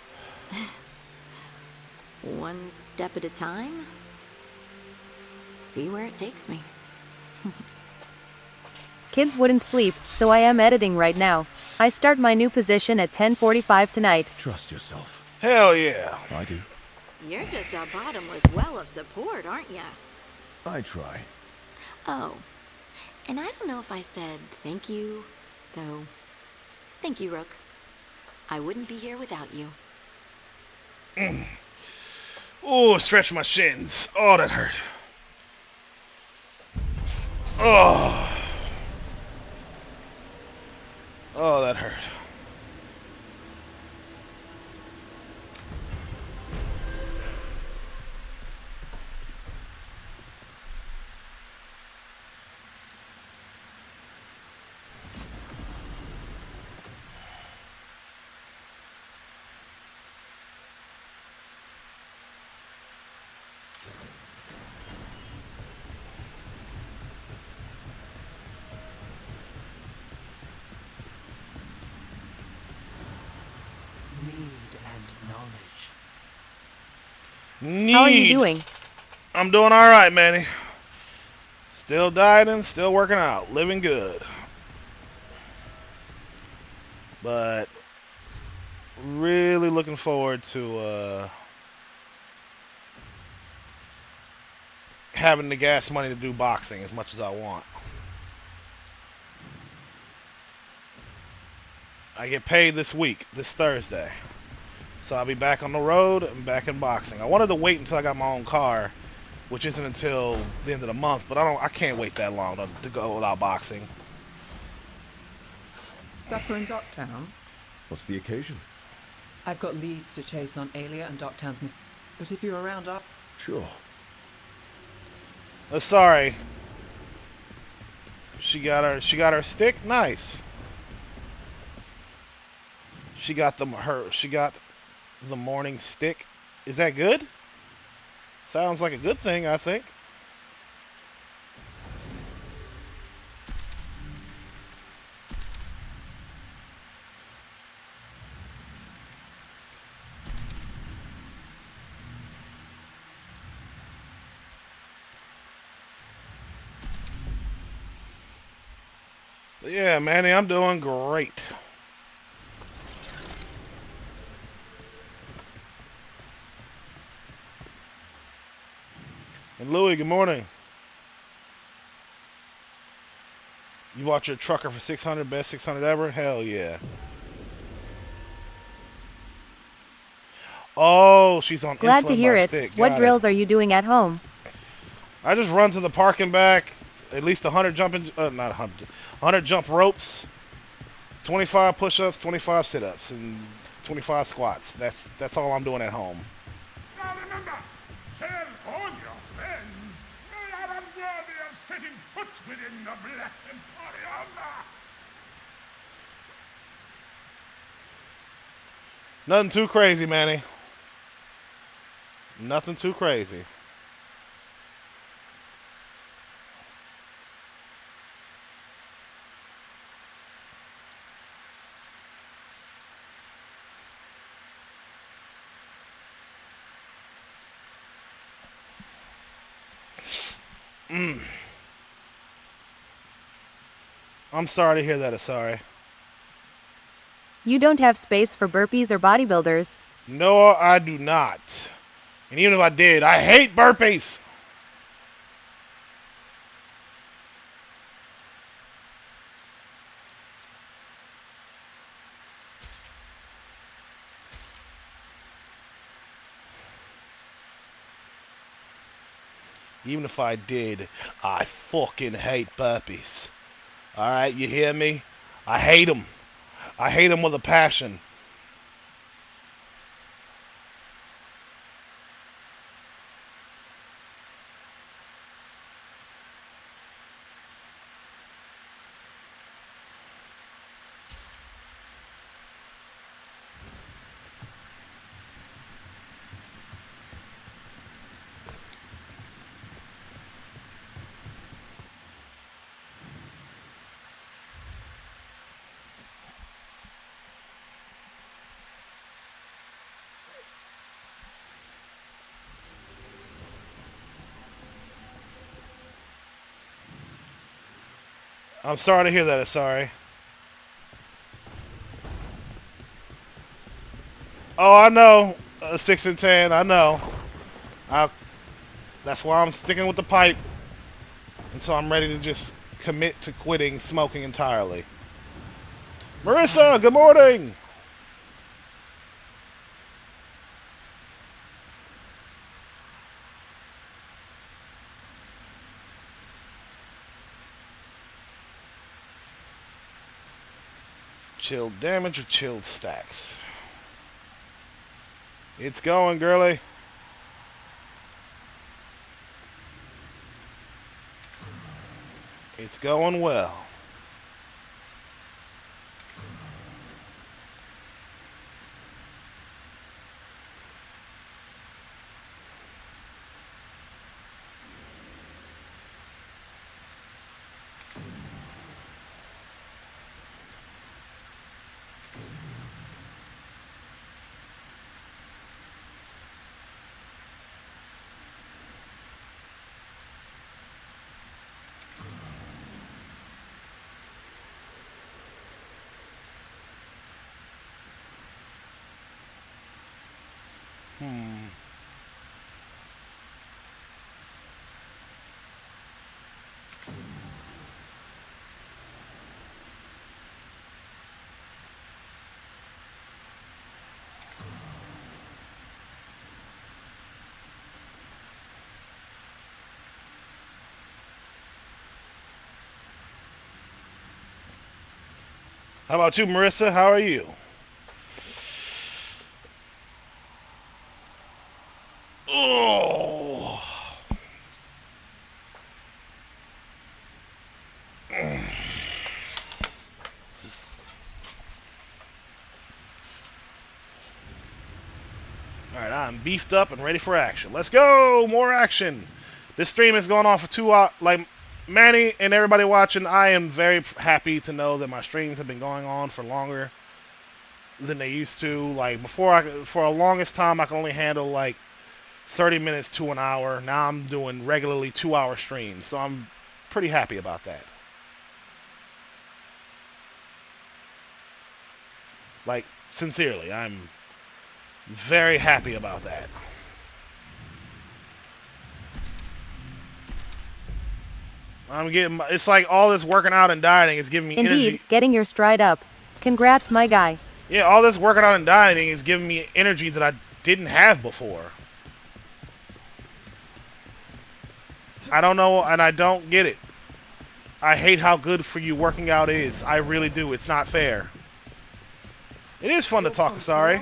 one step at a time. See where it takes me. Kids wouldn't sleep, so I am editing right now. I start my new position at 10:45 tonight. Trust yourself. Hell yeah. I do. You're just a bottomless well of support, aren't ya? I try. Oh, and I don't know if I said thank you, so thank you, Rook. I wouldn't be here without you. Oh, stretch my shins. Oh, that hurt. Oh. Oh, that hurt. How are you doing? I'm doing all right, Manny. Still dieting, still working out, living good. But really looking forward to having the gas money to do boxing as much as I want. I get paid this week, this Thursday. So I'll be back on the road and back in boxing. I wanted to wait until I got my own car, which isn't until the end of the month, but I can't wait that long to go without boxing. Supper in Docktown? What's the occasion? I've got leads to chase on Alia and Docktown's miss. But if you're around up... Sure. Sorry. She got her stick? Nice. She got the morning stick. Is that good? Sounds like a good thing, I think. But yeah, Manny, I'm doing great. And Louie, good morning. You bought your trucker for 600, best 600 ever? Hell yeah. Oh, she's on Glad insulin to hear by it. stick. What Got drills it. are you doing at home? I just run to the park and back. At least 100 jumping, not 100, 100 jump ropes, 25 push-ups, 25 sit-ups, and 25 squats. That's all I'm doing at home. Now remember, tell all your friends they are unworthy of setting foot within the Black Emporium. Nothing too crazy, Manny. Nothing too crazy. I'm sorry to hear that, Asari. You don't have space for burpees or bodybuilders. No, I do not. And even if I did, I hate burpees. Even if I did, I fucking hate burpees. Alright, you hear me? I hate them. I hate them with a passion. I'm sorry to hear that, Asari. Oh, I know. 6 and 10, I know. That's why I'm sticking with the pipe until I'm ready to just commit to quitting smoking entirely. Marissa, good morning! Chilled damage or chilled stacks? It's going, girly. It's going well. How about you, Marissa? How are you? Oh. Alright, I'm beefed up and ready for action. Let's go! More action! This stream has gone on for 2 hours. Like, Manny and everybody watching, I am very happy to know that my streams have been going on for longer than they used to. Like, before, for a longest time, I could only handle, like, 30 minutes to an hour. Now I'm doing regularly 2-hour streams, so I'm pretty happy about that. Like, sincerely, I'm very happy about that. I'm getting, it's like all this working out and dieting is giving me Indeed, energy. getting your stride up. Congrats, my guy. Yeah, all this working out and dieting is giving me energy that I didn't have before. I don't know, and I don't get it. I hate how good for you working out is. I really do. It's not fair. It is fun to talk, sorry.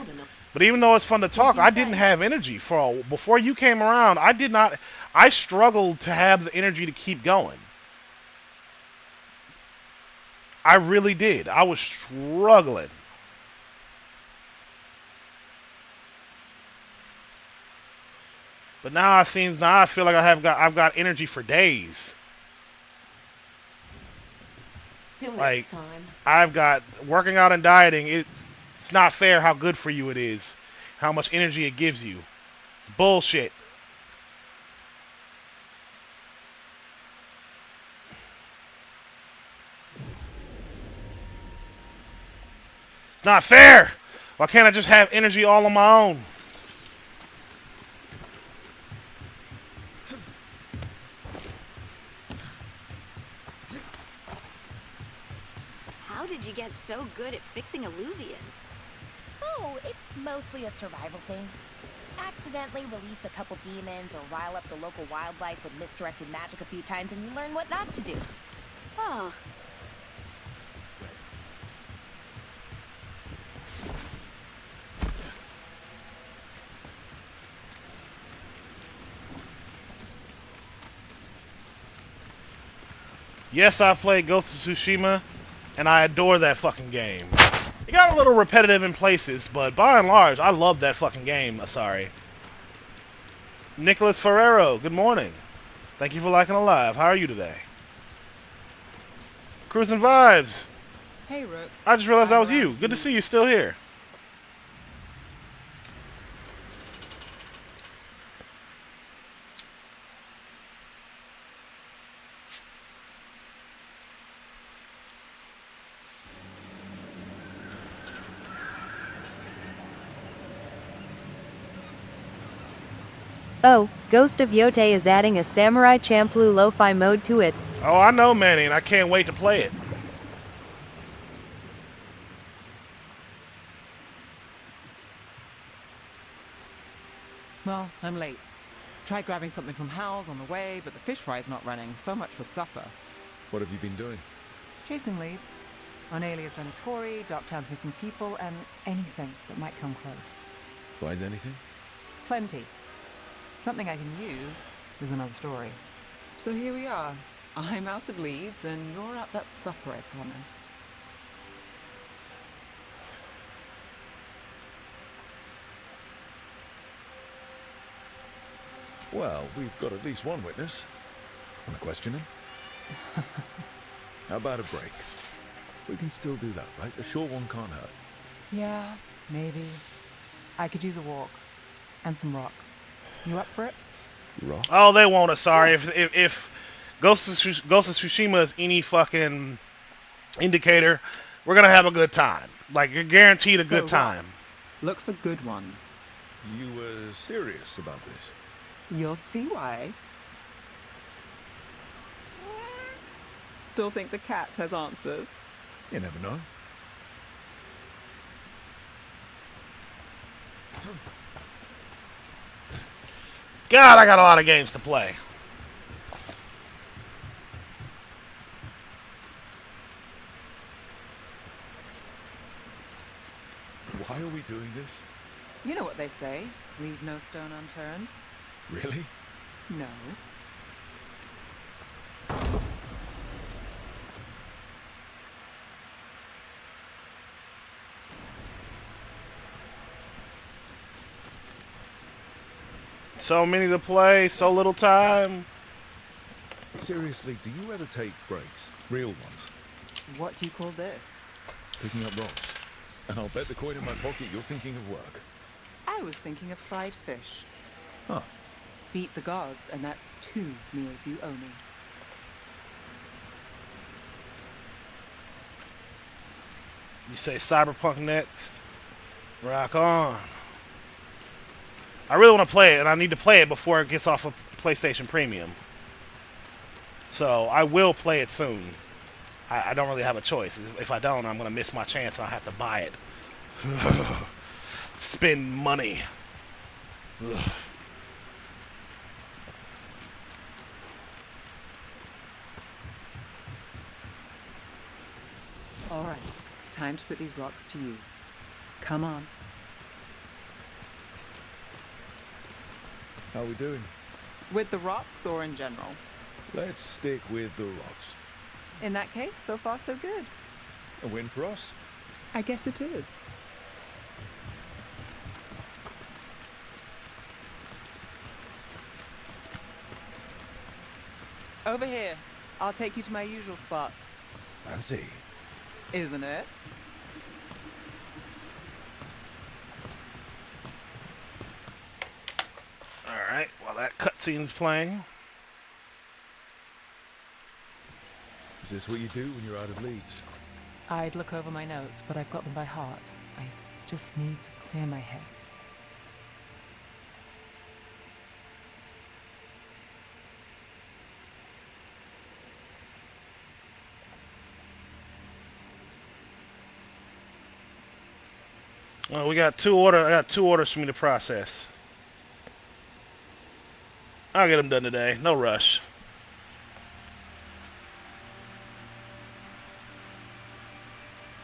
But even though it's fun to talk, I didn't have energy before you came around. I struggled to have the energy to keep going. I really did. I was struggling. But now I feel like I've got energy for days. Till Like, next time. I've got working out and dieting. It's not fair how good for you it is. How much energy it gives you. It's bullshit. It's not fair. Why can't I just have energy all on my own? How did you get so good at fixing alluvians? Oh, it's mostly a survival thing. Accidentally release a couple demons or rile up the local wildlife with misdirected magic a few times and you learn what not to do. Oh. Yes, I played Ghost of Tsushima, and I adore that fucking game. It got a little repetitive in places, but by and large, I love that fucking game, Asari. Nicholas Ferrero, good morning. Thank you for liking Alive. How are you today? Cruising Vibes. Hey, Rook. I just realized that was you. Good to see you still here. Oh, Ghost of Yote is adding a Samurai Champloo lo-fi mode to it. Oh, I know, Manny, and I can't wait to play it. Well, I'm late. Tried grabbing something from Hal's on the way, but the fish fry's not running. So much for supper. What have you been doing? Chasing leads. On Alias Venatori, Darktown's missing people, and anything that might come close. Find anything? Plenty. Something I can use is another story. So here we are. I'm out of leads, and you're at that supper I promised. Well, we've got at least one witness. Want to question him? How about a break? We can still do that, right? A short one can't hurt. Yeah, maybe. I could use a walk. And some rocks. You up for it? Rocks? Oh, they won't, Asari. If Ghost of Tsushima is any fucking indicator, we're going to have a good time. Like, you're guaranteed a good time. Look for good ones. You were serious about this? You'll see why. Still think the cat has answers? You never know. God, I got a lot of games to play. Why are we doing this? You know what they say, leave no stone unturned. Really? No. So many to play, so little time. Seriously, do you ever take breaks? Real ones? What do you call this? Picking up rocks. And I'll bet the coin in my pocket you're thinking of work. I was thinking of fried fish. Huh. Beat the gods, and that's 2 meals you owe me. You say Cyberpunk next? Rock on. I really want to play it, and I need to play it before it gets off of PlayStation Premium. So I will play it soon. I don't really have a choice. If I don't, I'm going to miss my chance and I'll have to buy it. Spend money. Ugh. All right, time to put these rocks to use. Come on. How are we doing? With the rocks or in general? Let's stick with the rocks. In that case, so far so good. A win for us? I guess it is. Over here. I'll take you to my usual spot. Fancy. Isn't it? Alright, while that cutscene's playing. Is this what you do when you're out of leads? I'd look over my notes, but I've got them by heart. I just need to clear my head. Well, I got two orders for me to process. I'll get them done today. No rush.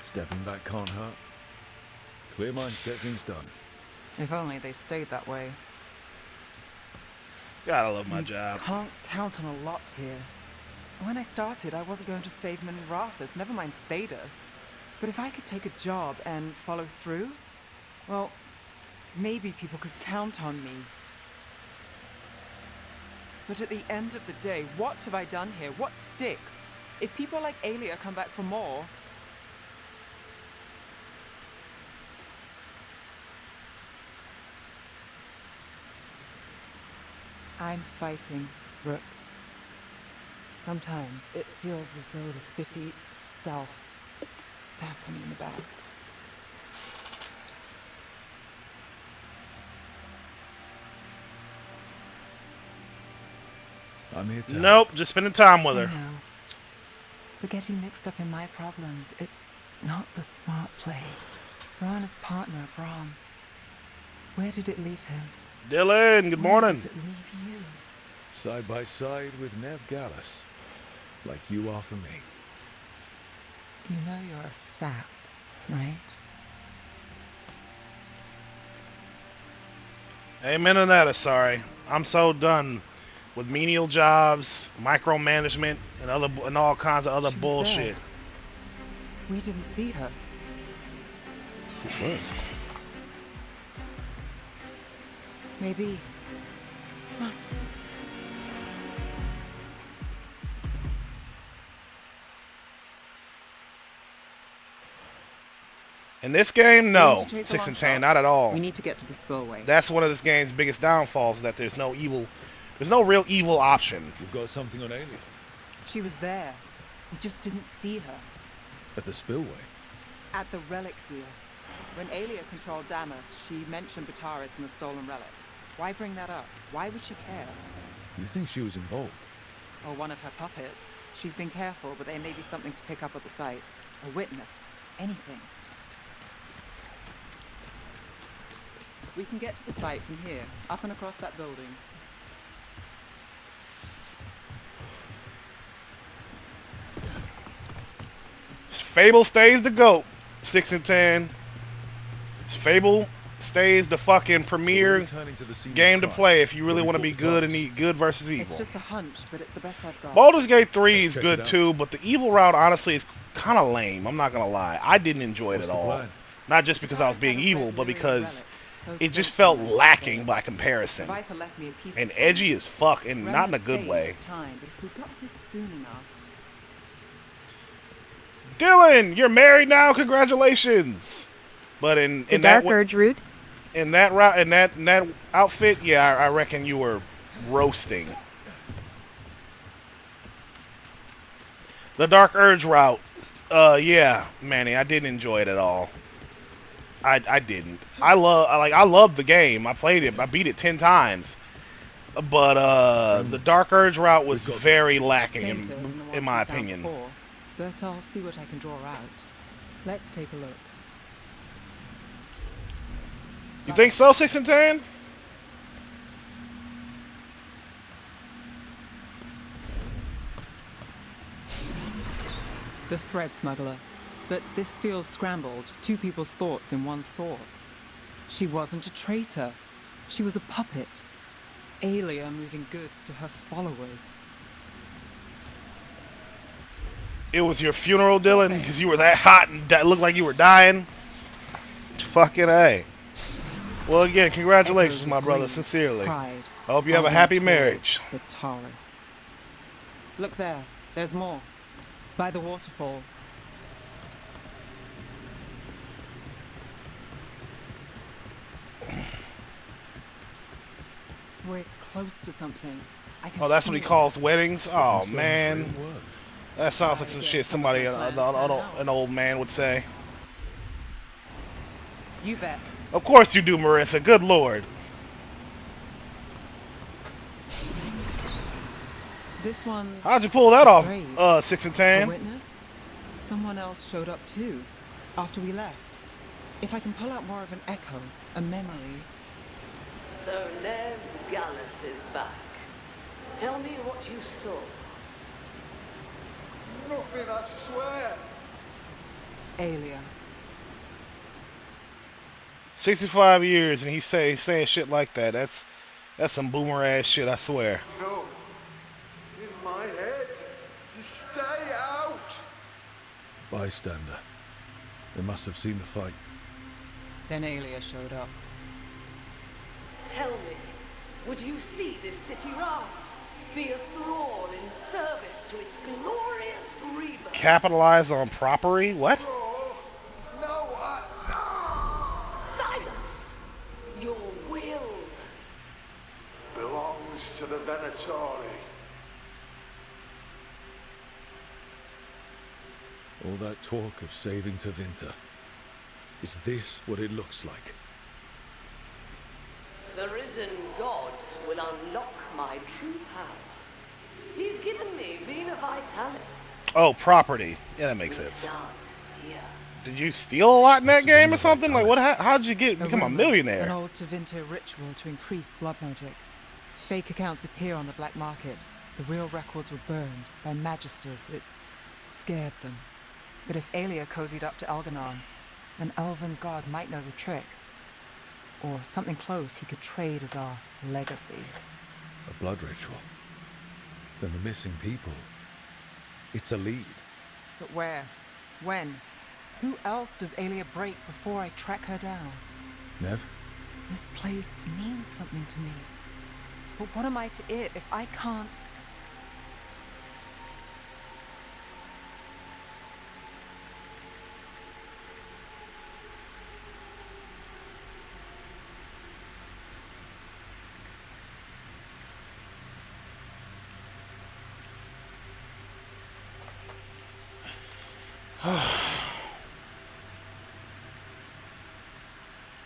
Stepping back can't hurt. Clear minds get things done. If only they stayed that way. Gotta love my job. Can't count on a lot here. When I started, I wasn't going to save Minrathus, never mind Thedas. But if I could take a job and follow through, well, maybe people could count on me. But at the end of the day, what have I done here? What sticks? If people like Aelia come back for more... I'm fighting, Rook. Sometimes it feels as though the city itself stabbed me in the back. I'm here to Nope, just spending time with her. I know. But getting mixed up in my problems, it's not the smart play. Rana's partner, Brahm. Where did it leave him? Dylan, good morning. Where does it leave you? Side by side with Nev Gallus. Like you are for me. You know you're a sap, right? Amen to that, sorry. I'm so done with menial jobs, micromanagement, and all kinds of other bullshit. There. We didn't see her. Which was? Maybe. Huh. In this game, no. To 6 and 10, not at all. We need to get to the spillway. That's one of this game's biggest downfalls, that there's no real evil option. You've got something on Aelia. She was there. We just didn't see her. At the spillway? At the relic deal. When Aelia controlled Damas, she mentioned Bataris and the stolen relic. Why bring that up? Why would she care? You think she was involved? Or one of her puppets. She's been careful, but there may be something to pick up at the site. A witness. Anything. We can get to the site from here, up and across that building. Fable stays the GOAT. 6 and 10. Fable stays the fucking premier returning to the scene of game to crime. play if you really Where we want to be fought the good and Tarkus. eat good versus evil. It's just a hunch, but it's the best I've got. Baldur's Gate 3 is check good it out. too, but the evil route honestly is kind of lame. I'm not gonna lie. I didn't enjoy it What's at the all. plan? Not just because I was being evil, but because it just felt lacking by comparison. Viper left me a piece And of edgy as fuck, and not in a remnants good fade way. with time, but if we got here soon enough. Dylan, you're married now. Congratulations. But in The that Dark Urge route? in that route in that outfit, yeah, I reckon you were roasting. The Dark Urge route, yeah, Manny, I didn't enjoy it at all. I didn't. I love the game. I played it. I beat it 10 times. But the Dark Urge route was very lacking Fainter than the in ones my we found opinion. before, but I'll see what I can draw out. Let's take a look. You think so, 6 and 10? The thread smuggler. But this feels scrambled. Two people's thoughts in one source. She wasn't a traitor. She was a puppet. Aelia moving goods to her followers. It was your funeral, Dylan, because you were that hot and looked like you were dying. Fucking A. Well, again, congratulations, my brother, sincerely. Pride. I hope you have a happy marriage. The Taurus. Look there. There's more. By the waterfall. We're close to something. I can Oh, that's what he feel calls weddings? Oh, Stone's man. really worked. That sounds like some shit somebody, an old man would say. You bet. Of course you do, Marissa. Good lord. This one's How'd you pull that off, afraid. 6 and A 10? witness? Someone else showed up too, after we left. If I can pull out more of an echo, a memory. So Nev Gallus is back. Tell me what you saw. Nothing, I swear. Aelia. 65 years and he's saying shit like that. That's some boomer ass shit, I swear. No. In my head. Stay out. Bystander. They must have seen the fight. Then Aelia showed up. Tell me, would you see this city rise? Be a thrall in service to its glorious rebirth? Capitalize on property? What? No, Silence! Your will belongs to the Venatori. All that talk of saving Tevinter. Is this what it looks like? The risen god will unlock my true power. He's given me Vena Vitalis. Oh, property. Yeah, that makes sense. Start here. Did you steal a lot in that game or something? Like, what? How'd you become a rumor, millionaire? An old Tevinter ritual to increase blood magic. Fake accounts appear on the black market. The real records were burned by magisters. It scared them. But if Aelia cozied up to Algernon, an elven god might know the trick. Or something close he could trade as our legacy. A blood ritual? Then the missing people. It's a lead. But where? When? Who else does Aelia break before I track her down? Nev? This place means something to me. But what am I to it if I can't...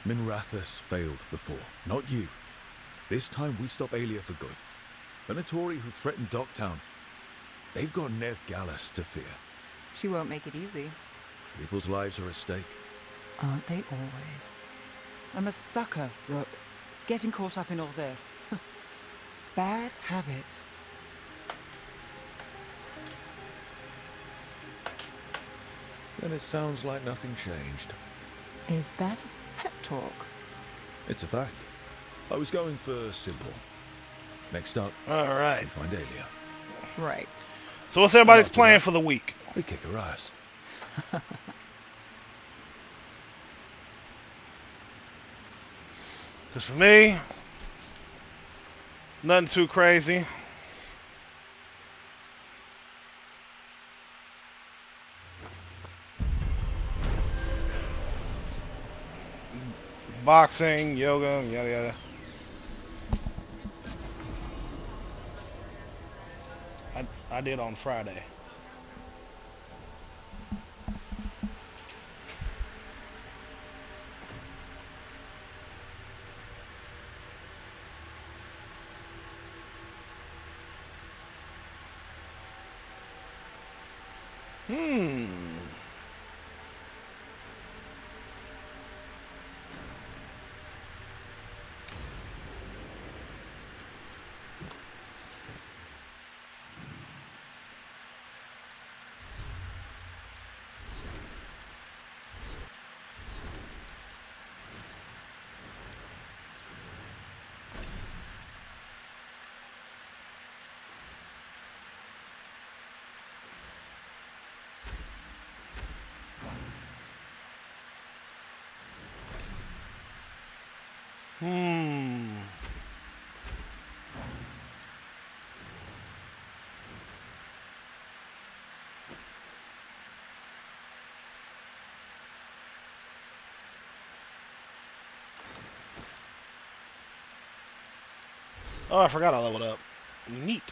Minrathus failed before, not you. This time we stop Aelia for good. Venatori who threatened Docktown. They've got Nev Gallus to fear. She won't make it easy. People's lives are at stake. Aren't they always? I'm a sucker, Rook. Getting caught up in all this. Bad habit. Then it sounds like nothing changed. Is that pep talk. It's a fact. I was going for simple. Next up, all right, we find Aelia. Right. So what's everybody's plan for the week? We kick her ass. Because for me, nothing too crazy. Boxing, yoga, yada yada. I did on Friday. Oh, I forgot I leveled up. Neat.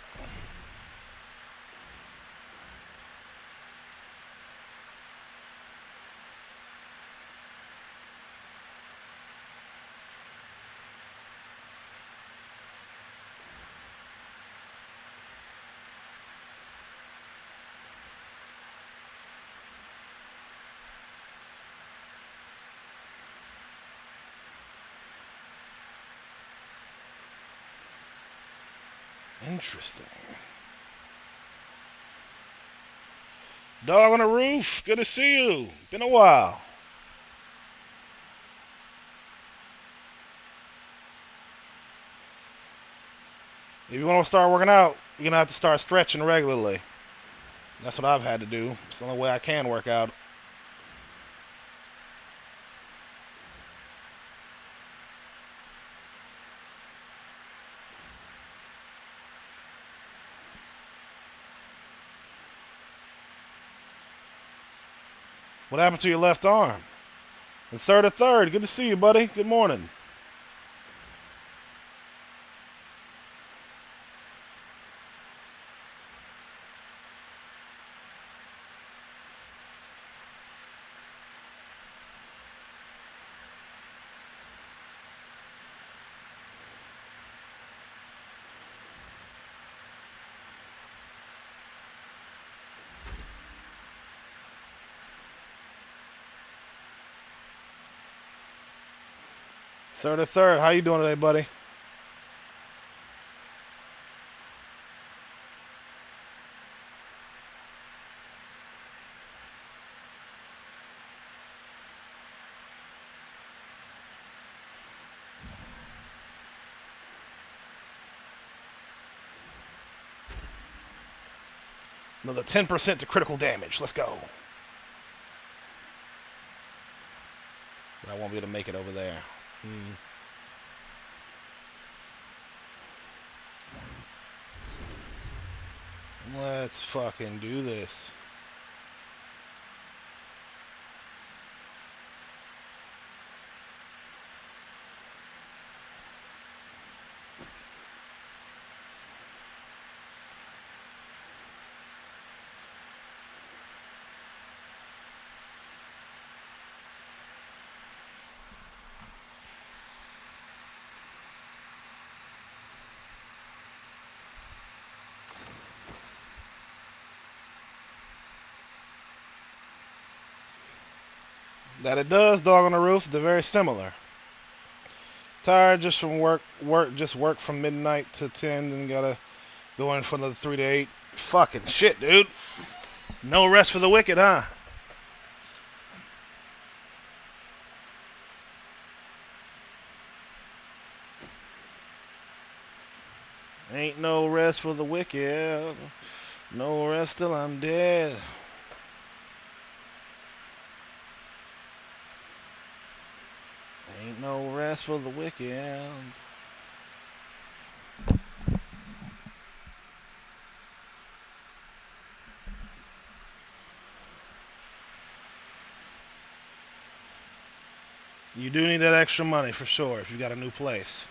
Interesting. Dog on the roof, good to see you. Been a while. If you want to start working out, you're going to have to start stretching regularly. That's what I've had to do. It's the only way I can work out. What happened to your left arm? The third. Good to see you, buddy. Good morning. Third. How you doing today, buddy? Another 10% to critical damage. Let's go. But I won't be able to make it over there. Let's fucking do this. That it does, dog on the roof. They're very similar. Tired just from work from midnight to 10 and gotta go in for another 3 to 8. Fucking shit, dude. No rest for the wicked, huh? Ain't no rest for the wicked. No rest till I'm dead. Ain't no rest for the wicked. You do need that extra money for sure if you got a new place.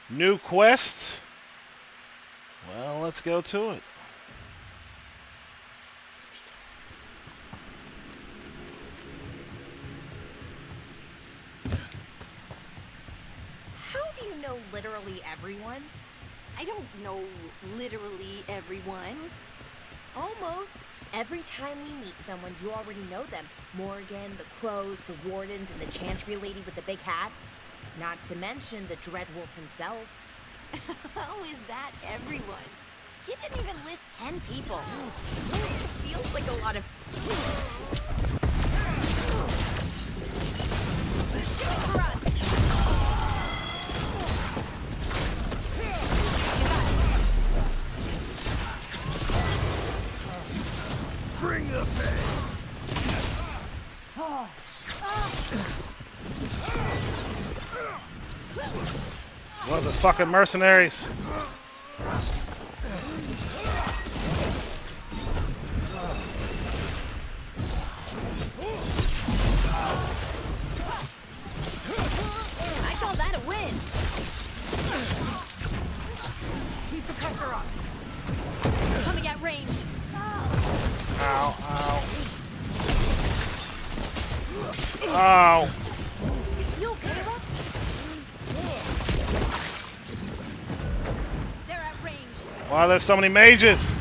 New quest? Well, let's go to it. How do you know literally everyone? I don't know literally everyone. Almost. Every time we meet someone, you already know them. Morgan, the crows, the wardens, and the chantry lady with the big hat. Not to mention the Dreadwolf himself. How is that everyone? You didn't even list 10 people. Feels like a lot of... Shoot for us! Bring the pain! What are the fucking mercenaries? I call that a win. Keep the pressure up. Coming at range. Ow, ow. Ow. You okay, Rook? They're at range. Why are there so many mages?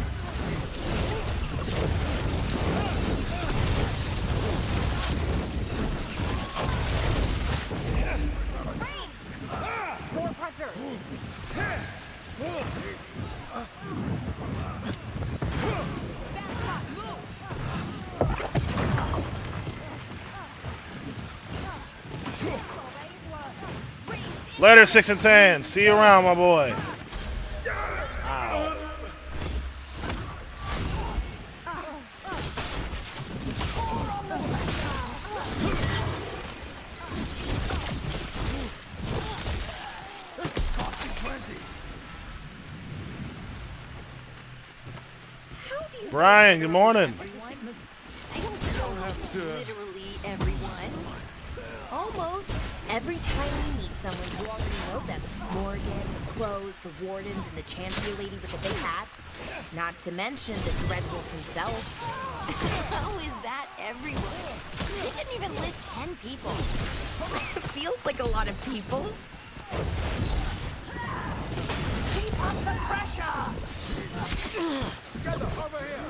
More pressure. Later, 6 and 10. See you around, my boy. Ow. Brian, good morning. I don't know literally everyone. Almost. Every time we meet someone, you already know them. Morgan, the crows, the wardens, and the chantry lady with the big hat. Not to mention the Dreadwolf himself. How is that everyone? You didn't even list 10 people. Feels like a lot of people. Keep up the pressure! Together, over here!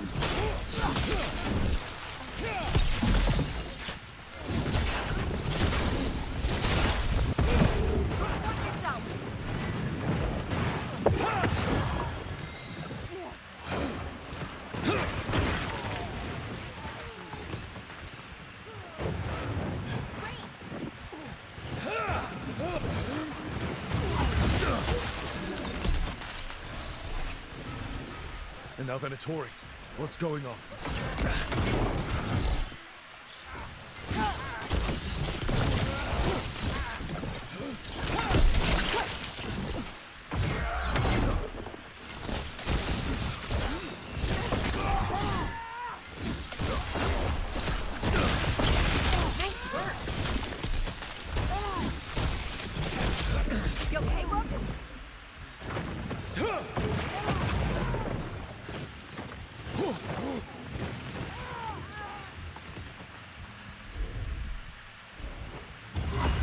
And now Venatori, what's going on? Nice work. You okay, Rook?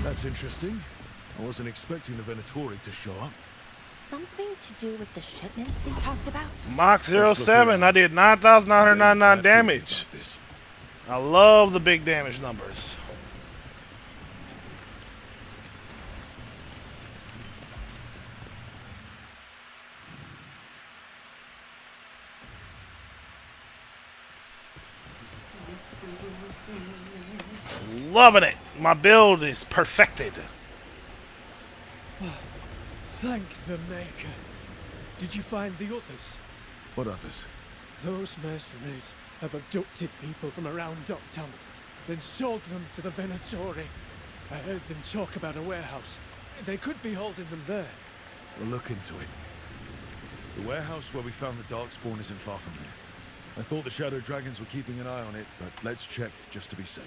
That's interesting. I wasn't expecting the Venatori to show up. Something to do with the shipments they talked about? Mach 07. I did 9,999 damage. I love the big damage numbers. Loving it. My build is perfected. Thank the Maker. Did you find the others? What others? Those mercenaries have abducted people from around Docktown, then sold them to the Venatori. I heard them talk about a warehouse. They could be holding them there. We'll look into it. The warehouse where we found the Darkspawn isn't far from here. I thought the Shadow Dragons were keeping an eye on it, but let's check just to be safe.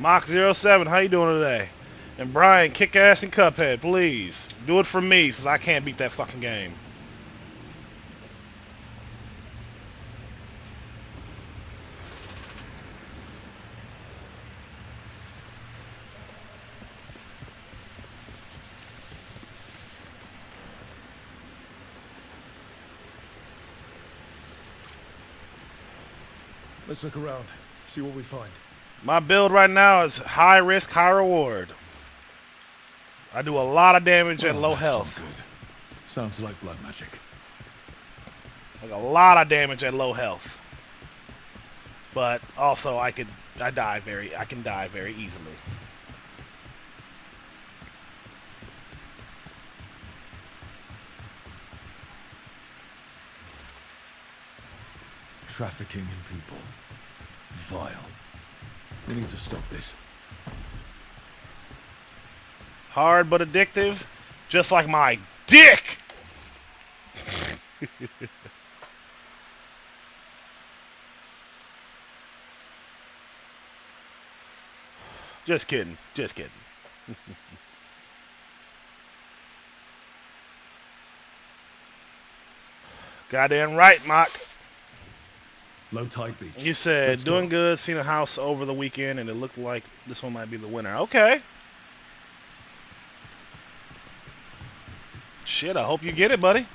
Mach07, how you doing today? And Brian, kick ass in Cuphead, please. Do it for me, since I can't beat that fucking game. Let's look around, see what we find. My build right now is high risk, high reward. I do a lot of damage at low health. Good. Sounds like blood magic. Like a lot of damage at low health. But also I can die very easily. Trafficking in people. Vile. We need to stop this. Hard but addictive, just like my dick! Just kidding, just kidding. Goddamn right, Mock. Low tide beach. You said Let's doing go. good, seen a house over the weekend, and it looked like this one might be the winner. Okay. Shit, I hope you get it, buddy.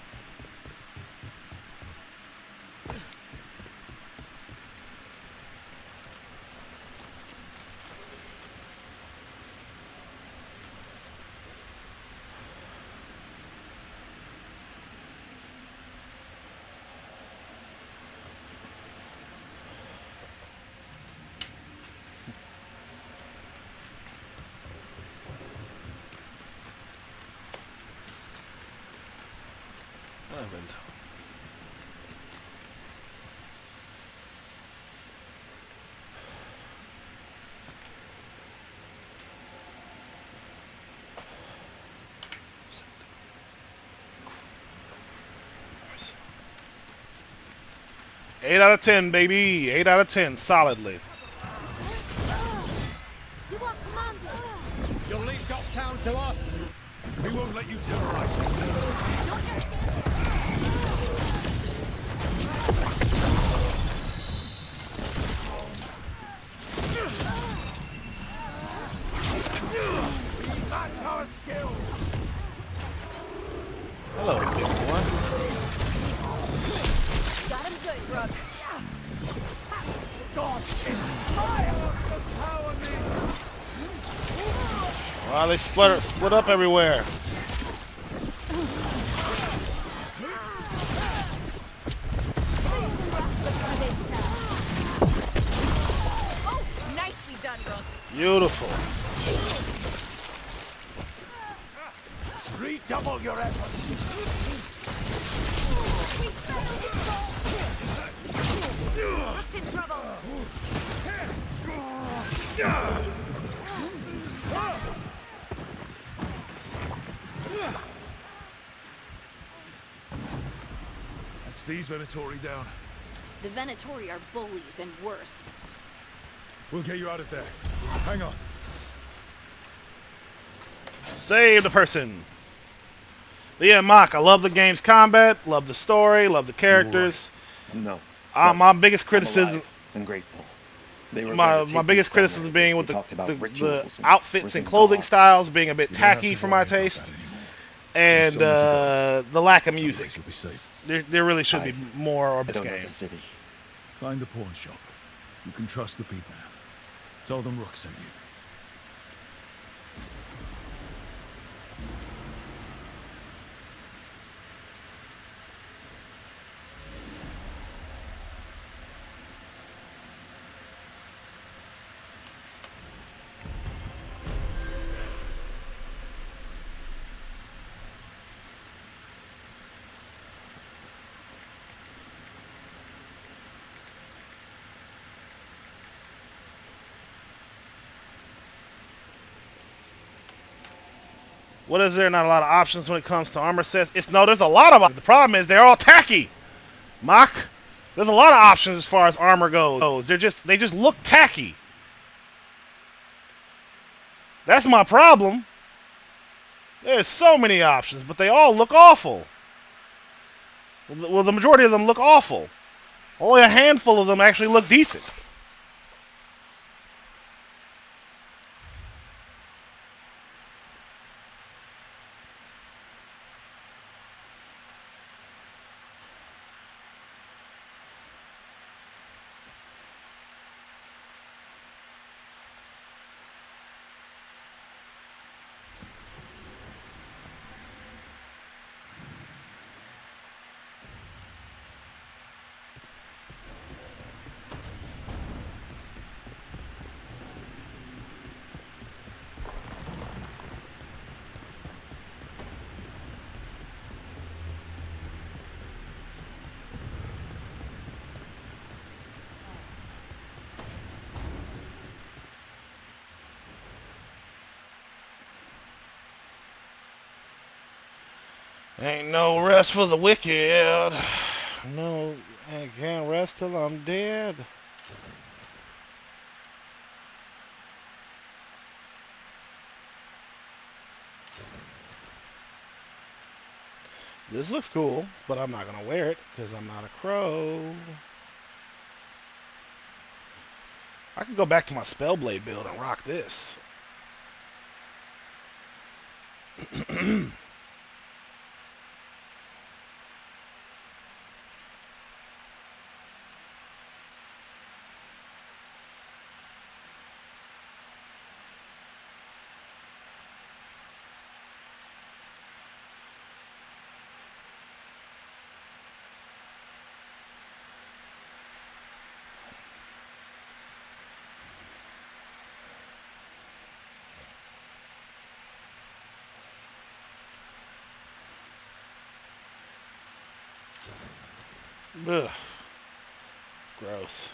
Eight out of 10, baby. 8 out of 10, solidly. You'll leave Docktown to us. We won't let you terrorize us. Our skills. Hello, big one. Got him good, Brooke. God, fire power me. Wow, they split up everywhere. Oh, nicely done, Brooke. Beautiful. Redouble your efforts. Brooke's in trouble. That's these Venatori down. The Venatori are bullies and worse. We'll get you out of there. Hang on. Save the person. But yeah, Mock, I love the game's combat, love the story, love the characters. No. My biggest criticism. I'm grateful. They were my going to take biggest me somewhere. criticism being with They talked about the rituals and outfits risen and clothing gods. styles being a bit You don't have tacky to for worry my about taste, that anymore. and There's the lack of music. Someplace you'll be safe. There really should be more I Orbis don't know the games. city. Find the pawn shop. You can trust the people. Tell them Rook sent you. What is there? Not a lot of options when it comes to armor sets. There's a lot of options. The problem is they're all tacky. Mock, there's a lot of options as far as armor goes. They just look tacky. That's my problem. There's so many options, but they all look awful. Well, the majority of them look awful. Only a handful of them actually look decent. Ain't no rest for the wicked. No, I can't rest till I'm dead. This looks cool, but I'm not gonna wear it because I'm not a crow. I could go back to my Spellblade build and rock this. Ugh. Gross.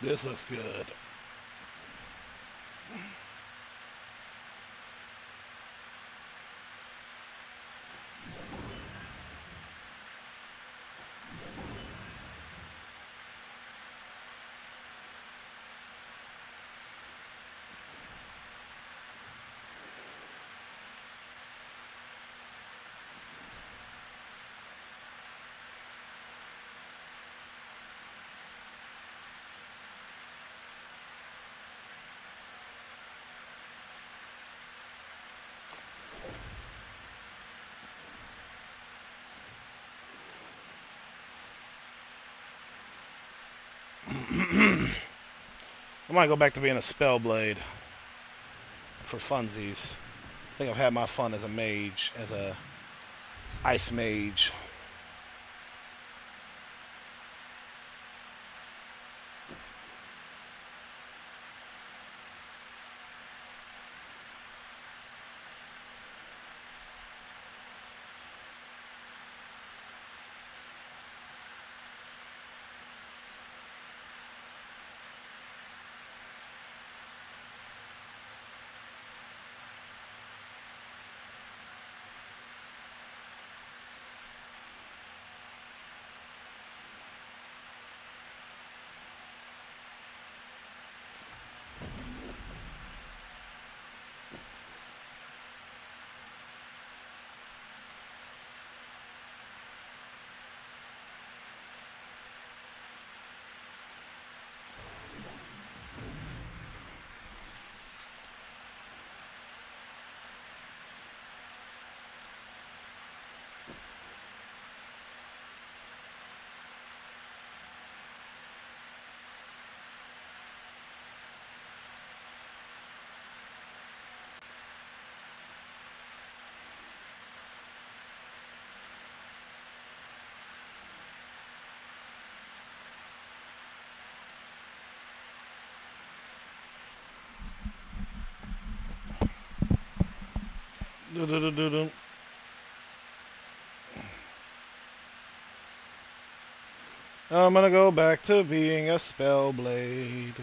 This looks good. I might go back to being a Spellblade for funsies. I think I've had my fun as a mage, as a ice mage. Do-do-do-do-do. I'm gonna go back to being a spellblade.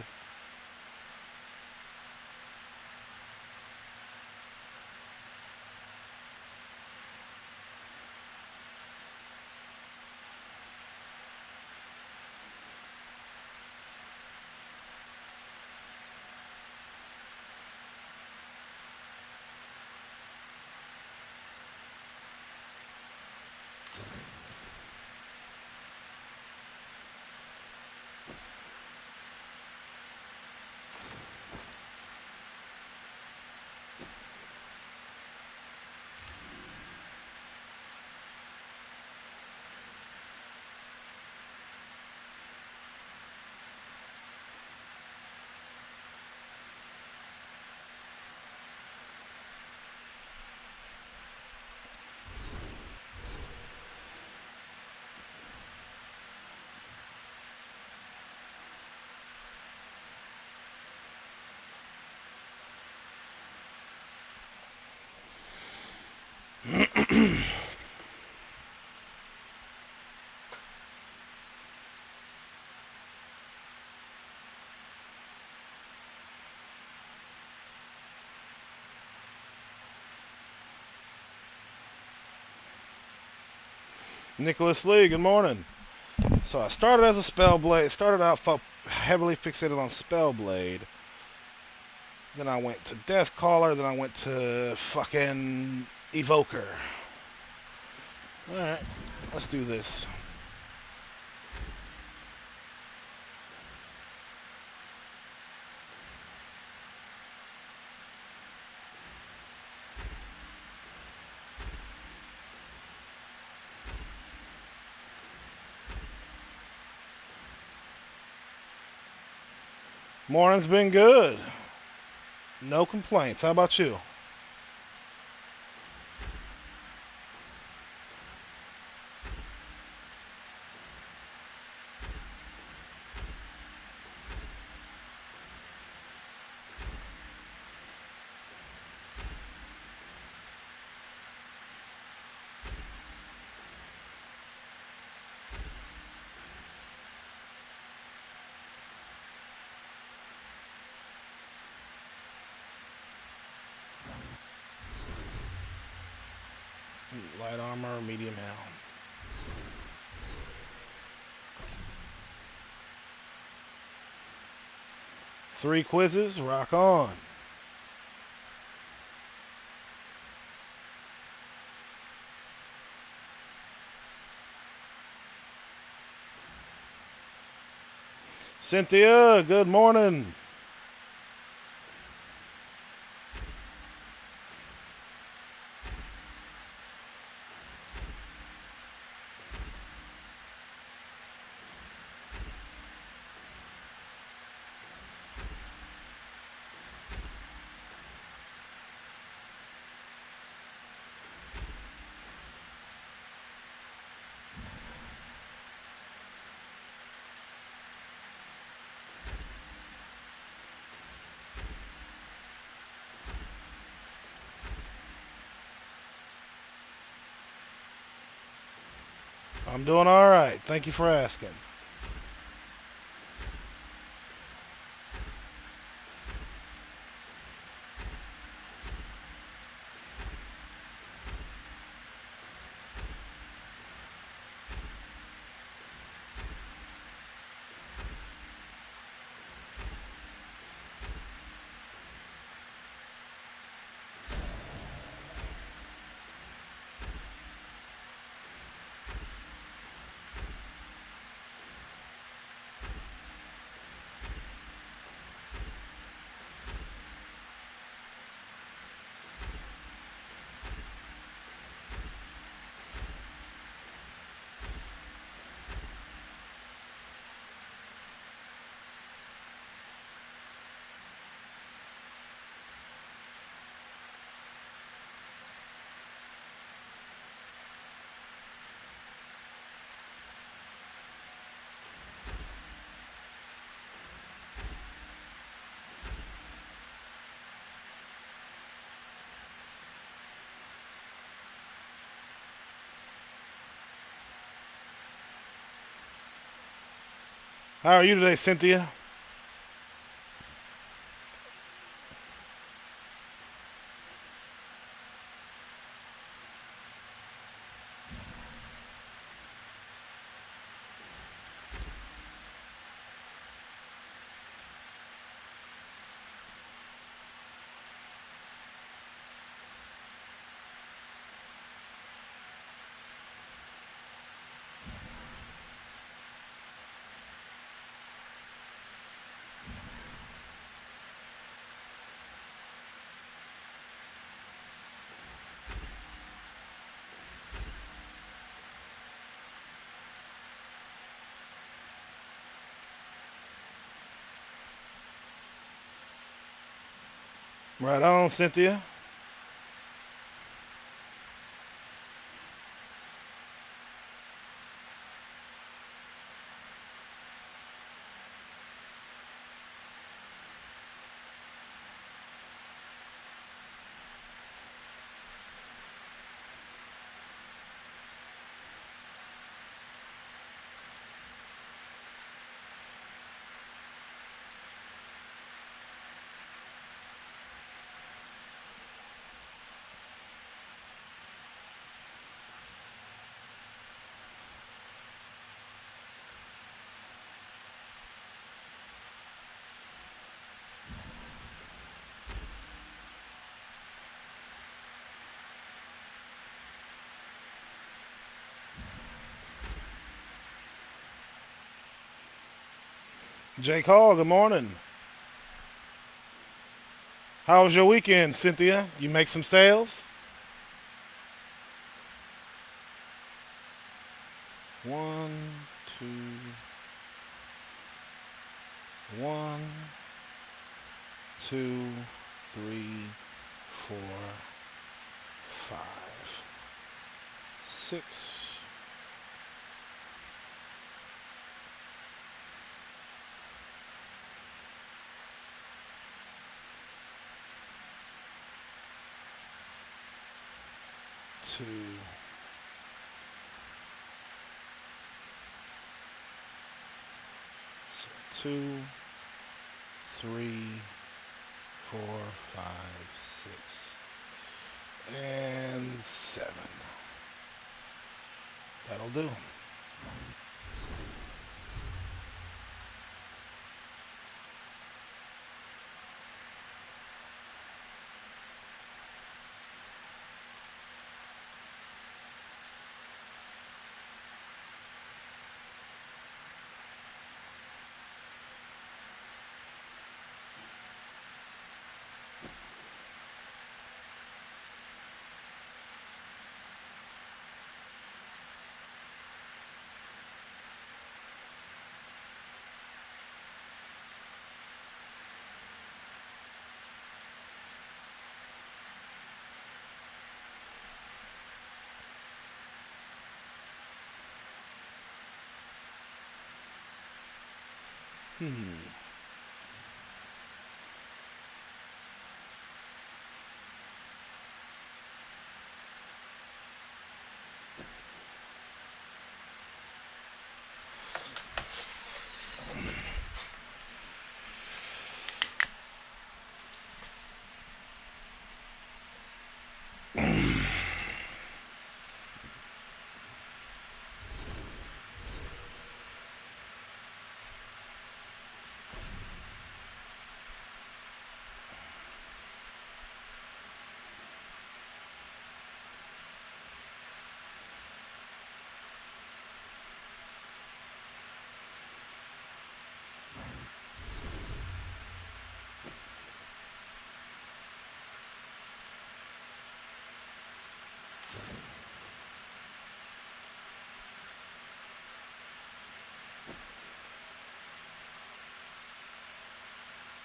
Nicholas Lee, good morning. So I started as a Spellblade, started out heavily fixated on Spellblade. Then I went to Deathcaller, then I went to fucking Evoker. Alright, let's do this. Morning's been good. No complaints. How about you? Light armor, medium helm. Three quizzes, rock on. Cynthia, good morning. I'm doing all right. Thank you for asking. How are you today, Cynthia? Right on, Cynthia. Jake Hall, good morning. How was your weekend, Cynthia? You make some sales? One, two, one, two, three, four, five, six. Two. So 2, 3, 4, 5, 6, and 7. That'll do.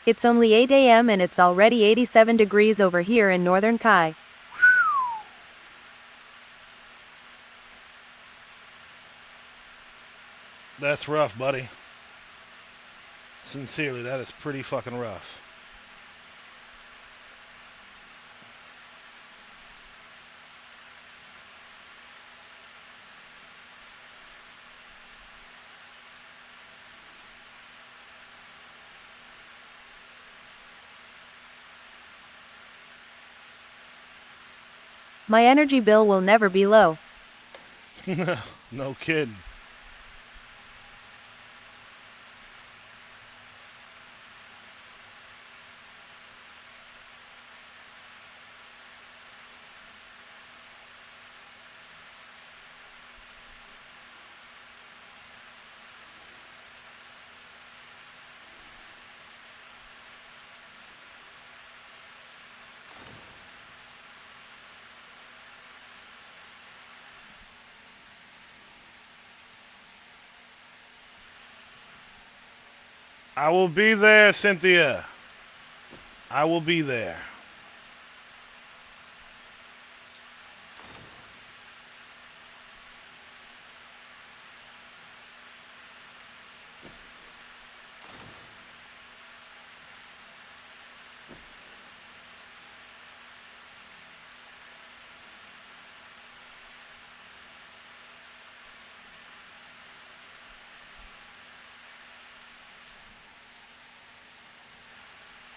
It's only 8 a.m. and it's already 87 degrees over here in northern Kai. That's rough, buddy. Sincerely, that is pretty fucking rough. My energy bill will never be low. No kidding. I will be there, Cynthia. I will be there.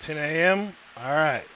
$10 a.m. All right.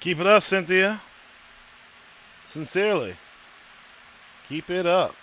Keep it up, Cynthia. Sincerely. Keep it up.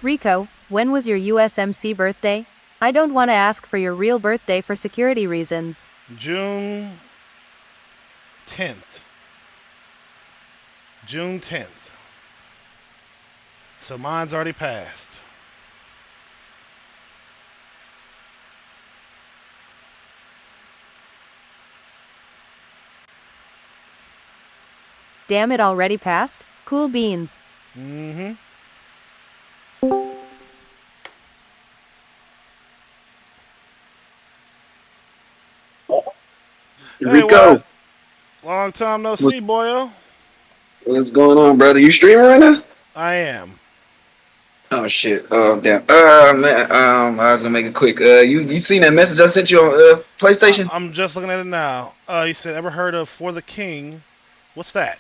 Rico, when was your USMC birthday? I don't want to ask for your real birthday for security reasons. June 10th. June 10th. So mine's already passed. Damn, it already passed? Cool beans. Mm-hmm. Hey, Rico. what? Long time no see, boyo. What's going on, brother? You streaming right now? I am. Oh shit. Oh damn. Man. I was gonna make it quick. You seen that message I sent you on PlayStation? I'm just looking at it now. You said, ever heard of For the King? What's that?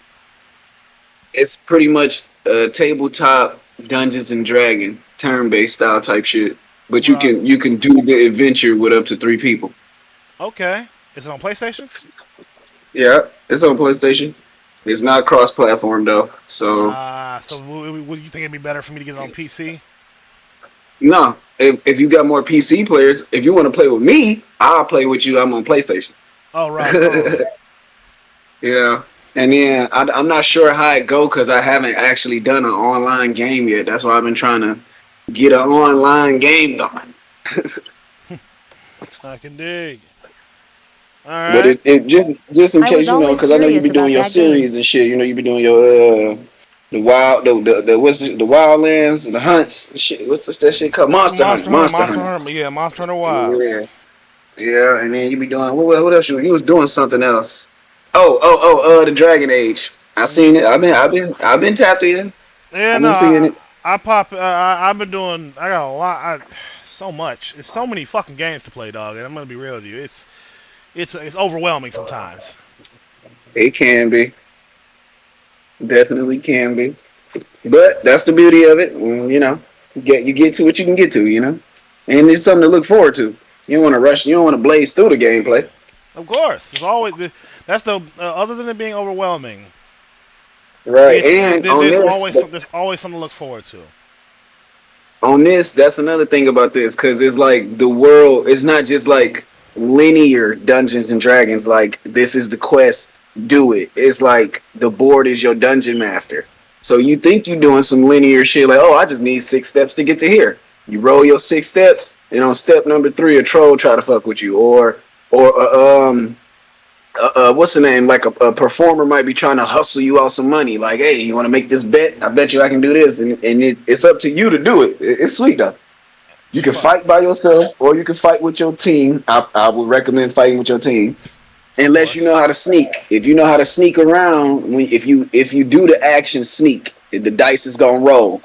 It's pretty much tabletop Dungeons and Dragon turn-based style type shit. But you Right. can do the adventure with up to 3 people. Okay. Is it on PlayStation? Yeah, it's on PlayStation. It's not cross-platform though. So So would you think it'd be better for me to get it on PC? No, if you got more PC players, if you want to play with me, I'll play with you. I'm on PlayStation. Oh, rock on. Yeah. And then I'm not sure how it go because I haven't actually done an online game yet. That's why I've been trying to get an online game going. I can dig. All But right. it just in I was case, you know, always because I know you curious be doing about your that game. series and shit. You know, you be doing your the what's it, the Wildlands, the hunts, shit. What's that shit called? Monster Hunter. Monster Hunter. Yeah, Monster Hunter Wilds. Yeah, yeah. And then you be doing what else? You was doing something else. The Dragon Age. I seen it. I've been tapped in. Yeah, I've no, been seeing it. I've been doing. I got a lot. So much. It's so many fucking games to play, dog. And I'm gonna be real with you. It's overwhelming sometimes. It can be. Definitely can be. But that's the beauty of it. You know, you get to what you can get to. You know, and it's something to look forward to. You don't want to rush. You don't want to blaze through the gameplay. Of course, it's always that's the other than it being overwhelming. Right, and there's always something to look forward to. On this, that's another thing about this, because it's like the world. It's not just like linear Dungeons and Dragons. Like this is the quest, do it. It's like the board is your dungeon master. So you think you're doing some linear shit, like, oh, I just need 6 steps to get to here. You roll your 6 steps, and on step number 3, a troll try to fuck with you, or what's the name? Like a performer might be trying to hustle you out some money. Like, hey, you want to make this bet? I bet you I can do this, and it's up to you to do it. It's sweet though. You can fight by yourself, or you can fight with your team. I would recommend fighting with your team, unless you know how to sneak. If you know how to sneak around, if you do the action sneak, the dice is gonna roll.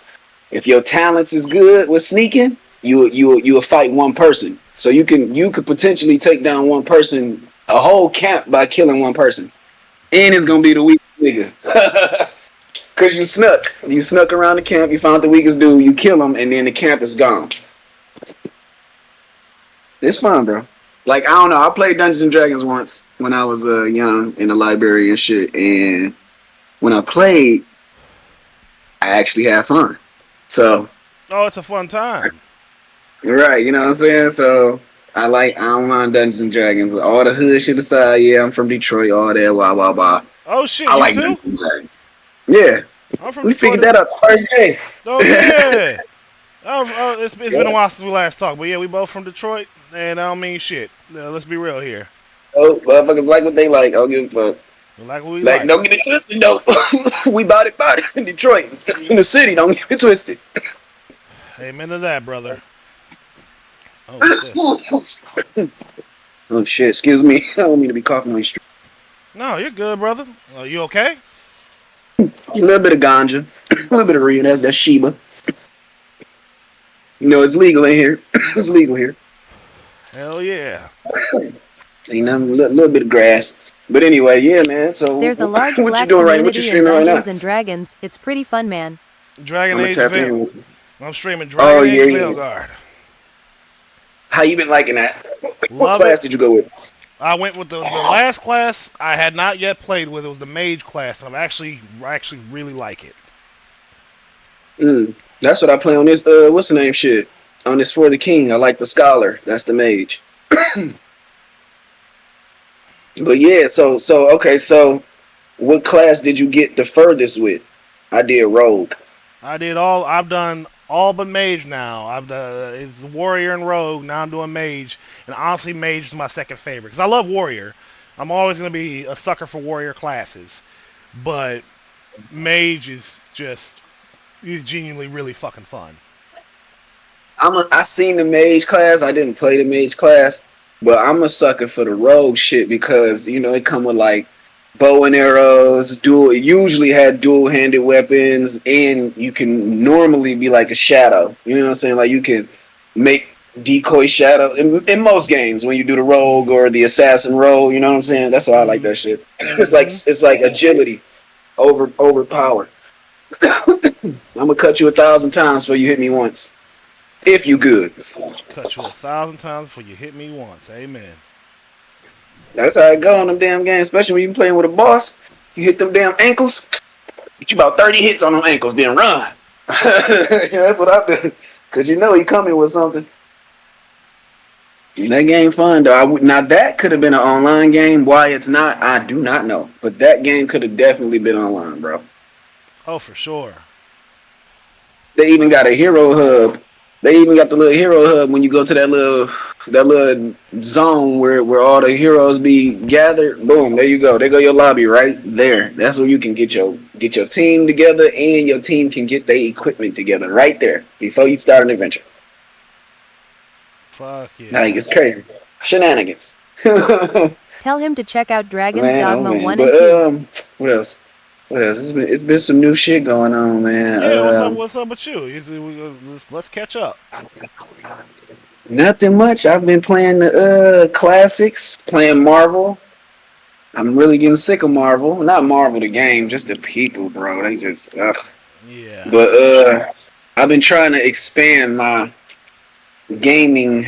If your talents is good with sneaking, you will fight one person. So you could potentially take down one person, a whole camp, by killing one person, and it's gonna be the weakest nigga. Cause you snuck around the camp, you found the weakest dude, you kill him, and then the camp is gone. It's fun, bro. Like, I don't know, I played Dungeons and Dragons once when I was young in the library and shit, and when I played, I actually had fun. So, oh, it's a fun time. Right, you know what I'm saying? So I don't mind Dungeons and Dragons. All the hood shit aside, yeah, I'm from Detroit, all that, blah blah blah. Oh shit, I like Dungeons and Dragons. Yeah. I'm from we Detroit. Figured that out the first day. Oh yeah. It's been a while since we last talked, but yeah, we both from Detroit, and I don't mean shit. Let's be real here. Oh, motherfuckers like what they like. I don't give a fuck. We like what we like. Don't get it twisted, though. We bought it in Detroit, in the city. Don't get it twisted. Amen to that, brother. Oh shit. Oh shit! Excuse me. I don't mean to be coughing on your street. No, you're good, brother. You okay? A little bit of ganja, a little bit of Rio. That's Sheba. You know, it's legal in here. It's legal here. Hell yeah. Ain't nothing, a little bit of grass. But anyway, yeah, man. So there's a large what black you doing right? What community you in streaming right Dungeons now? and Dragons. It's pretty fun, man. Dragon Age Veilguard. I'm streaming Dragon Age Veilguard. How you been liking that? What class did you go with? I went with the last class I had not yet played with. It was the mage class. I actually really like it. That's what I play on this. What's the name? Shit. On this For the King. I like the scholar. That's the mage. But yeah, so okay. So, what class did you get the furthest with? I did rogue. I've done all but mage now. It's warrior and rogue. Now I'm doing mage, and honestly, mage is my second favorite because I love warrior. I'm always gonna be a sucker for warrior classes, but mage is genuinely really fucking fun. I seen the mage class. I didn't play the mage class, but I'm a sucker for the rogue shit because you know it come with like bow and arrows, it usually had dual-handed weapons, and you can normally be like a shadow. You know what I'm saying? Like you can make decoy shadow in most games when you do the rogue or the assassin role. You know what I'm saying? That's why I like that shit. It's like agility over power. I'm gonna cut you 1,000 times before you hit me once. If you good. Cut you 1,000 times before you hit me once. Amen. That's how it go on them damn games, especially when you playing with a boss. You hit them damn ankles, get you about 30 hits on them ankles, then run. That's what I do. Cause you know he coming with something. That game fun though. Now that could have been an online game. Why it's not, I do not know. But that game could have definitely been online, bro. Oh, for sure. They even got a hero hub. They even got the little hero hub when you go to that little zone where all the heroes be gathered. Boom, there you go. There go your lobby right there. That's where you can get your team together, and your team can get their equipment together right there before you start an adventure. Fuck yeah. Like, it's crazy. Shenanigans. Tell him to check out Dragon's Man, Dogma oh man. 1 But and 2. what else? It's been some new shit going on, man. Yeah, what's up with you? Let's catch up. Nothing much. I've been playing the classics, playing Marvel. I'm really getting sick of Marvel. Not Marvel the game, just the people, bro. They just yeah. But I've been trying to expand my gaming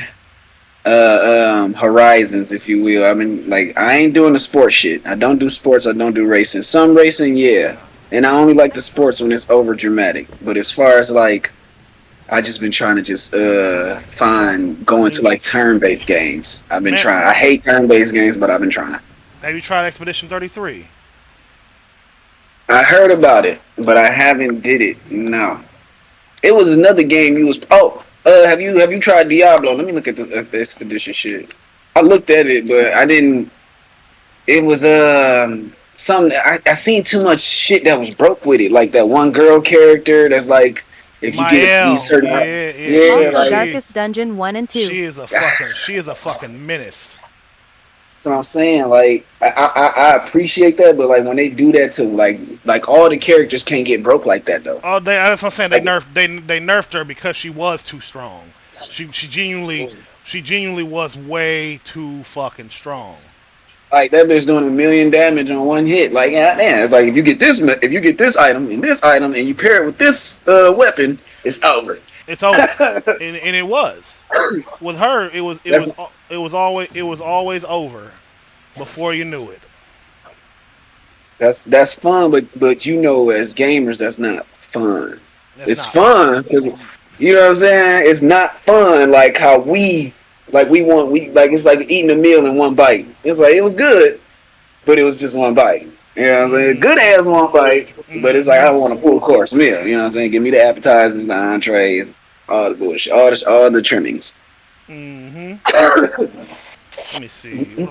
horizons, if you will. I mean, like, I ain't doing the sports shit. I don't do sports. I don't do racing. Some racing, yeah, and I only like the sports when it's over dramatic. But as far as like, I just been trying to just find going to like turn-based games. I've been trying. I hate turn-based games, but I've been trying. Have you tried Expedition 33? I heard about it, but I haven't did it. No, it was another game you was. Oh. Have you tried Diablo? Let me look at the Expedition shit. I looked at it, but I didn't. It was something. I seen too much shit that was broke with it, like that one girl character that's like, if you get these certain, Also, like, Darkest Dungeon 1 and 2. She is a fucking menace. That's what I'm saying. Like, I appreciate that, but like when they do that to like all the characters can't get broke like that though. Oh, that's what I'm saying. They nerfed her because she was too strong. She genuinely was way too fucking strong. Like, that bitch doing 1 million damage on one hit. Like, man, it's like if you get this item and this item and you pair it with this weapon, it's over. It's over, and it was. With her, it was always over before you knew it. That's fun, but you know, as gamers, that's not fun. It's fun because you know what I'm saying. It's not fun like how we like it's like eating a meal in one bite. It's like it was good, but it was just one bite. You know what I'm saying? Good as one bite, but it's like I want a full course meal. You know what I'm saying? Give me the appetizers, the entrees, all the bullshit, all the trimmings. Let me see.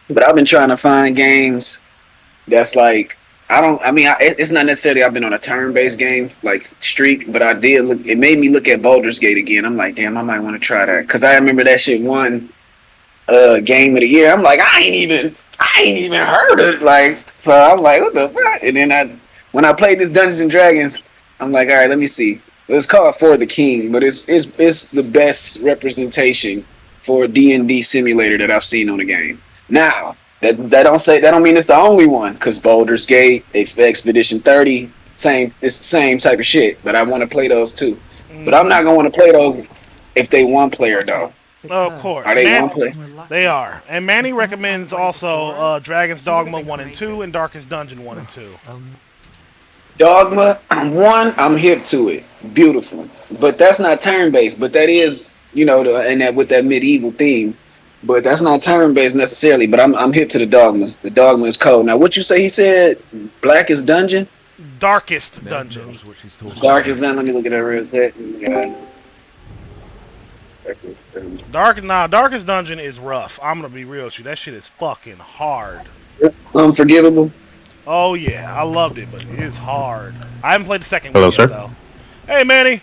But I've been trying to find games that's like it's not necessarily I've been on a turn-based game like streak, but I did look. It made me look at Baldur's Gate again. I'm like, damn, I might want to try that because I remember that shit won game of the year. I'm like, I ain't even heard it. Like, so I'm like, what the fuck? And then when I played this Dungeons and Dragons, I'm like, all right, let me see. It's called For the King, but it's the best representation for a D&D simulator that I've seen on the game. Now, that don't mean it's the only one, because Baldur's Gate, Expedition 30, it's the same type of shit. But I want to play those too. But I'm not gonna want to play those if they one player though. Oh, of course. Are they one player? They are. And Manny recommends also Dragon's Dogma 1 and 2 and Darkest Dungeon 1 and 2. Dogma 1, I'm hip to it. Beautiful. But that's not turn-based. But that is, and that with that medieval theme. But that's not turn-based necessarily. But I'm hip to the Dogma. The Dogma is cold. Now, what you say he said? Blackest Dungeon? Darkest Dungeon. Darkest Dungeon. Let me look at that real quick. Darkest Dungeon is rough. I'm gonna be real with you. That shit is fucking hard. Unforgivable. Oh yeah, I loved it, but it's hard. I haven't played the second Hello, one yet, sir. though. Hey, Manny.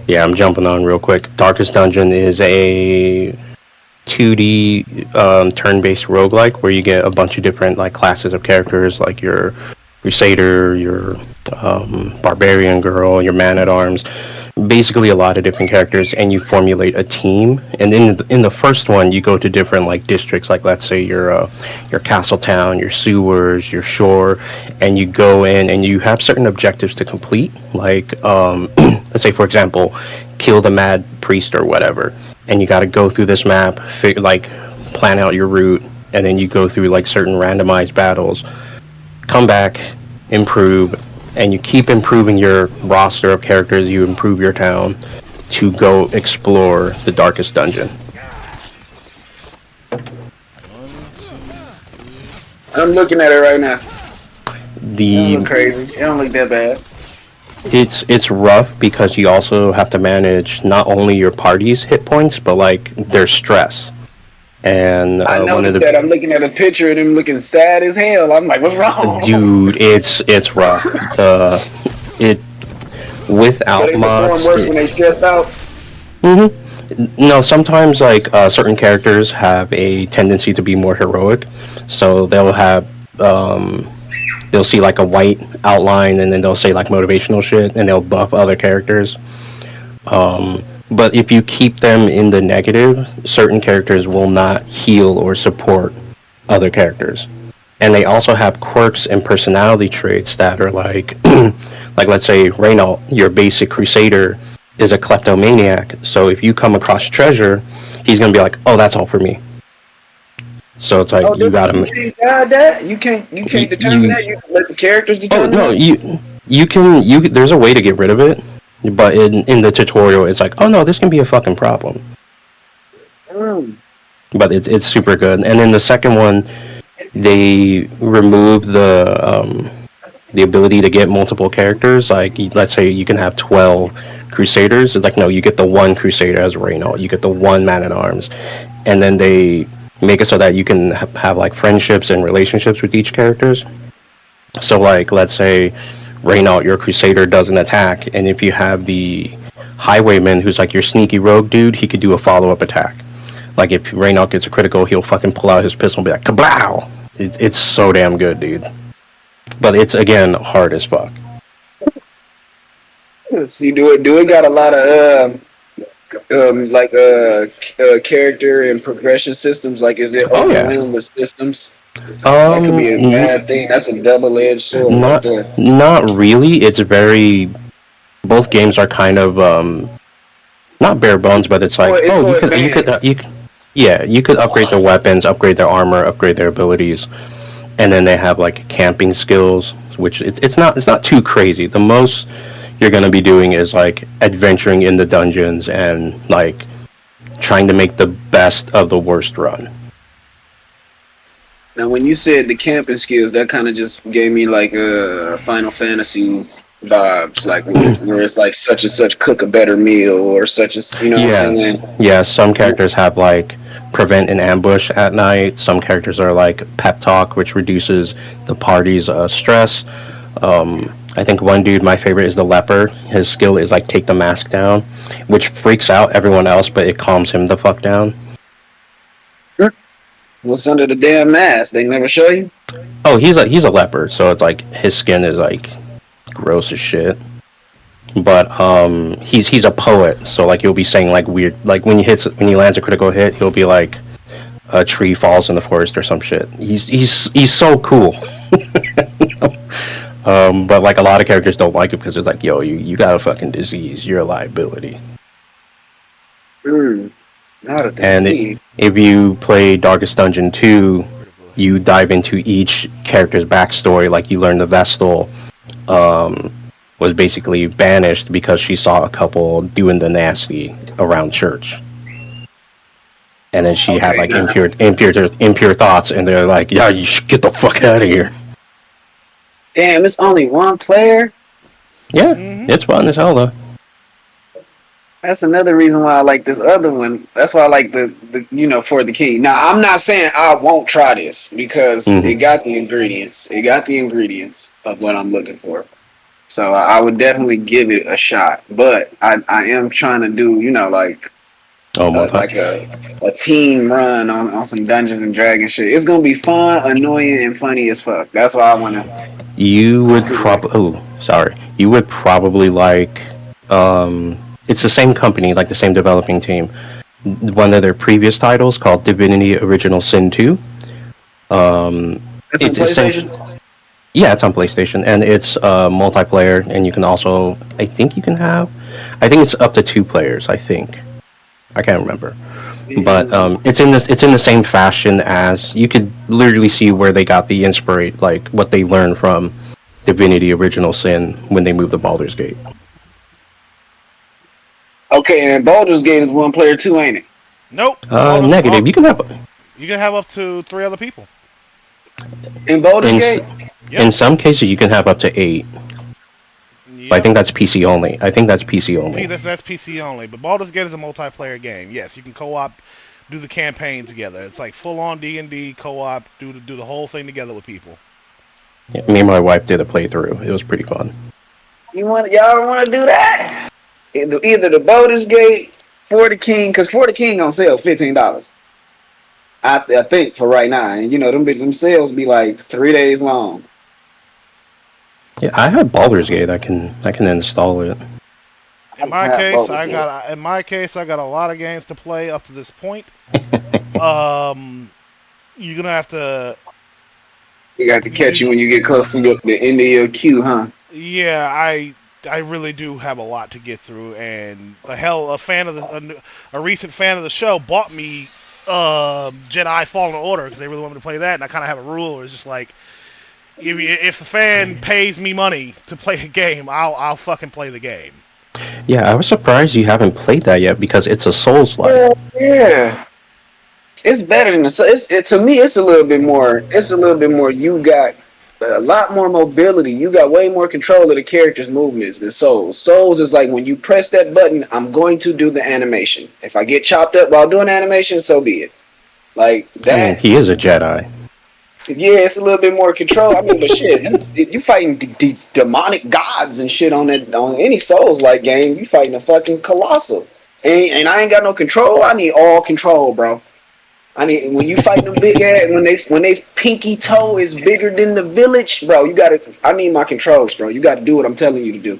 Yeah, I'm jumping on real quick. Darkest Dungeon is a 2D turn-based roguelike where you get a bunch of different like classes of characters, like your Crusader, your Barbarian girl, your Man-at-Arms. Basically a lot of different characters, and you formulate a team. And in the first one, you go to different like districts, like let's say your castle town, your sewers, your shore, and you go in and you have certain objectives to complete. Like let's say for example, kill the mad priest or whatever, and you got to go through this map, plan out your route, and then you go through like certain randomized battles, come back, improve, and you keep improving your roster of characters. You improve your town to go explore the darkest dungeon. I'm looking at it right now. It The don't look crazy. It don't look that bad. it's rough because you also have to manage not only your party's hit points but like their stress. And I one of noticed the that. I'm looking at a picture of them looking sad as hell. I'm like, what's wrong? dude, it's rough. It So without they perform mods. worse when they stressed out. No, sometimes like certain characters have a tendency to be more heroic, so they'll have they'll see like a white outline and then they'll say like motivational shit and they'll buff other characters. But if you keep them in the negative, certain characters will not heal or support other characters. And they also have quirks and personality traits that are like, like let's say Reynald, your basic crusader, is a kleptomaniac. So if you come across treasure, he's gonna be like, "Oh, that's all for me." So it's like you gotta. You can't guide that. You can't determine that. You let the characters Oh determine no, that. you can. There's a way to get rid of it, but in the tutorial, it's like, "Oh no, this can be a fucking problem." But it's super good. And then the second one, they remove the ability to get multiple characters. Like let's say you can have 12 crusaders. It's like no, you get the one crusader as Reynald. You get the one man at arms, and then they make it so that you can have like friendships and relationships with each characters. So like let's say Reynald, your crusader, doesn't attack, and if you have the highwayman who's like your sneaky rogue dude, he could do a follow-up attack. Like if Reynald gets a critical, he'll fucking pull out his pistol and be like, kablow! It's so damn good, dude. But it's, again, hard as fuck. See, do it got a lot of character and progression systems? Like, is it overwhelmed with systems? That could be a bad thing. That's a double-edged sword right there. Not really. It's very... Both games are kind of, not bare bones, but it's like, you could upgrade their weapons, upgrade their armor, upgrade their abilities, and then they have like camping skills, which it's not too crazy. The most you're gonna be doing is like adventuring in the dungeons and like trying to make the best of the worst run. Now, when you said the camping skills, that kind of just gave me like a Final Fantasy vibes, like where it's like such and such cook a better meal or such as what I'm saying? Yeah, some characters have like prevent an ambush at night. Some characters are like pep talk, which reduces the party's stress. I think one dude, my favorite, is the leper. His skill is like take the mask down, which freaks out everyone else, but it calms him the fuck down. What's under the damn mask? They never show you? Oh, he's a leper, so it's like his skin is like gross as shit. But he's a poet, so like he'll be saying like weird, like when he lands a critical hit, he'll be like a tree falls in the forest or some shit. He's so cool. But like a lot of characters don't like it because it's like, yo, you got a fucking disease, you're a liability. Not a disease. And if you play Darkest Dungeon 2, you dive into each character's backstory. Like you learn the Vestal was basically banished because she saw a couple doing the nasty around church, and then she had like impure thoughts, and they're like, "Yeah, you should get the fuck out of here." Damn, it's only one player. Yeah, it's fun as hell though. That's another reason why I like this other one. That's why I like the For the King. Now, I'm not saying I won't try this because it got the ingredients. It got the ingredients of what I'm looking for. So I would definitely give it a shot. But I am trying to do, like a team run on some Dungeons and Dragons shit. It's gonna be fun, annoying, and funny as fuck. That's why I wanna. You would probably like. It's the same company, like the same developing team. One of their previous titles called Divinity Original Sin 2. It's on PlayStation? Yeah, it's on PlayStation, and it's multiplayer, and you can also, I think it's up to 2 players, I think. I can't remember. But it's in the same fashion as, you could literally see where they got the like what they learned from Divinity Original Sin when they moved to Baldur's Gate. Okay, and Baldur's Gate is one player too, ain't it? Nope. Negative. You can have up to 3 other people. In Baldur's Gate? Yep. In some cases, you can have up to 8. But I think that's PC only. I think that's PC only. But Baldur's Gate is a multiplayer game. Yes, you can co-op, do the campaign together. It's like full-on D&D co-op, do the whole thing together with people. Yeah, me and my wife did a playthrough. It was pretty fun. Y'all want to do that? Either the Baldur's Gate, For the King, because For the King on sale $15. I think for right now, and them sales be like 3 days long. Yeah, I have Baldur's Gate. I can install it. In my case, I got a lot of games to play up to this point. You're gonna have to. You got to catch you when you get close to the end of your queue, huh? Yeah, I really do have a lot to get through, and a recent fan of the show bought me Jedi Fallen Order because they really wanted me to play that, and I kind of have a rule where it's just like, if a fan pays me money to play a game, I'll fucking play the game. Yeah, I was surprised you haven't played that yet because it's a Souls-like. Yeah, it's better than to me. It's a little bit more. You got a lot more mobility. You got way more control of the character's movements than Souls. Souls is like when you press that button, I'm going to do the animation. If I get chopped up while doing animation, so be it. Like that. I mean, he is a Jedi. Yeah, it's a little bit more control. I mean, but shit, you fighting demonic gods and shit on any Souls-like game. You fighting a fucking colossal, and I ain't got no control. I need all control, bro. When you fight them big ass, when they pinky toe is bigger than the village, bro. I need my controls, bro. You gotta do what I'm telling you to do.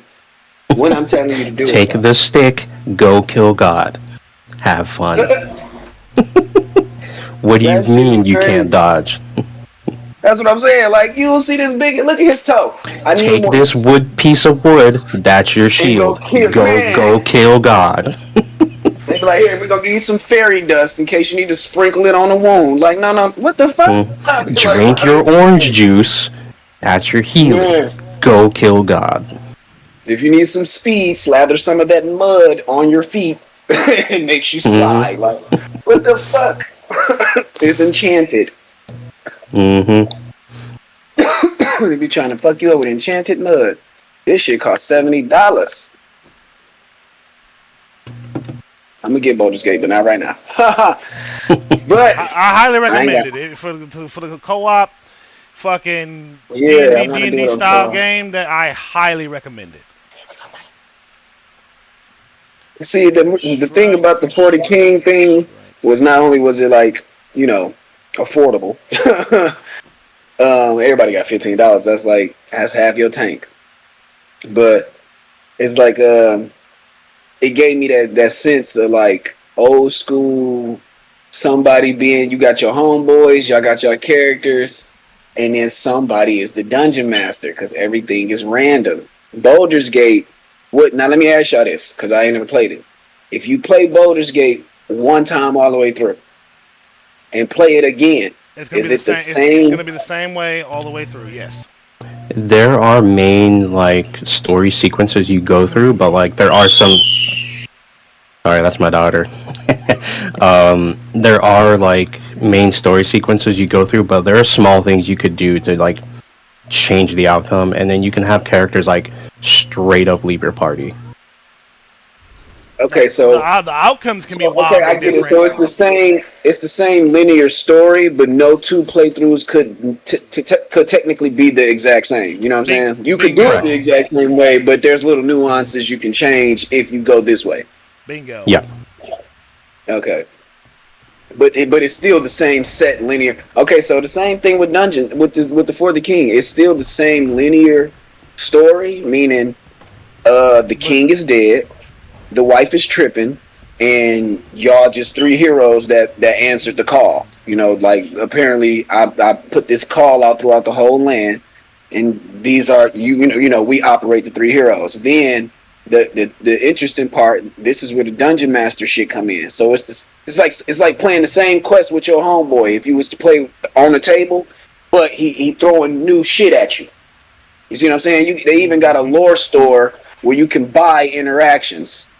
When I'm telling you to do Take the stick, go kill God. Have fun. What do you mean you can't dodge? That's what I'm saying. Like, you don't see this big. Look at his toe. Take this piece of wood. That's your shield. Go kill God. They be like, here, we're gonna give you some fairy dust in case you need to sprinkle it on a wound. Like, no, what the fuck? Drink your orange juice. That's your healing. Yeah. Go kill God. If you need some speed, slather some of that mud on your feet. It makes you slide. Like, what the fuck? It's enchanted. They be trying to fuck you up with enchanted mud. This shit costs $70. I'm gonna get Baldur's Gate, but not right now. But I highly recommend it for the co-op, fucking D&D style game. That I highly recommend it. See, the thing about the 40 King thing was not only was it like affordable. Everybody got $15. That's half your tank. But it's like it gave me that sense of like old school, somebody being, you got your homeboys, y'all got your characters, and then somebody is the dungeon master because everything is random. Baldur's Gate, now let me ask y'all this because I ain't never played it. If you play Baldur's Gate one time all the way through and play it again, it's gonna be the same? It's gonna be the same way all the way through. Yes. There are main story sequences you go through, but there are some. Sorry, that's my daughter. There are main story sequences you go through, but there are small things you could do to change the outcome, and then you can have characters straight up leave your party. Okay, so the outcomes can be wildly I get different. it. So it's the same linear story, but no two playthroughs could technically be the exact same. You know what I'm saying? You could do it the exact same way, but there's little nuances you can change if you go this way. Bingo. Yeah. Okay. But it's still the same set linear. Okay, so the same thing with Dungeon with the For the King. It's still the same linear story, meaning the king is dead. The wife is tripping, and y'all just 3 heroes that answered the call. Apparently I put this call out throughout the whole land, and these are we operate the 3 heroes. Then the interesting part, this is where the dungeon master shit come in. So it's like playing the same quest with your homeboy if you was to play on the table, but he throwing new shit at you. You see what I'm saying? They even got a lore store where you can buy interactions.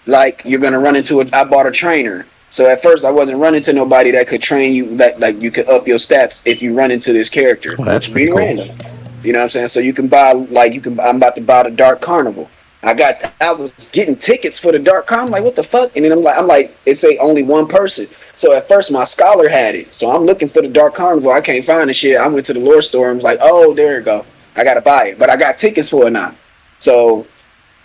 Like you're gonna run into I bought a trainer. So at first I wasn't running to nobody that could train you, that like you could up your stats if you run into this character, Oh, that's which be pretty cool. random. You know what I'm saying? So you can buy I'm about to buy the Dark Carnival. I was getting tickets for the Dark Carnival. I'm like, what the fuck? And then I'm like, it say only one person. So at first my scholar had it. So I'm looking for the Dark Carnival. I can't find the shit. I went to the lore store and was like, oh, there you go. I gotta buy it. But I got tickets for it now. So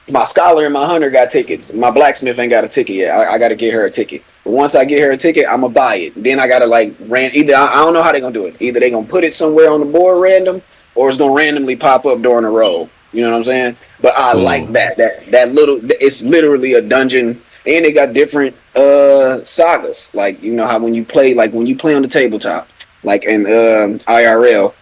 my scholar and my hunter got tickets. My blacksmith ain't got a ticket yet. I got to get her a ticket. But once I get her a ticket, I'm gonna buy it. Then I gotta either I don't know how they gonna do it. Either they gonna put it somewhere on the board random, or it's gonna randomly pop up during a roll. You know what I'm saying? But I like that little. It's literally a dungeon, and they got different sagas. Like you know how when you play on the tabletop, like in IRL.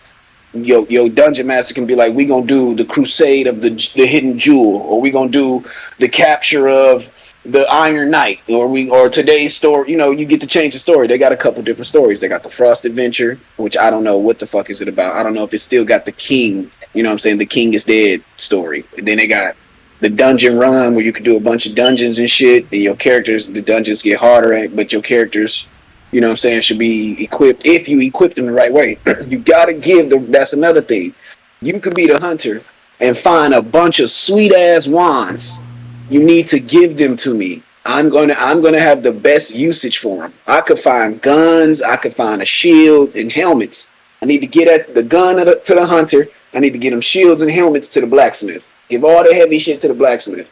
Your dungeon master can be like, we gonna do the crusade of the hidden jewel, or we gonna do the capture of the Iron Knight, or today's story. You know, you get to change the story. They got a couple different stories. They got the Frost Adventure, which I don't know what the fuck is it about. I don't know if it's still got the king. You know what I'm saying? The king is dead story. And then they got the dungeon run where you can do a bunch of dungeons and shit, and the dungeons get harder, but your characters, you know what I'm saying, should be equipped if you equip them the right way. You gotta that's another thing. You could be the hunter and find a bunch of sweet ass wands. You need to give them to me. I'm gonna have the best usage for them. I could find guns, I could find a shield and helmets. I need to get at the gun to the hunter. I need to get them shields and helmets to the blacksmith. Give all the heavy shit to the blacksmith.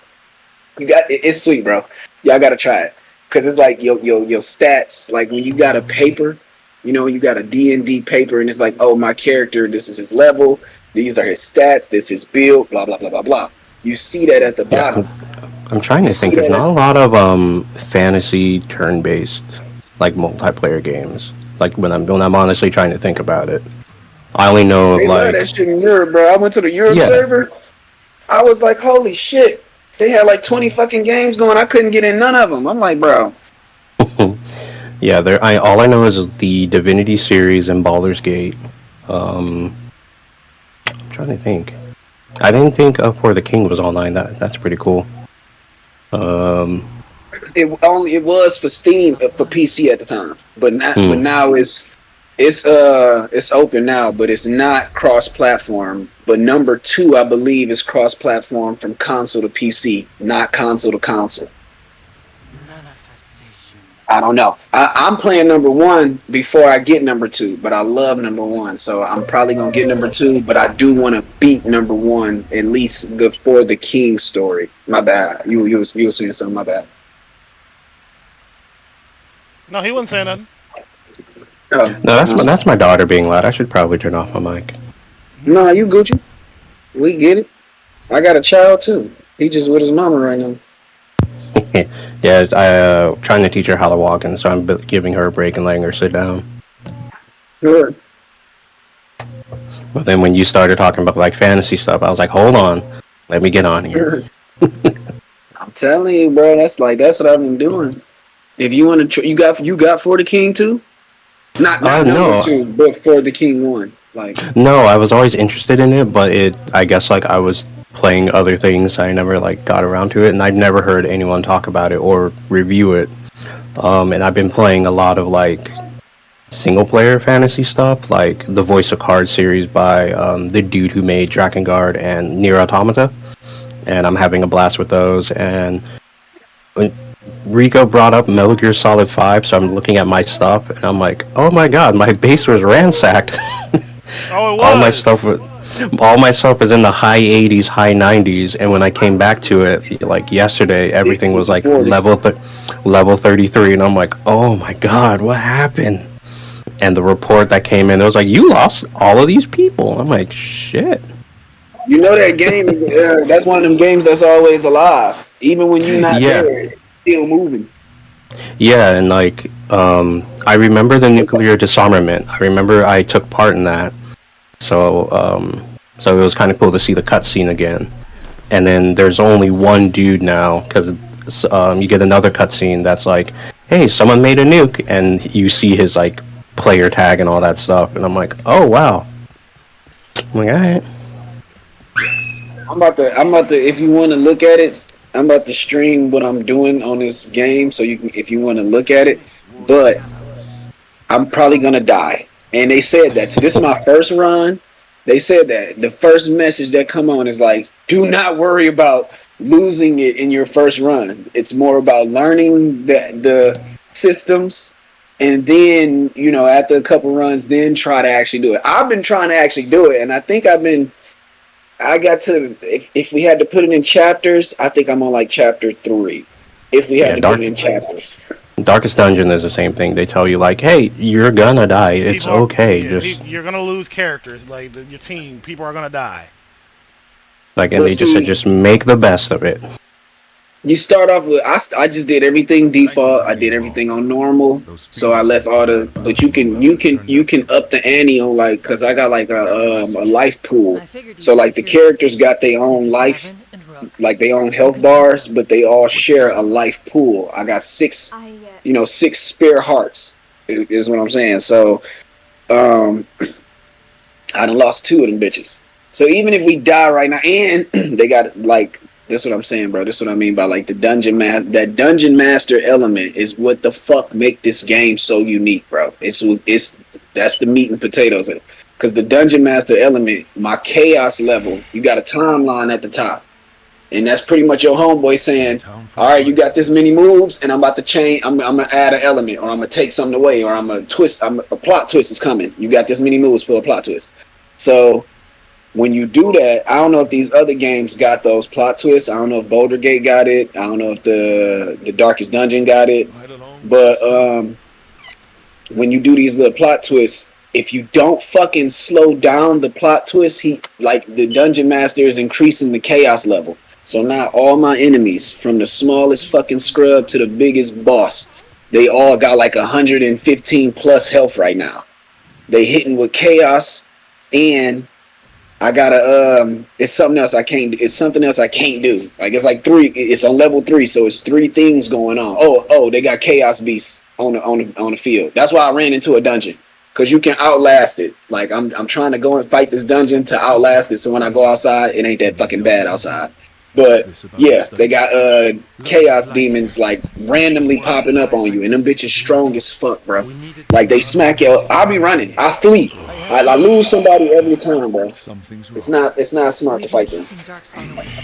It's sweet, bro. Y'all gotta try it. Cause it's like your stats, like when you got a paper, you know, you got a D&D paper, and it's like, oh, my character, this is his level, these are his stats, this is his build, blah blah blah blah blah. You see that at the bottom. I'm trying to think. There's not a lot of fantasy turn-based like multiplayer games. Like when I'm honestly trying to think about it, I only know They love like that shit in Europe, bro. I went to the Europe server. I was like, holy shit. They had like 20 fucking games going. I couldn't get in none of them. I'm like, bro. yeah. All I know is the Divinity series and Baldur's Gate. I'm trying to think. I didn't think For the King was online. That's pretty cool. It was for Steam for PC at the time, but now it's open now, but it's not cross-platform. But number 2, I believe, is cross-platform from console to PC, not console to console. I don't know. I'm playing number 1 before I get number 2, but I love number 1, so I'm probably gonna get number 2. But I do want to beat number 1 at least For the King story. My bad. You were saying something. My bad. No, he wasn't saying nothing. No, that's my daughter being loud. I should probably turn off my mic. No, you Gucci. We get it. I got a child too. He just with his mama right now. Yeah, I trying to teach her how to walk, and so I'm giving her a break and letting her sit down. Good. But then when you started talking about like fantasy stuff, I was like, hold on, let me get on here. I'm telling you, bro. That's what I've been doing. If you want to, you got For the King too. Not number 2, but For the King 1. Like no, I was always interested in it, but I guess like I was playing other things. I never like got around to it, and I'd never heard anyone talk about it or review it. And I've been playing a lot of like single player fantasy stuff, like the Voice of Cards series by the dude who made Drakengard and Nier Automata, and I'm having a blast with those. And Rico brought up Metal Gear Solid 5, so I'm looking at my stuff, and I'm like, oh my god, my base was ransacked. Oh, it was. All my stuff was in the high 80s, high 90s, and when I came back to it, like yesterday, everything was like level 33, and I'm like, oh my god, what happened? And the report that came in, it was like, you lost all of these people. I'm like, shit. You know that game, that's one of them games that's always alive. Even when you're not there, it's still moving. Yeah, and like, I remember the nuclear disarmament. I remember I took part in that. So it was kind of cool to see the cutscene again. And then there's only one dude now, because you get another cutscene that's like, hey, someone made a nuke, and you see his like player tag and all that stuff. And I'm like, oh wow. I'm like, alright. I'm about to. If you want to look at it, I'm about to stream what I'm doing on this game, so you can, if you want to look at it. But I'm probably gonna die, and they said that. So this is my first run. They said that the first message that come on is like, do not worry about losing it in your first run. It's more about learning the systems, and then after a couple runs, then try to actually do it. I've been trying to actually do it, and I think I got to, if we had to put it in chapters, I think I'm on like chapter 3. If we had to put it in chapters. Darkest Dungeon is the same thing. They tell you like, hey, you're gonna die. It's okay. You're gonna lose characters. Like your team, people are gonna die. Like, and they just said, just make the best of it. You start off with I just did everything default. I did everything on normal. So I left all the. But you can up the ante on like, cause I got like a life pool. So like the characters got their own life, like their own health bars, but they all share a life pool. I got 6 spare hearts. Is what I'm saying. So, I done lost 2 of them bitches. So even if we die right now, and they got like. That's what I'm saying, bro. That's what I mean by like the that dungeon master element is what the fuck make this game so unique, bro. It's that's the meat and potatoes of it. Because the dungeon master element, my chaos level, you got a timeline at the top, and that's pretty much your homeboy saying, all right, you got this many moves, and I'm about to change. I'm gonna add an element, or I'm gonna take something away, or I'm gonna twist. A plot twist is coming. You got this many moves for a plot twist. So. When you do that, I don't know if these other games got those plot twists. I don't know if Boulder Gate got it. I don't know if the Darkest Dungeon got it. But when you do these little plot twists, if you don't fucking slow down the plot twist, the Dungeon Master is increasing the chaos level. So now all my enemies, from the smallest fucking scrub to the biggest boss, they all got like 115 plus health right now. They hitting with chaos, and I gotta it's something else I can't. It's something else I can't do. Like it's like 3. It's on level 3, so it's 3 things going on. Oh, they got chaos beasts on the field. That's why I ran into a dungeon, because you can outlast it. Like I'm trying to go and fight this dungeon to outlast it. So when I go outside, it ain't that fucking bad outside. But yeah, they got chaos demons like randomly popping up on you, and them bitches strong as fuck, bro. Like they smack you. I'll be running. I flee. I lose somebody every time, bro. It's not smart to fight them.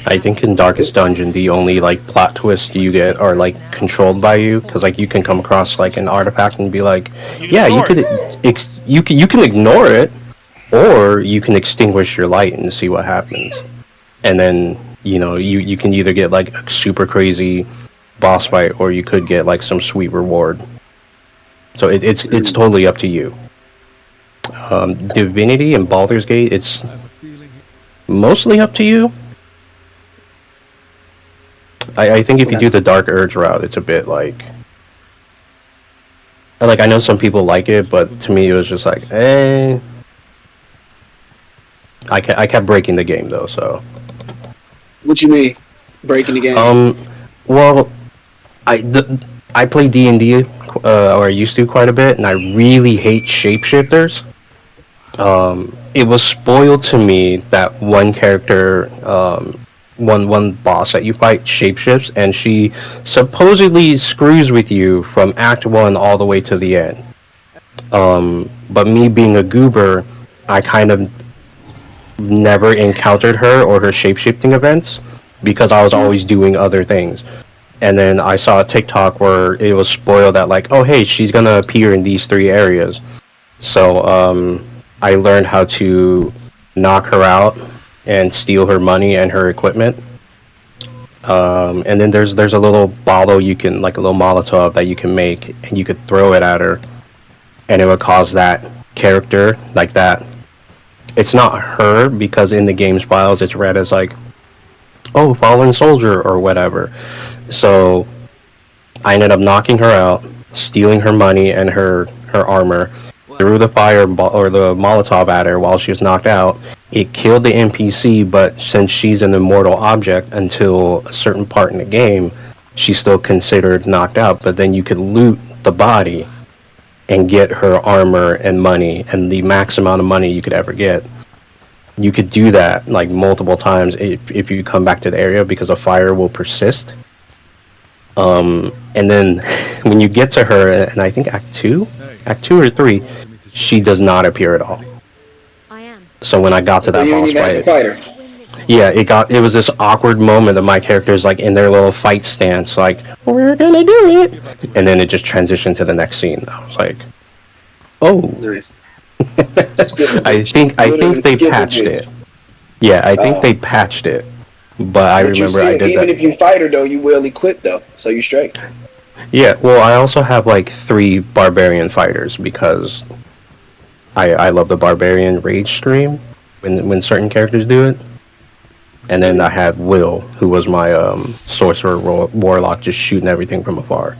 I think in Darkest Dungeon, the only like plot twist you get are like controlled by you, because like you can come across like an artifact and be like, yeah, you can ignore it, or you can extinguish your light and see what happens, and then. You can either get like a super crazy boss fight, or you could get like some sweet reward. So it's totally up to you. Divinity and Baldur's Gate, it's mostly up to you. I think if you do the Dark Urge route, it's a bit like I know some people like it, but to me it was just like, I kept breaking the game though, so. What you mean, breaking the game? Well, I play D&D, or I used to quite a bit, and I really hate shapeshifters. It was spoiled to me that one character, one boss that you fight shapeshifts, and she supposedly screws with you from Act 1 all the way to the end. But me being a goober, I kind of never encountered her or her shape-shifting events because I was always doing other things. And then I saw a TikTok where it was spoiled that like, oh hey, she's gonna appear in these 3 areas. So I learned how to knock her out and steal her money and her equipment. And then there's a little bottle you can, like a little Molotov that you can make, and you could throw it at her, and it would cause that character like that. It's not her, because in the game's files it's read as like, oh, fallen soldier or whatever. So I ended up knocking her out, stealing her money and her armor, threw the or the Molotov at her while she was knocked out. It killed the NPC, but since she's an immortal object until a certain part in the game, she's still considered knocked out. But then you could loot the body and get her armor and money, and the max amount of money you could ever get. you could do that like multiple times if you come back to the area because a fire will persist. And then when you get to her, and I think Act 2 or 3, she does not appear at all. So when I got to that you boss even have to fight, fight her. yeah, it was this awkward moment that my character's like in their little fight stance, like, we're gonna do it, and then it just transitioned to the next scene. I was like, oh. I think they patched it. Yeah, I think they patched it. But I remember I did even that. if you fight her though, you well equipped though, so you straight. Yeah, well, I also have like 3 barbarian fighters because I love the barbarian rage stream when certain characters do it. And then I had Will, who was my sorcerer warlock, just shooting everything from afar.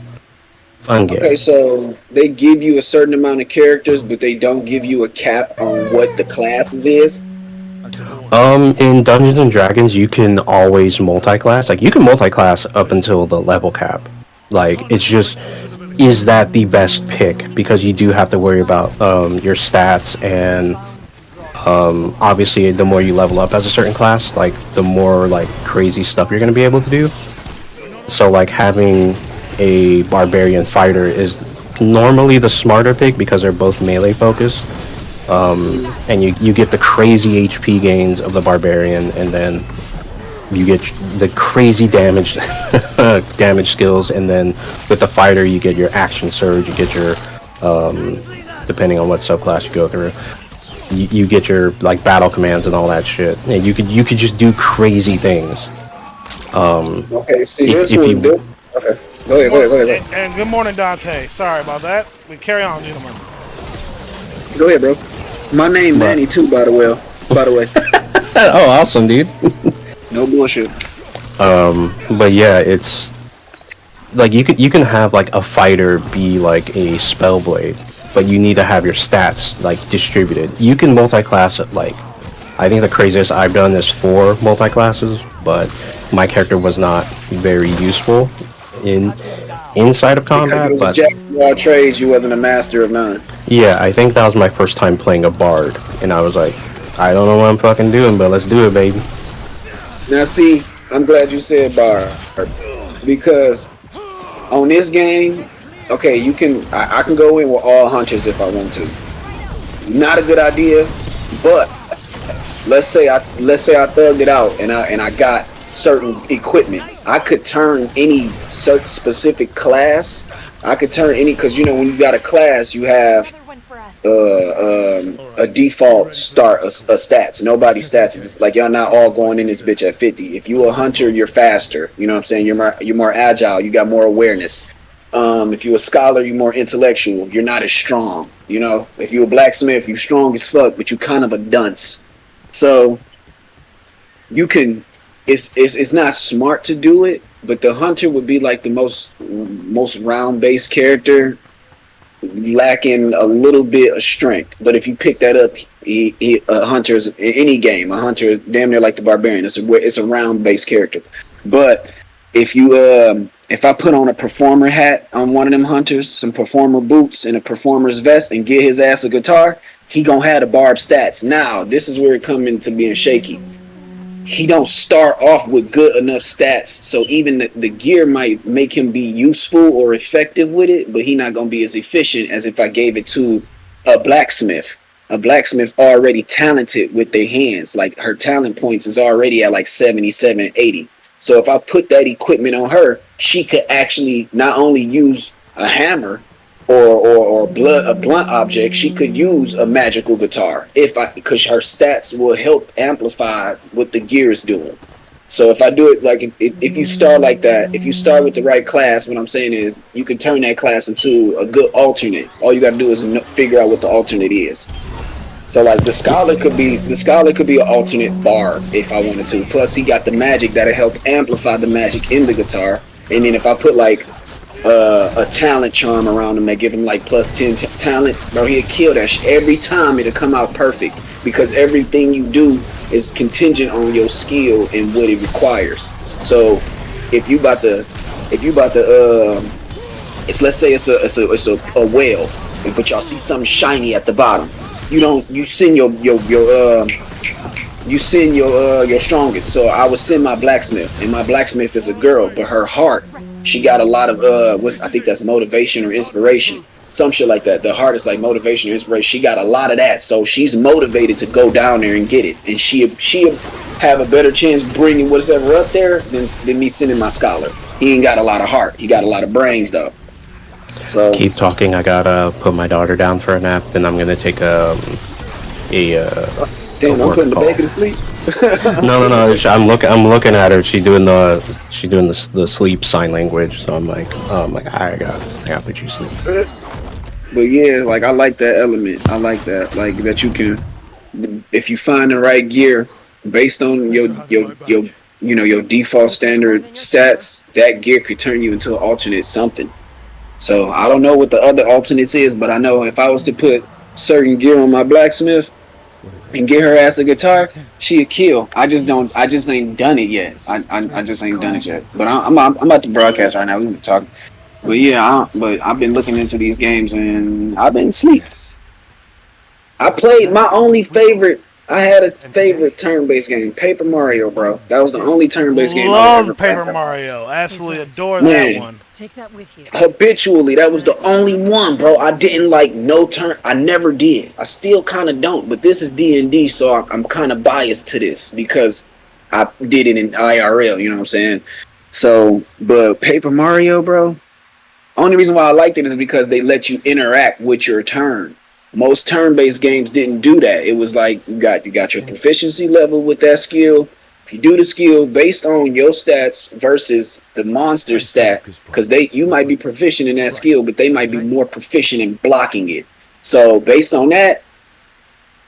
Fun game. Okay, so they give you a certain amount of characters, but they don't give you a cap on what the classes is. In Dungeons and Dragons, you can always multi-class. Like, you can multi-class up until the level cap. Like, it's just, is that the best pick? Because you do have to worry about your stats, and obviously the more you level up as a certain class, like, the more, like, crazy stuff you're going to be able to do. So, like, having a barbarian fighter is normally the smarter pick because they're both melee focused. And you get the crazy HP gains of the barbarian, and then you get the crazy damage skills, and then with the fighter you get your action surge, you get your depending on what subclass you go through, you get your like battle commands and all that shit, and you could just do crazy things. Okay, see, here's what we do. Okay, go ahead. And good morning, Dante. Sorry about that. We carry on, gentlemen. Go ahead, bro. My name Manny too, by the way. Oh, awesome, dude. No bullshit. But yeah, it's like you can have like a fighter be like a spellblade, but you need to have your stats like distributed. You can multi-class it. Like, I think the craziest I've done is 4 multi-classes, but my character was not very useful inside of combat. But jack of all trades, you wasn't a master of none. Yeah, I think that was my first time playing a bard, and I was like, I don't know what I'm fucking doing, but let's do it, baby. Now see, I'm glad you said bard, because on this game, okay, you can I can go in with all hunters if I want to. Not a good idea, but let's say I thugged it out and I got certain equipment. I could turn any certain specific class. I could turn any, because you know when you got a class, you have a default start a stats. Nobody's stats is like, y'all not all going in this bitch at 50. If you a hunter, you're faster. You know what I'm saying? You're more agile. You got more awareness. If you're a scholar, you're more intellectual. You're not as strong. You know, if you're a blacksmith, you're strong as fuck, but you kind of a dunce. So you can. It's not smart to do it, but the hunter would be like the most round based character, lacking a little bit of strength. But if you pick that up, a hunter is in any game. A hunter is damn near like the barbarian. It's a round based character. But if you if I put on a performer hat on one of them hunters, some performer boots and a performer's vest, and get his ass a guitar, he gonna have the barb stats. Now this is where it comes into being shaky. He don't start off with good enough stats, so even the gear might make him be useful or effective with it, but he not gonna be as efficient as if I gave it to a blacksmith. A blacksmith already talented with their hands, like her talent points is already at like 77, 80. So if I put that equipment on her, she could actually not only use a hammer or a blunt object, she could use a magical guitar because her stats will help amplify what the gear is doing. So if I do it like if you start like that, if you start with the right class, what I'm saying is you can turn that class into a good alternate. All you got to do is figure out what the alternate is. So like the scholar could be an alternate bard if I wanted to. Plus he got the magic that'll help amplify the magic in the guitar. And then if I put like a talent charm around him that give him like plus 10 talent, bro, he'll kill that shit. Every time it'll come out perfect because everything you do is contingent on your skill and what it requires. So if you about to let's say it's a whale, but y'all see something shiny at the bottom. You send your you send your strongest. So I would send my blacksmith, and my blacksmith is a girl, but her heart, she got a lot of I think that's motivation or inspiration, some shit like that. The heart is like motivation or inspiration. She got a lot of that, so she's motivated to go down there and get it, and she have a better chance bringing whatever up there than me sending my scholar. He ain't got a lot of heart. He got a lot of brains though. So keep talking. I gotta put my daughter down for a nap. Then I'm gonna take damn, I'm putting the baby to sleep. No. I'm looking at her. She's doing the sleep sign language. So I'm like, I gotta put you to sleep. But yeah, like I like that element. I like that, like that you can, if you find the right gear based on your your default standard stats, that gear could turn you into an alternate something. So I don't know what the other alternates is, but I know if I was to put certain gear on my blacksmith and get her ass a guitar, she'd kill. I just ain't done it yet. I just ain't done it yet. But I'm about to broadcast right now. We've been talking. But yeah, but I've been looking into these games and I've been asleep. I played my only favorite. I had a favorite turn-based game, Paper Mario, bro. That was the only turn-based game I ever played. Love Paper Mario. Absolutely adore that one. Take that with you. Habitually, that was the only one, bro. I didn't like no turn. I never did. I still kind of don't. But this is D&D, so I'm kind of biased to this because I did it in IRL. You know what I'm saying? So, but Paper Mario, bro. Only reason why I liked it is because they let you interact with your turn. Most turn-based games didn't do that. It was like you got your proficiency level with that skill. If you do the skill based on your stats versus the monster stat, because you might be proficient in that skill, but they might be more proficient in blocking it. So based on that,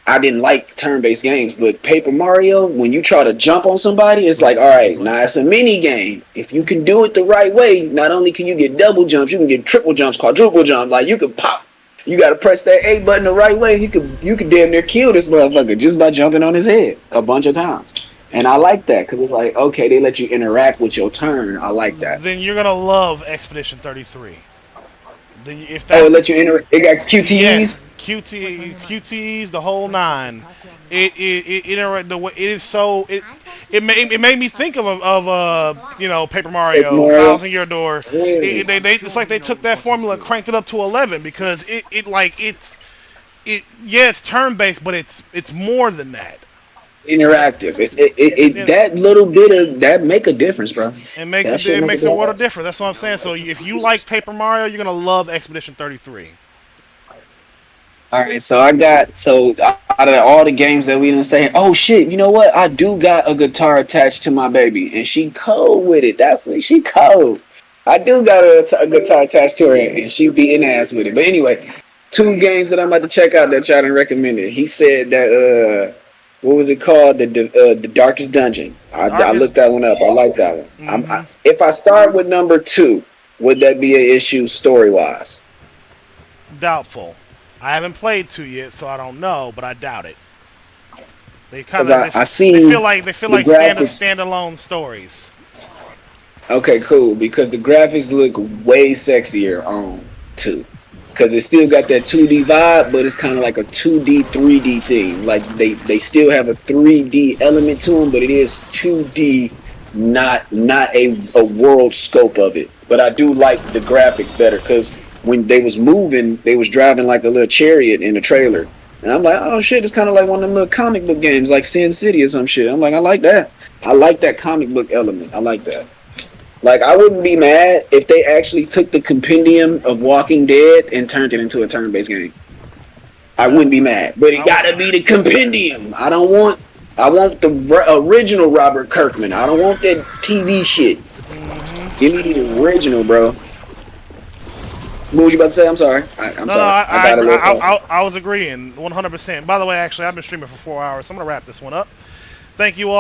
I didn't like turn-based games. But Paper Mario, when you try to jump on somebody, it's like, all right, now it's a mini game. If you can do it the right way, not only can you get double jumps, you can get triple jumps, quadruple jumps. Like you can pop. You gotta press that A button the right way. You could damn near kill this motherfucker just by jumping on his head a bunch of times. And I like that because it's like, okay, they let you interact with your turn. I like that. Then you're gonna love Expedition 33. It let you enter. It got QTEs. Yeah, QTEs, the whole nine. It is so it made me think of Paper Mario, Thousand Year Door. It's like they took that formula, cranked it up to 11 because it's turn based, but it's more than that. Interactive. That little bit of that make a difference, bro. It makes a world of difference. That's what I'm saying. So if you like Paper Mario, you're gonna love Expedition 33. All right, so out of all the games that we didn't say, oh shit, you know what? I do got a guitar attached to my baby, and she cold with it. That's what she cold. I do got a guitar attached to her, and she beating ass with it. But anyway, 2 games that I'm about to check out that y'all done recommended. He said that what was it called? The Darkest Dungeon. I looked that one up. I like that one. Mm-hmm. If I start with number 2, would that be an issue story wise? Doubtful. I haven't played 2 yet, so I don't know, but I doubt it. They kind of they feel like standalone stories. Okay, cool. Because the graphics look way sexier on 2. Because it still got that 2D vibe, but it's kind of like a 2D, 3D thing. Like they still have a 3D element to them, but it is 2D, not a world scope of it. But I do like the graphics better because when they was moving, they was driving like a little chariot in the trailer. And I'm like, oh shit, it's kind of like one of them little comic book games like Sin City or some shit. I'm like, I like that. I like that comic book element. I like that. Like, I wouldn't be mad if they actually took the compendium of Walking Dead and turned it into a turn-based game. I wouldn't be mad. But it gotta be the compendium. I want the original Robert Kirkman. I don't want that TV shit. Give me the original, bro. What was you about to say? I'm sorry. I'm sorry. I was agreeing 100%. By the way, actually, I've been streaming for 4 hours, so I'm going to wrap this one up. Thank you all.